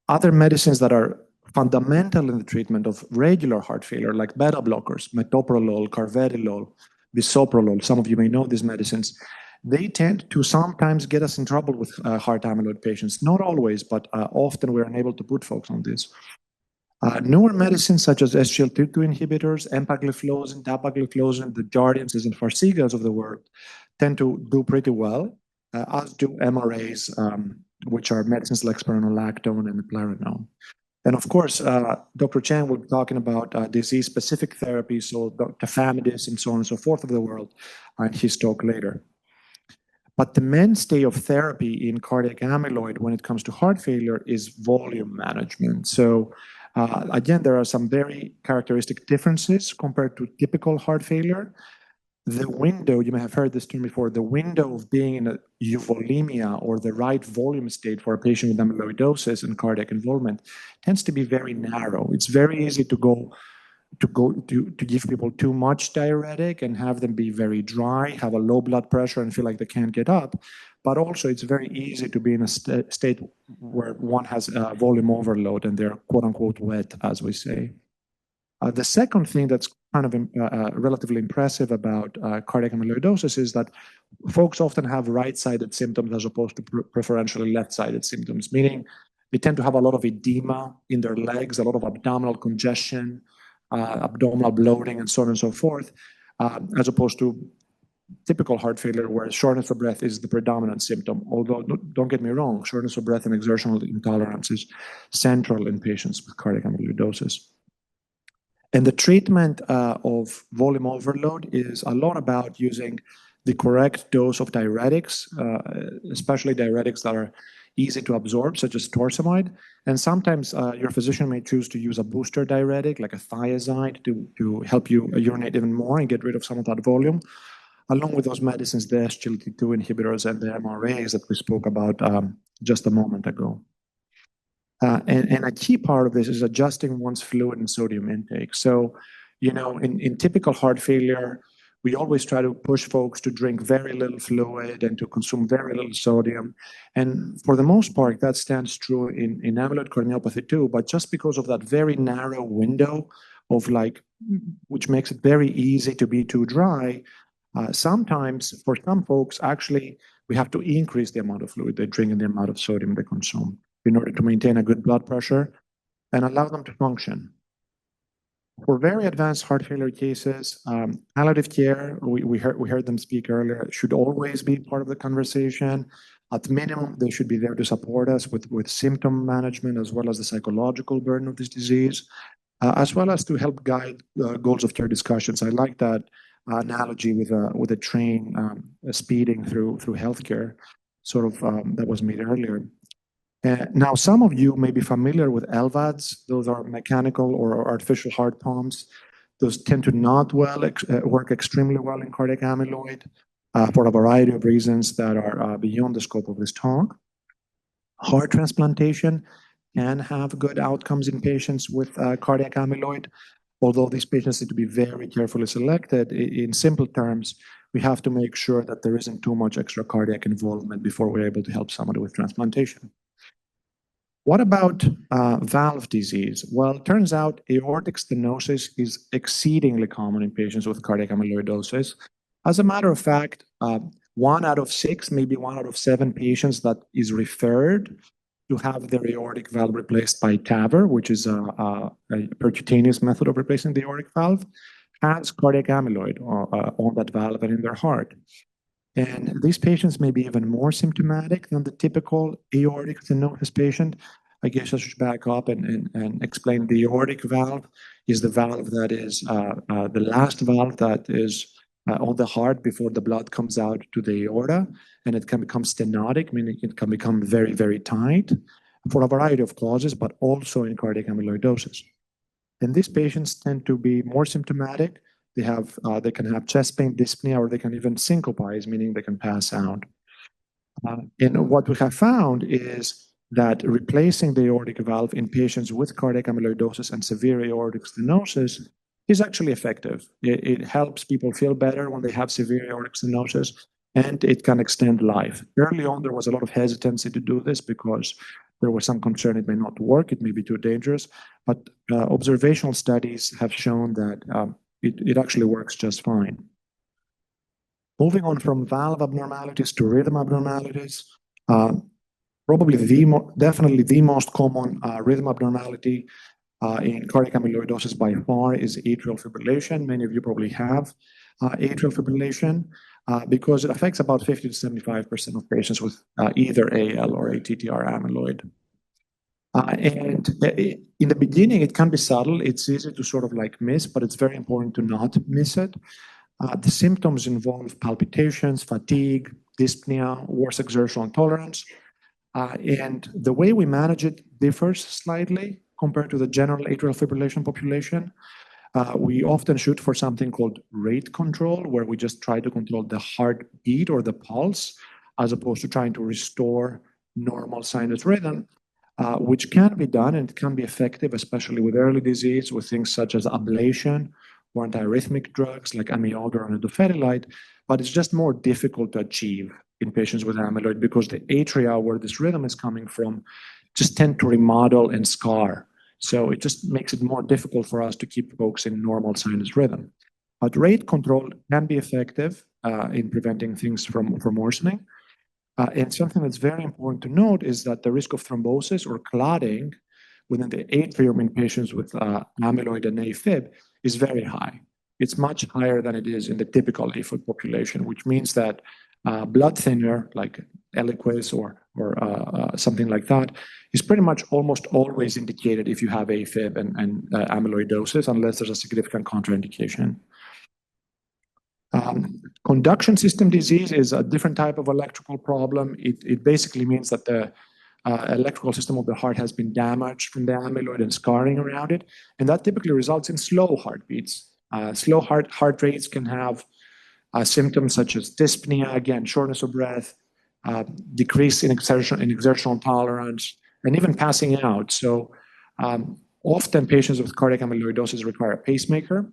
Other medicines that are fundamental in the treatment of regular heart failure, like beta blockers, metoprolol, carvedilol, bisoprolol, some of you may know these medicines, they tend to sometimes get us in trouble with heart amyloid patients. Not always, but often we're unable to put folks on this. Newer medicines such as SGLT2 inhibitors, empagliflozin, dapagliflozin, the Jardiances and Farxigas of the world tend to do pretty well, as do MRAs, which are medicines like spironolactone and eplerenone. And of course, Dr. Chen will be talking about disease-specific therapies, so tafamidis and so on and so forth of the world in his talk later. But the mainstay of therapy in cardiac amyloid when it comes to heart failure is volume management. So again, there are some very characteristic differences compared to typical heart failure. The window, you may have heard this term before, the window of being in a euvolemia or the right volume state for a patient with amyloidosis and cardiac involvement tends to be very narrow. It's very easy to give people too much diuretic and have them be very dry, have a low blood pressure and feel like they can't get up. But also it's very easy to be in a state where one has volume overload and they're quote unquote wet, as we say. The second thing that's kind of relatively impressive about cardiac amyloidosis is that folks often have right-sided symptoms as opposed to preferentially left-sided symptoms, meaning they tend to have a lot of edema in their legs, a lot of abdominal congestion, abdominal bloating, and so on and so forth, as opposed to typical heart failure where shortness of breath is the predominant symptom. Although, don't get me wrong, shortness of breath and exertional intolerance is central in patients with cardiac amyloidosis. And the treatment of volume overload is a lot about using the correct dose of diuretics, especially diuretics that are easy to absorb, such as torsemide. And sometimes your physician may choose to use a booster diuretic, like a thiazide, to help you urinate even more and get rid of some of that volume. Along with those medicines, the SGLT2 inhibitors and the MRAs that we spoke about just a moment ago. And a key part of this is adjusting one's fluid and sodium intake. So, you know, in typical heart failure, we always try to push folks to drink very little fluid and to consume very little sodium. And for the most part, that stands true in amyloid cardiomyopathy too, but just because of that very narrow window of which makes it very easy to be too dry, sometimes for some folks, actually, we have to increase the amount of fluid they drink and the amount of sodium they consume in order to maintain a good blood pressure and allow them to function. For very advanced heart failure cases, palliative care, we heard them speak earlier, should always be part of the conversation. At minimum, they should be there to support us with symptom management as well as the psychological burden of this disease, as well as to help guide goals of care discussions. I like that analogy with a train speeding through healthcare, sort of that was made earlier. Now, some of you may be familiar with LVADs. Those are mechanical or artificial heart pumps. Those tend to not work extremely well in cardiac amyloid for a variety of reasons that are beyond the scope of this talk. Heart transplantation can have good outcomes in patients with cardiac amyloid, although these patients need to be very carefully selected. In simple terms, we have to make sure that there isn't too much extra cardiac involvement before we're able to help somebody with transplantation. What about valve disease? Well, it turns out aortic stenosis is exceedingly common in patients with cardiac amyloidosis. As a matter of fact, 1 out of 6, maybe 1 out of 7 patients that is referred to have their aortic valve replaced by TAVR, which is a percutaneous method of replacing the aortic valve, has cardiac amyloid on that valve and in their heart. And these patients may be even more symptomatic than the typical aortic stenosis patient. I guess I should back up and explain the aortic valve is the valve that is the last valve that is on the heart before the blood comes out to the aorta, and it can become stenotic, meaning it can become very, very tight for a variety of causes, but also in cardiac amyloidosis. And these patients tend to be more symptomatic. They can have chest pain, dyspnea, or they can even syncopize, meaning they can pass out. And what we have found is that replacing the aortic valve in patients with cardiac amyloidosis and severe aortic stenosis is actually effective. It helps people feel better when they have severe aortic stenosis, and it can extend life. Early on, there was a lot of hesitancy to do this because there was some concern it may not work, it may be too dangerous, but observational studies have shown that it actually works just fine. Moving on from valve abnormalities to rhythm abnormalities, probably definitely the most common rhythm abnormality in cardiac amyloidosis by far is atrial fibrillation. Many of you probably have atrial fibrillation because it affects about 50 to 75% of patients with either AL or ATTR amyloid. And in the beginning, it can be subtle. It's easy to sort of like miss, but it's very important to not miss it. The symptoms involve palpitations, fatigue, dyspnea, worse exertional intolerance. And the way we manage it differs slightly compared to the general atrial fibrillation population. We often shoot for something called rate control, where we just try to control the heartbeat or the pulse, as opposed to trying to restore normal sinus rhythm, which can be done and it can be effective, especially with early disease, with things such as ablation or antiarrhythmic drugs like amiodarone and dofetilide, but it's just more difficult to achieve in patients with amyloid because the atria where this rhythm is coming from just tend to remodel and scar. So it just makes it more difficult for us to keep folks in normal sinus rhythm. But rate control can be effective in preventing things from worsening. And something that's very important to note is that the risk of thrombosis or clotting within the atrium in patients with amyloid and AFib is very high. It's much higher than it is in the typical AFib population, which means that blood thinner like Eliquis or something like that is pretty much almost always indicated if you have AFib and amyloidosis, unless there's a significant contraindication. Conduction system disease is a different type of electrical problem. It basically means that the electrical system of the heart has been damaged from the amyloid and scarring around it, and that typically results in slow heartbeats. Slow heart rates can have symptoms such as dyspnea, again, shortness of breath, decrease in exertional tolerance, and even passing out. So often patients with cardiac amyloidosis require a pacemaker,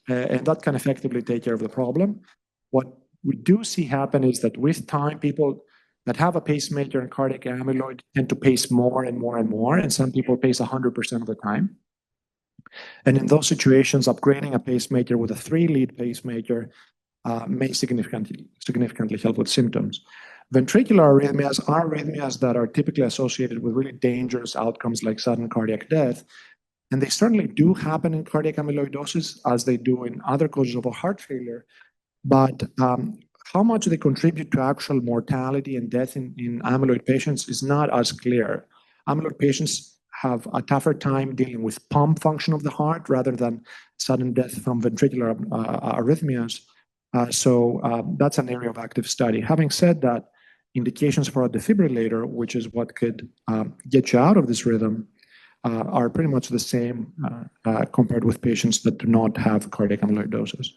and that can effectively take care of the problem. What we do see happen is that with time, people that have a pacemaker and cardiac amyloid tend to pace more and more and more, and some people pace 100% of the time. And in those situations, upgrading a pacemaker with a 3-lead pacemaker may significantly help with symptoms. Ventricular arrhythmias are arrhythmias that are typically associated with really dangerous outcomes like sudden cardiac death. And they certainly do happen in cardiac amyloidosis as they do in other causes of heart failure. But how much they contribute to actual mortality and death in amyloid patients is not as clear. Amyloid patients have a tougher time dealing with pump function of the heart rather than sudden death from ventricular arrhythmias. So that's an area of active study. Having said that, indications for a defibrillator, which is what could get you out of this rhythm, are pretty much the same compared with patients that do not have cardiac amyloidosis.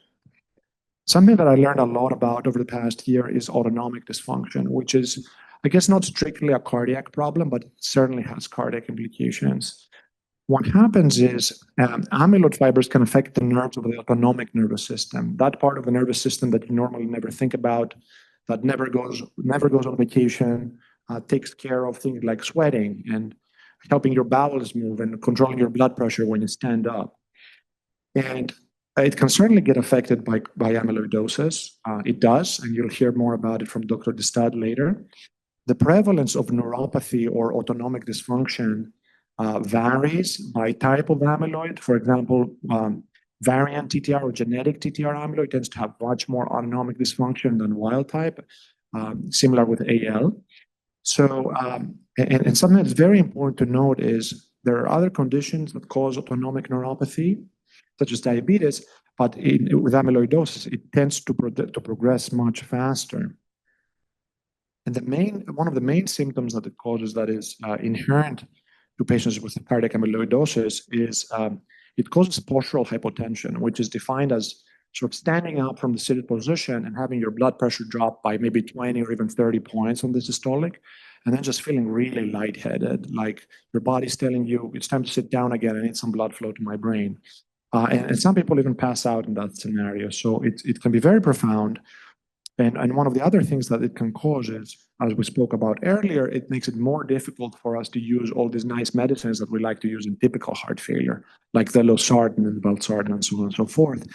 Something that I learned a lot about over the past year is autonomic dysfunction, which is, I guess, not strictly a cardiac problem, but it certainly has cardiac implications. What happens is amyloid fibers can affect the nerves of the autonomic nervous system, that part of the nervous system that you normally never think about, that never goes on vacation, takes care of things like sweating and helping your bowels move and controlling your blood pressure when you stand up. And it can certainly get affected by amyloidosis. It does, and you'll hear more about it from Dr. Distad later. The prevalence of neuropathy or autonomic dysfunction varies by type of amyloid. For example, variant TTR or genetic TTR amyloid tends to have much more autonomic dysfunction than wild type, similar with AL. So, and something that's very important to note is there are other conditions that cause autonomic neuropathy, such as diabetes, but with amyloidosis, it tends to progress much faster. And one of the main symptoms that it causes that is inherent to patients with cardiac amyloidosis is it causes postural hypotension, which is defined as sort of standing up from the seated position and having your blood pressure drop by maybe 20 or even 30 points on the systolic, and then just feeling really lightheaded, like your body's telling you it's time to sit down again. I need some blood flow to my brain. And some people even pass out in that scenario. So it can be very profound. And one of the other things that it can cause is, as we spoke about earlier, it makes it more difficult for us to use all these nice medicines that we like to use in typical heart failure, like the losartan and valsartan and so on and so forth,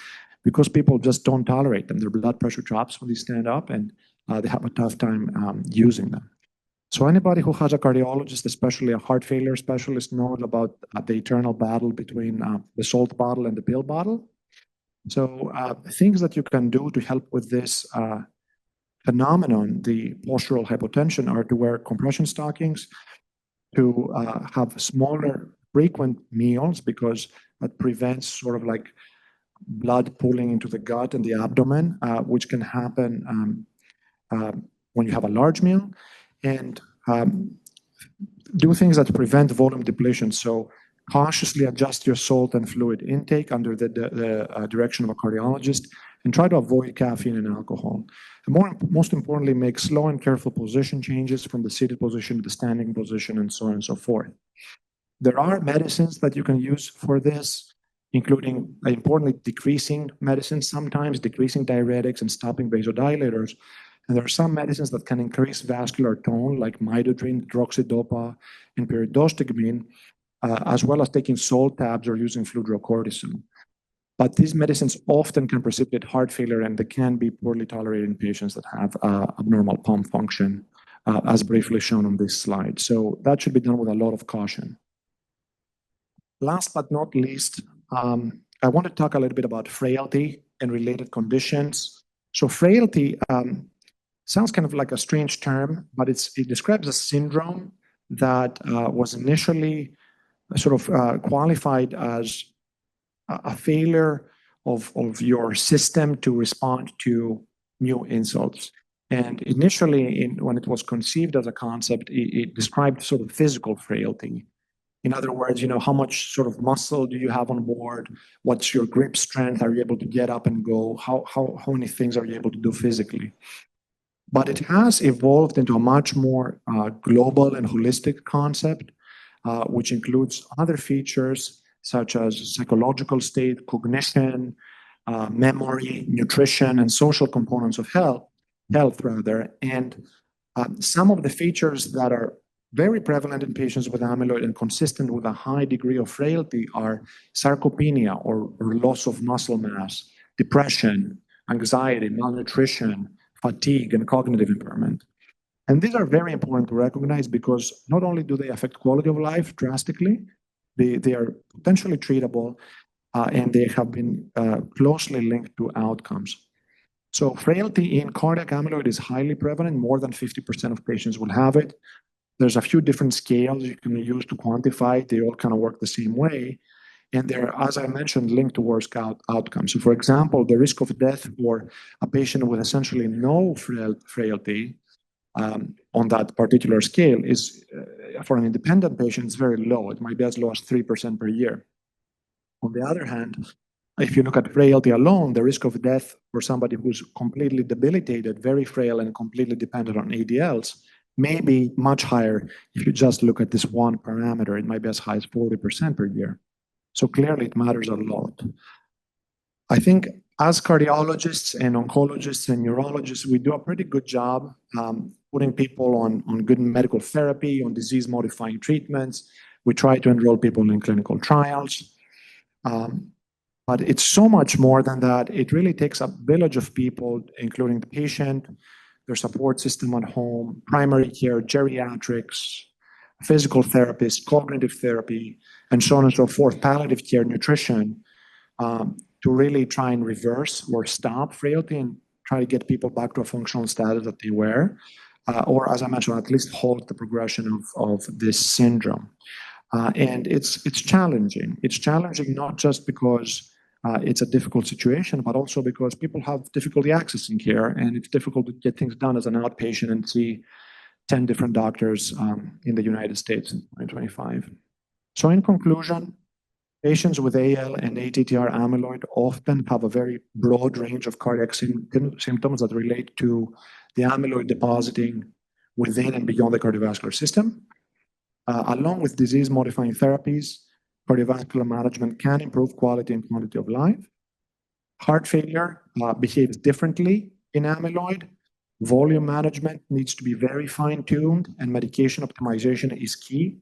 because people just don't tolerate them. Their blood pressure drops when they stand up, and they have a tough time using them. So anybody who has a cardiologist, especially a heart failure specialist, knows about the eternal battle between the salt bottle and the pill bottle. So things that you can do to help with this phenomenon, the postural hypotension, are to wear compression stockings, to have smaller frequent meals, because that prevents sort of like blood pooling into the gut and the abdomen, which can happen when you have a large meal, and do things that prevent volume depletion. So cautiously adjust your salt and fluid intake under the direction of a cardiologist, and try to avoid caffeine and alcohol. And most importantly, make slow and careful position changes from the seated position to the standing position, and so on and so forth. There are medicines that you can use for this, including, importantly, decreasing medicines, sometimes decreasing diuretics and stopping vasodilators. And there are some medicines that can increase vascular tone, like midodrine, droxidopa, and pyridostigmine, as well as taking salt tabs or using fludrocortisone. But these medicines often can precipitate heart failure, and they can be poorly tolerated in patients that have abnormal pump function, as briefly shown on this slide. So that should be done with a lot of caution. Last but not least, I want to talk a little bit about frailty and related conditions. So frailty sounds kind of like a strange term, but it describes a syndrome that was initially sort of qualified as a failure of your system to respond to new insults. And initially, when it was conceived as a concept, it described sort of physical frailty. In other words, how much sort of muscle do you have on board? What's your grip strength? Are you able to get up and go? How many things are you able to do physically? But it has evolved into a much more global and holistic concept, which includes other features such as psychological state, cognition, memory, nutrition, and social components of health. And some of the features that are very prevalent in patients with amyloid and consistent with a high degree of frailty are sarcopenia, or loss of muscle mass, depression, anxiety, malnutrition, fatigue, and cognitive impairment. And these are very important to recognize, because not only do they affect quality of life drastically, they are potentially treatable, and they have been closely linked to outcomes. So frailty in cardiac amyloid is highly prevalent. More than 50% of patients will have it. There's a few different scales you can use to quantify it. They all kind of work the same way. And they're, as I mentioned, linked to worse outcomes. So for example, the risk of death for a patient with essentially no frailty on that particular scale is, for an independent patient, it's very low. It might be as low as 3% per year. On the other hand, if you look at frailty alone, the risk of death for somebody who's completely debilitated, very frail, and completely dependent on ADLs may be much higher if you just look at this one parameter. It might be as high as 40% per year. So clearly it matters a lot. I think as cardiologists and oncologists and neurologists, we do a pretty good job putting people on good medical therapy, on disease-modifying treatments. We try to enroll people in clinical trials. But it's so much more than that. It really takes a village of people, including the patient, their support system at home, primary care, geriatrics, physical therapists, cognitive therapy, and so on and so forth, palliative care, nutrition, to really try and reverse or stop frailty and try to get people back to a functional status that they were, or as I mentioned, at least halt the progression of this syndrome. And it's challenging. It's challenging not just because it's a difficult situation, but also because people have difficulty accessing care, and it's difficult to get things done as an outpatient and see 10 different doctors in the United States in 2025. So in conclusion, patients with AL and ATTR amyloid often have a very broad range of cardiac symptoms that relate to the amyloid depositing within and beyond the cardiovascular system. Along with disease-modifying therapies, cardiovascular management can improve quality and quantity of life. Heart failure behaves differently in amyloid. Volume management needs to be very fine-tuned, and medication optimization is key.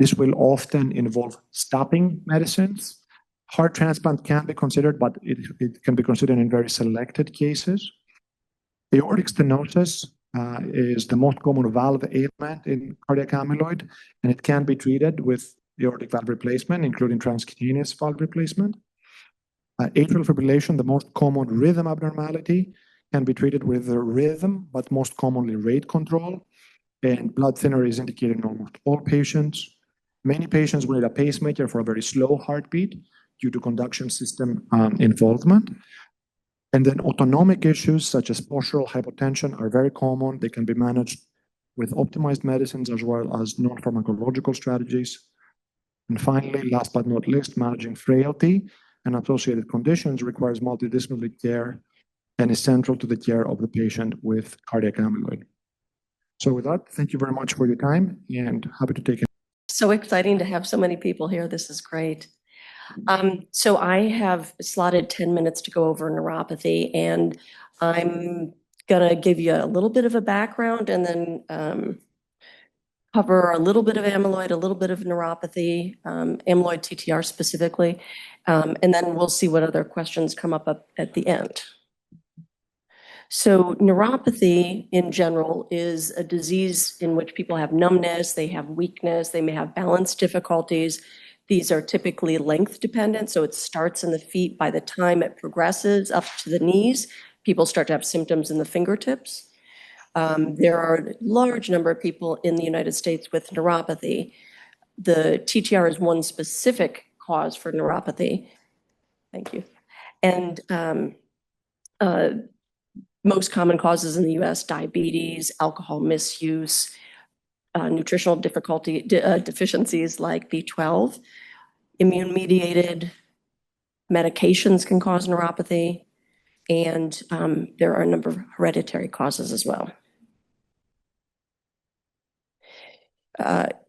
This will often involve stopping medicines. Heart transplant can be considered, but it can be considered in very selected cases. Aortic stenosis is the most common valve ailment in cardiac amyloid, and it can be treated with aortic valve replacement, including transcutaneous valve replacement. Atrial fibrillation, the most common rhythm abnormality, can be treated with a rhythm, but most commonly rate control, and blood thinner is indicated in almost all patients. Many patients will need a pacemaker for a very slow heartbeat due to conduction system involvement. And then autonomic issues such as postural hypotension are very common. They can be managed with optimized medicines as well as non-pharmacological strategies. And finally, last but not least, managing frailty and associated conditions requires multidisciplinary care and is central to the care of the patient with cardiac amyloid. So with that, thank you very much for your time and happy to take it. So exciting to have so many people here. This is great. So I have slotted 10 minutes to go over neuropathy, and I'm going to give you a little bit of a background and then cover a little bit of amyloid, a little bit of neuropathy, amyloid TTR specifically, and then we'll see what other questions come up at the end. So neuropathy in general is a disease in which people have numbness, they have weakness, they may have balance difficulties. These are typically length dependent, so it starts in the feet. By the time it progresses up to the knees, people start to have symptoms in the fingertips. There are a large number of people in the United States with neuropathy. The TTR is one specific cause for neuropathy. Thank you. And most common causes in the US, diabetes, alcohol misuse, nutritional deficiencies like B12, immune-mediated medications can cause neuropathy, and there are a number of hereditary causes as well.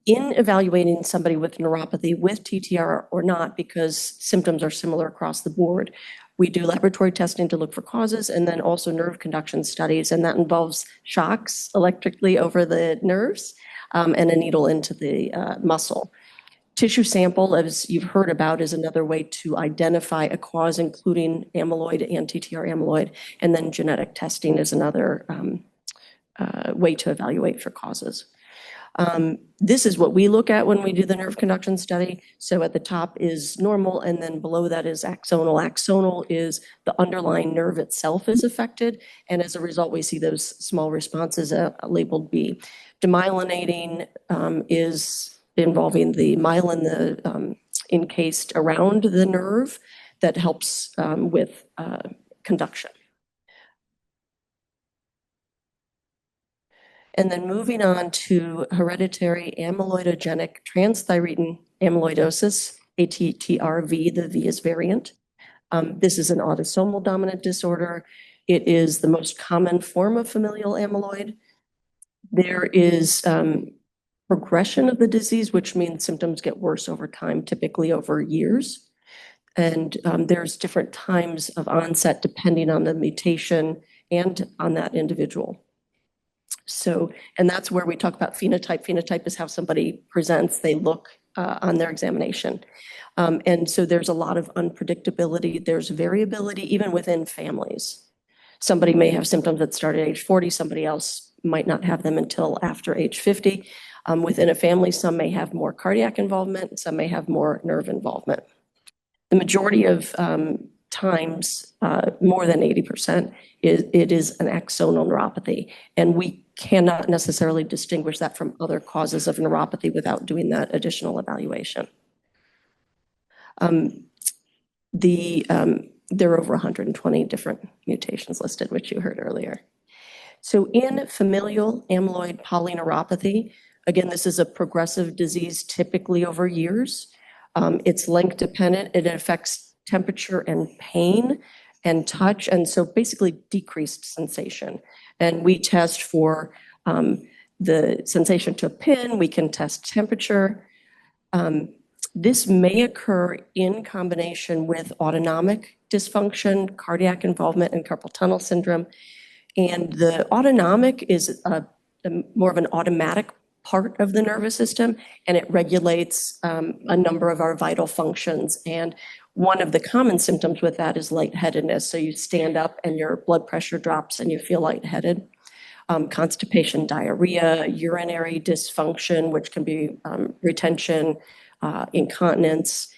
In evaluating somebody with neuropathy with TTR or not, because symptoms are similar across the board, we do laboratory testing to look for causes and then also nerve conduction studies, and that involves shocks electrically over the nerves and a needle into the muscle. Tissue sample, as you've heard about, is another way to identify a cause, including amyloid and TTR amyloid, and then genetic testing is another way to evaluate for causes. This is what we look at when we do the nerve conduction study. So at the top is normal, and then below that is axonal. Axonal is the underlying nerve itself is affected, and as a result, we see those small responses labeled B. Demyelinating is involving the myelin encased around the nerve that helps with conduction. And then moving on to hereditary amyloidogenic transthyretin amyloidosis, ATTRV, the V is variant. This is an autosomal dominant disorder. It is the most common form of familial amyloid. There is progression of the disease, which means symptoms get worse over time, typically over years. And there's different times of onset depending on the mutation and on that individual. So, and that's where we talk about phenotype. Phenotype is how somebody presents, they look on their examination. And so there's a lot of unpredictability. There's variability even within families. Somebody may have symptoms that start at age 40, somebody else might not have them until after age 50. Within a family, some may have more cardiac involvement, some may have more nerve involvement. The majority of times, more than 80%, it is an axonal neuropathy. And we cannot necessarily distinguish that from other causes of neuropathy without doing that additional evaluation. There are over 120 different mutations listed, which you heard earlier. So in familial amyloid polyneuropathy, again, this is a progressive disease typically over years. It's length dependent. It affects temperature and pain and touch, and so basically decreased sensation. And we test for the sensation to a pin. We can test temperature. This may occur in combination with autonomic dysfunction, cardiac involvement, and carpal tunnel syndrome. And the autonomic is more of an automatic part of the nervous system, and it regulates a number of our vital functions. And one of the common symptoms with that is lightheadedness. So you stand up and your blood pressure drops and you feel lightheaded. Constipation, diarrhea, urinary dysfunction, which can be retention, incontinence,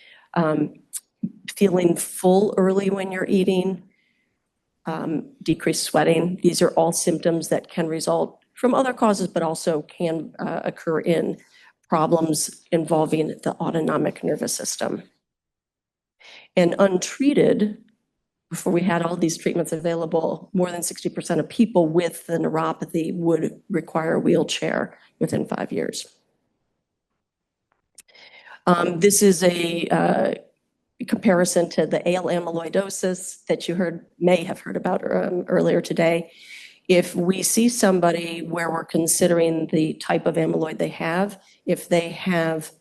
feeling full early when you're eating, decreased sweating. These are all symptoms that can result from other causes, but also can occur in problems involving the autonomic nervous system. And untreated, before we had all these treatments available, more than 60% of people with the neuropathy would require a wheelchair within 5 years. This is a comparison to the AL amyloidosis that you may have heard about earlier today. If we see somebody where we're considering the type of amyloid they have, if they have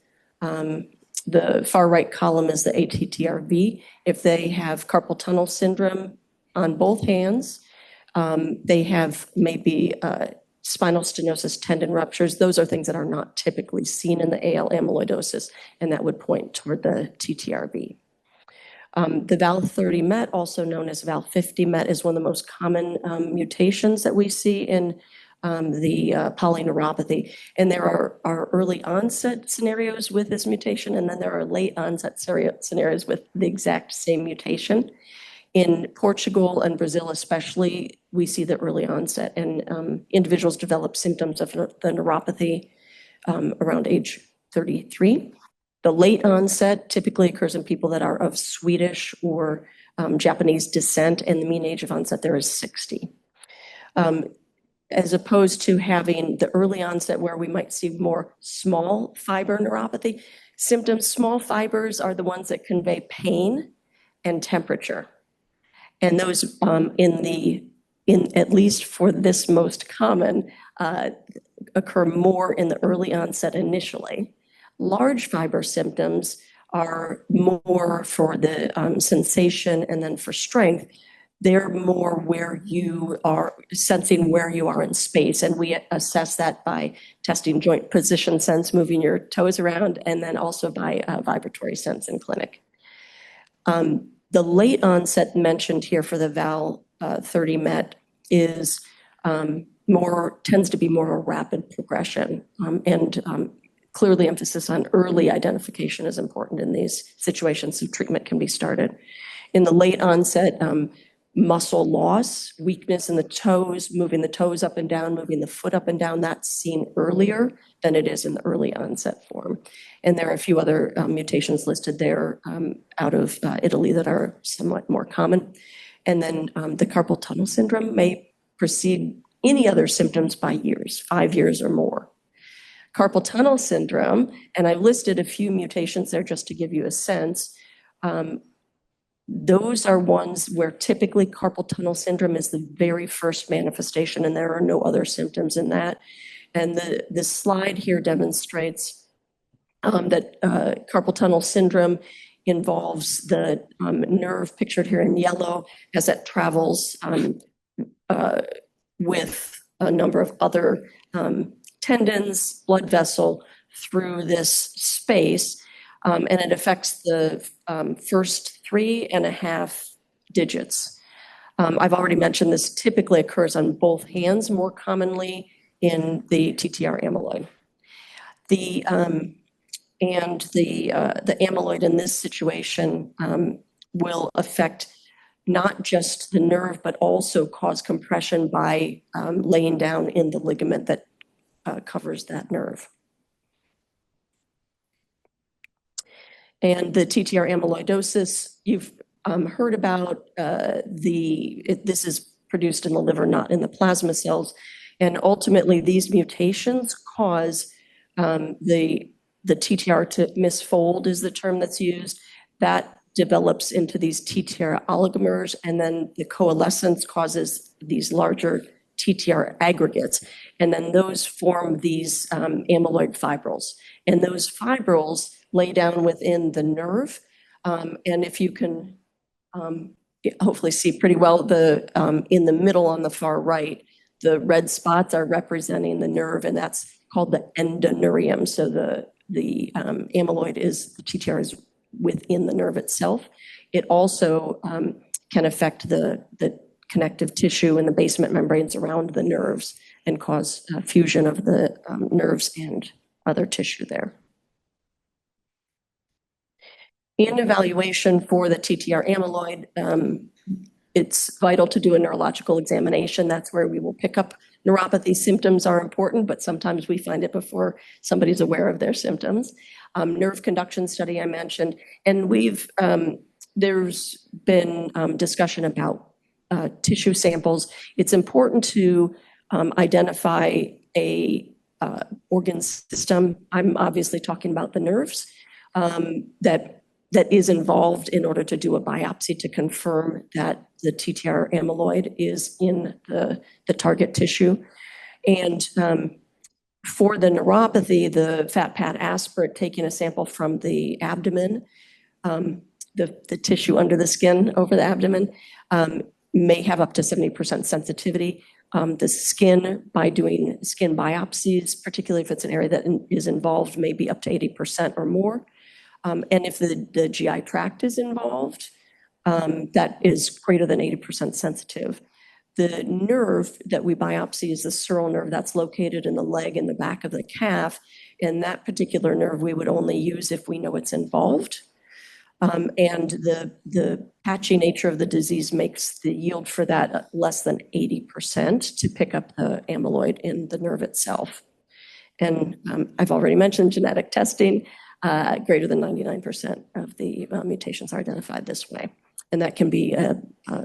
the far right column is the ATTR. If they have carpal tunnel syndrome on both hands, they have maybe spinal stenosis, tendon ruptures. Those are things that are not typically seen in the AL amyloidosis, and that would point toward the TTRV. The Val30 MET, also known as Val50 MET, is one of the most common mutations that we see in the polyneuropathy. And there are early onset scenarios with this mutation, and then there are late onset scenarios with the exact same mutation. In Portugal and Brazil especially, we see the early onset, and individuals develop symptoms of the neuropathy around age 33. The late onset typically occurs in people that are of Swedish or Japanese descent, and the mean age of onset there is 60. As opposed to having the early onset where we might see more small fiber neuropathy. Symptoms, small fibers are the ones that convey pain and temperature. And those at least for this most common, occur more in the early onset initially. Large fiber symptoms are more for the sensation and then for strength. They're more where you are sensing where you are in space. And we assess that by testing joint position sense, moving your toes around, and then also by vibratory sense in clinic. The late onset mentioned here for the Val30 MET is tends to be more a rapid progression, and clearly emphasis on early identification is important in these situations so treatment can be started. In the late onset, muscle loss, weakness in the toes, moving the toes up and down, moving the foot up and down, that's seen earlier than it is in the early onset form. And there are a few other mutations listed there out of Italy that are somewhat more common. And then the carpal tunnel syndrome may precede any other symptoms by years, 5 years or more. Carpal tunnel syndrome, and I've listed a few mutations there just to give you a sense. Those are ones where typically carpal tunnel syndrome is the very first manifestation, and there are no other symptoms in that. And the slide here demonstrates that carpal tunnel syndrome involves the nerve pictured here in yellow as it travels with a number of other tendons, blood vessel through this space, and it affects the first 3.5 digits. I've already mentioned this typically occurs on both hands, more commonly in the TTR amyloid. The amyloid in this situation will affect not just the nerve, but also cause compression by laying down in the ligament that covers that nerve. And the TTR amyloidosis, you've heard about this is produced in the liver, not in the plasma cells. And ultimately, these mutations cause the TTR to misfold is the term that's used. That develops into these TTR oligomers, and then the coalescence causes these larger TTR aggregates. And then those form these amyloid fibrils. And those fibrils lay down within the nerve. And if you can hopefully see pretty well, in the middle on the far right, the red spots are representing the nerve, and that's called the endoneurium. So the amyloid the TTR is within the nerve itself. It also can affect the connective tissue and the basement membranes around the nerves and cause fusion of the nerves and other tissue there. In evaluation for the TTR amyloid, it's vital to do a neurological examination. That's where we will pick up neuropathy. Symptoms are important, but sometimes we find it before somebody's aware of their symptoms. Nerve conduction study I mentioned, and there's been discussion about tissue samples. It's important to identify a organ system. I'm obviously talking about the nerves that is involved in order to do a biopsy to confirm that the TTR amyloid is in the target tissue. And for the neuropathy, the fat pad aspirate, taking a sample from the abdomen, the tissue under the skin over the abdomen, may have up to 70% sensitivity. The skin, by doing skin biopsies, particularly if it's an area that is involved, may be up to 80% or more. And if the GI tract is involved, that is greater than 80% sensitive. The nerve that we biopsy is the sural nerve that's located in the leg in the back of the calf. And that particular nerve we would only use if we know it's involved. And the patchy nature of the disease makes the yield for that less than 80% to pick up the amyloid in the nerve itself. And I've already mentioned genetic testing. Greater than 99% of the mutations are identified this way. And that can be a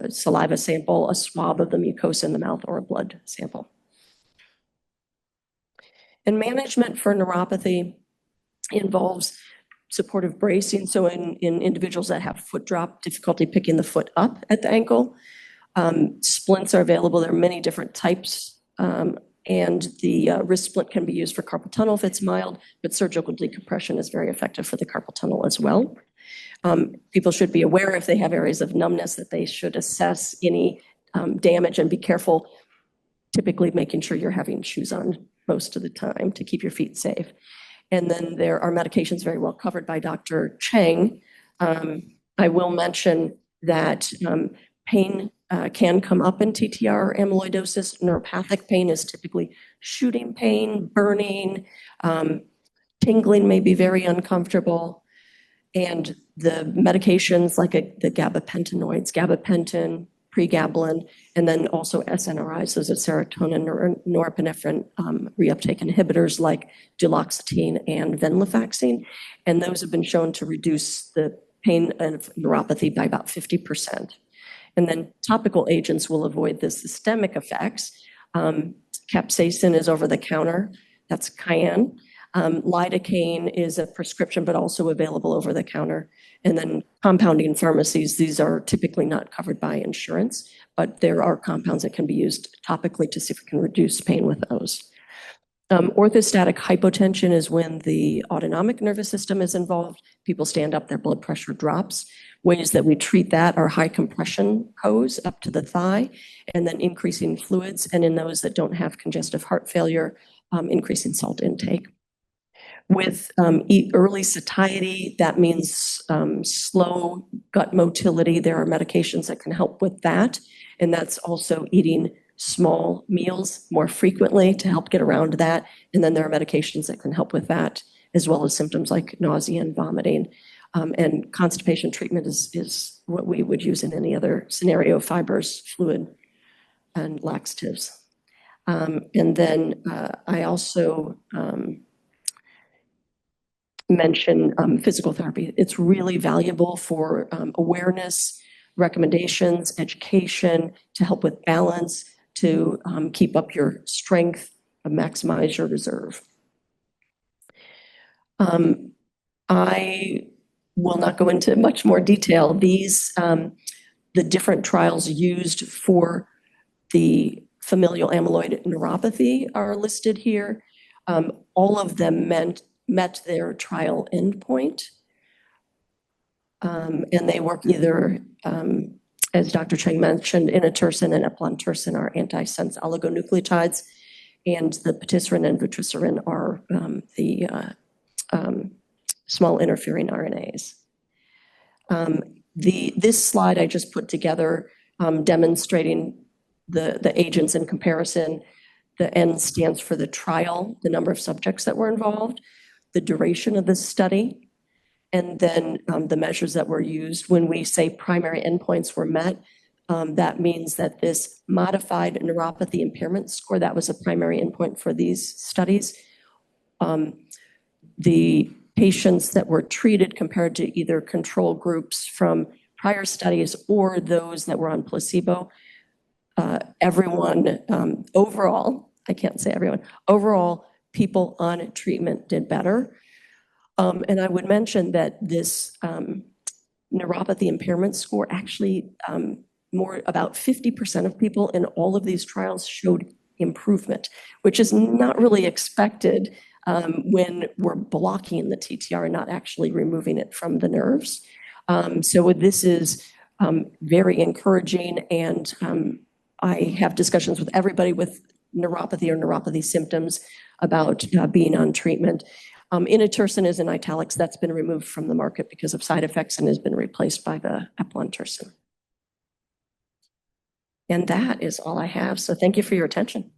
saliva sample, a swab of the mucosa in the mouth, or a blood sample. And management for neuropathy involves supportive bracing. So in individuals that have foot drop, difficulty picking the foot up at the ankle, splints are available. There are many different types. And the wrist splint can be used for carpal tunnel if it's mild, but surgical decompression is very effective for the carpal tunnel as well. People should be aware if they have areas of numbness that they should assess any damage and be careful, typically making sure you're having shoes on most of the time to keep your feet safe. And then there are medications very well covered by Dr. Chang. I will mention that pain can come up in TTR amyloidosis. Neuropathic pain is typically shooting pain, burning, tingling may be very uncomfortable. And the medications like the gabapentinoids, gabapentin, pregabalin, and then also SNRIs, those are serotonin or norepinephrine reuptake inhibitors like duloxetine and venlafaxine. And those have been shown to reduce the pain of neuropathy by about 50%. And then topical agents will avoid the systemic effects. Capsaicin is over the counter. That's cayenne. Lidocaine is a prescription, but also available over the counter. And then compounding pharmacies, these are typically not covered by insurance, but there are compounds that can be used topically to see if we can reduce pain with those. Orthostatic hypotension is when the autonomic nervous system is involved. People stand up, their blood pressure drops. Ways that we treat that are high compression hose up to the thigh, and then increasing fluids. And in those that don't have congestive heart failure, increasing salt intake. With early satiety, that means slow gut motility. There are medications that can help with that. And that's also eating small meals more frequently to help get around that. And then there are medications that can help with that, as well as symptoms like nausea and vomiting. And constipation treatment is what we would use in any other scenario: fibers, fluid, and laxatives. And then I also mention physical therapy. It's really valuable for awareness, recommendations, education, to help with balance, to keep up your strength, maximize your reserve. I will not go into much more detail. These, the different trials used for the familial amyloid neuropathy are listed here. All of them met their trial endpoint. And they work either, as Dr. Cheng mentioned, inotersen and eplontersen are antisense oligonucleotides, and the patisiran and vutrisiran are the small interfering RNAs. This slide I just put together demonstrating the agents in comparison. The N stands for the trial, the number of subjects that were involved, the duration of the study, and then the measures that were used. When we say primary endpoints were met, that means that this modified neuropathy impairment score, that was a primary endpoint for these studies. The patients that were treated compared to either control groups from prior studies or those that were on placebo, everyone, overall, I can't say everyone, overall, people on treatment did better. And I would mention that this neuropathy impairment score actually about 50% of people in all of these trials showed improvement, which is not really expected when we're blocking the TTR and not actually removing it from the nerves. So this is very encouraging, and I have discussions with everybody with neuropathy or neuropathy symptoms about being on treatment. Inotersen is in italics. That's been removed from the market because of side effects and has been replaced by the eplontersen. And that is all I have. So thank you for your attention.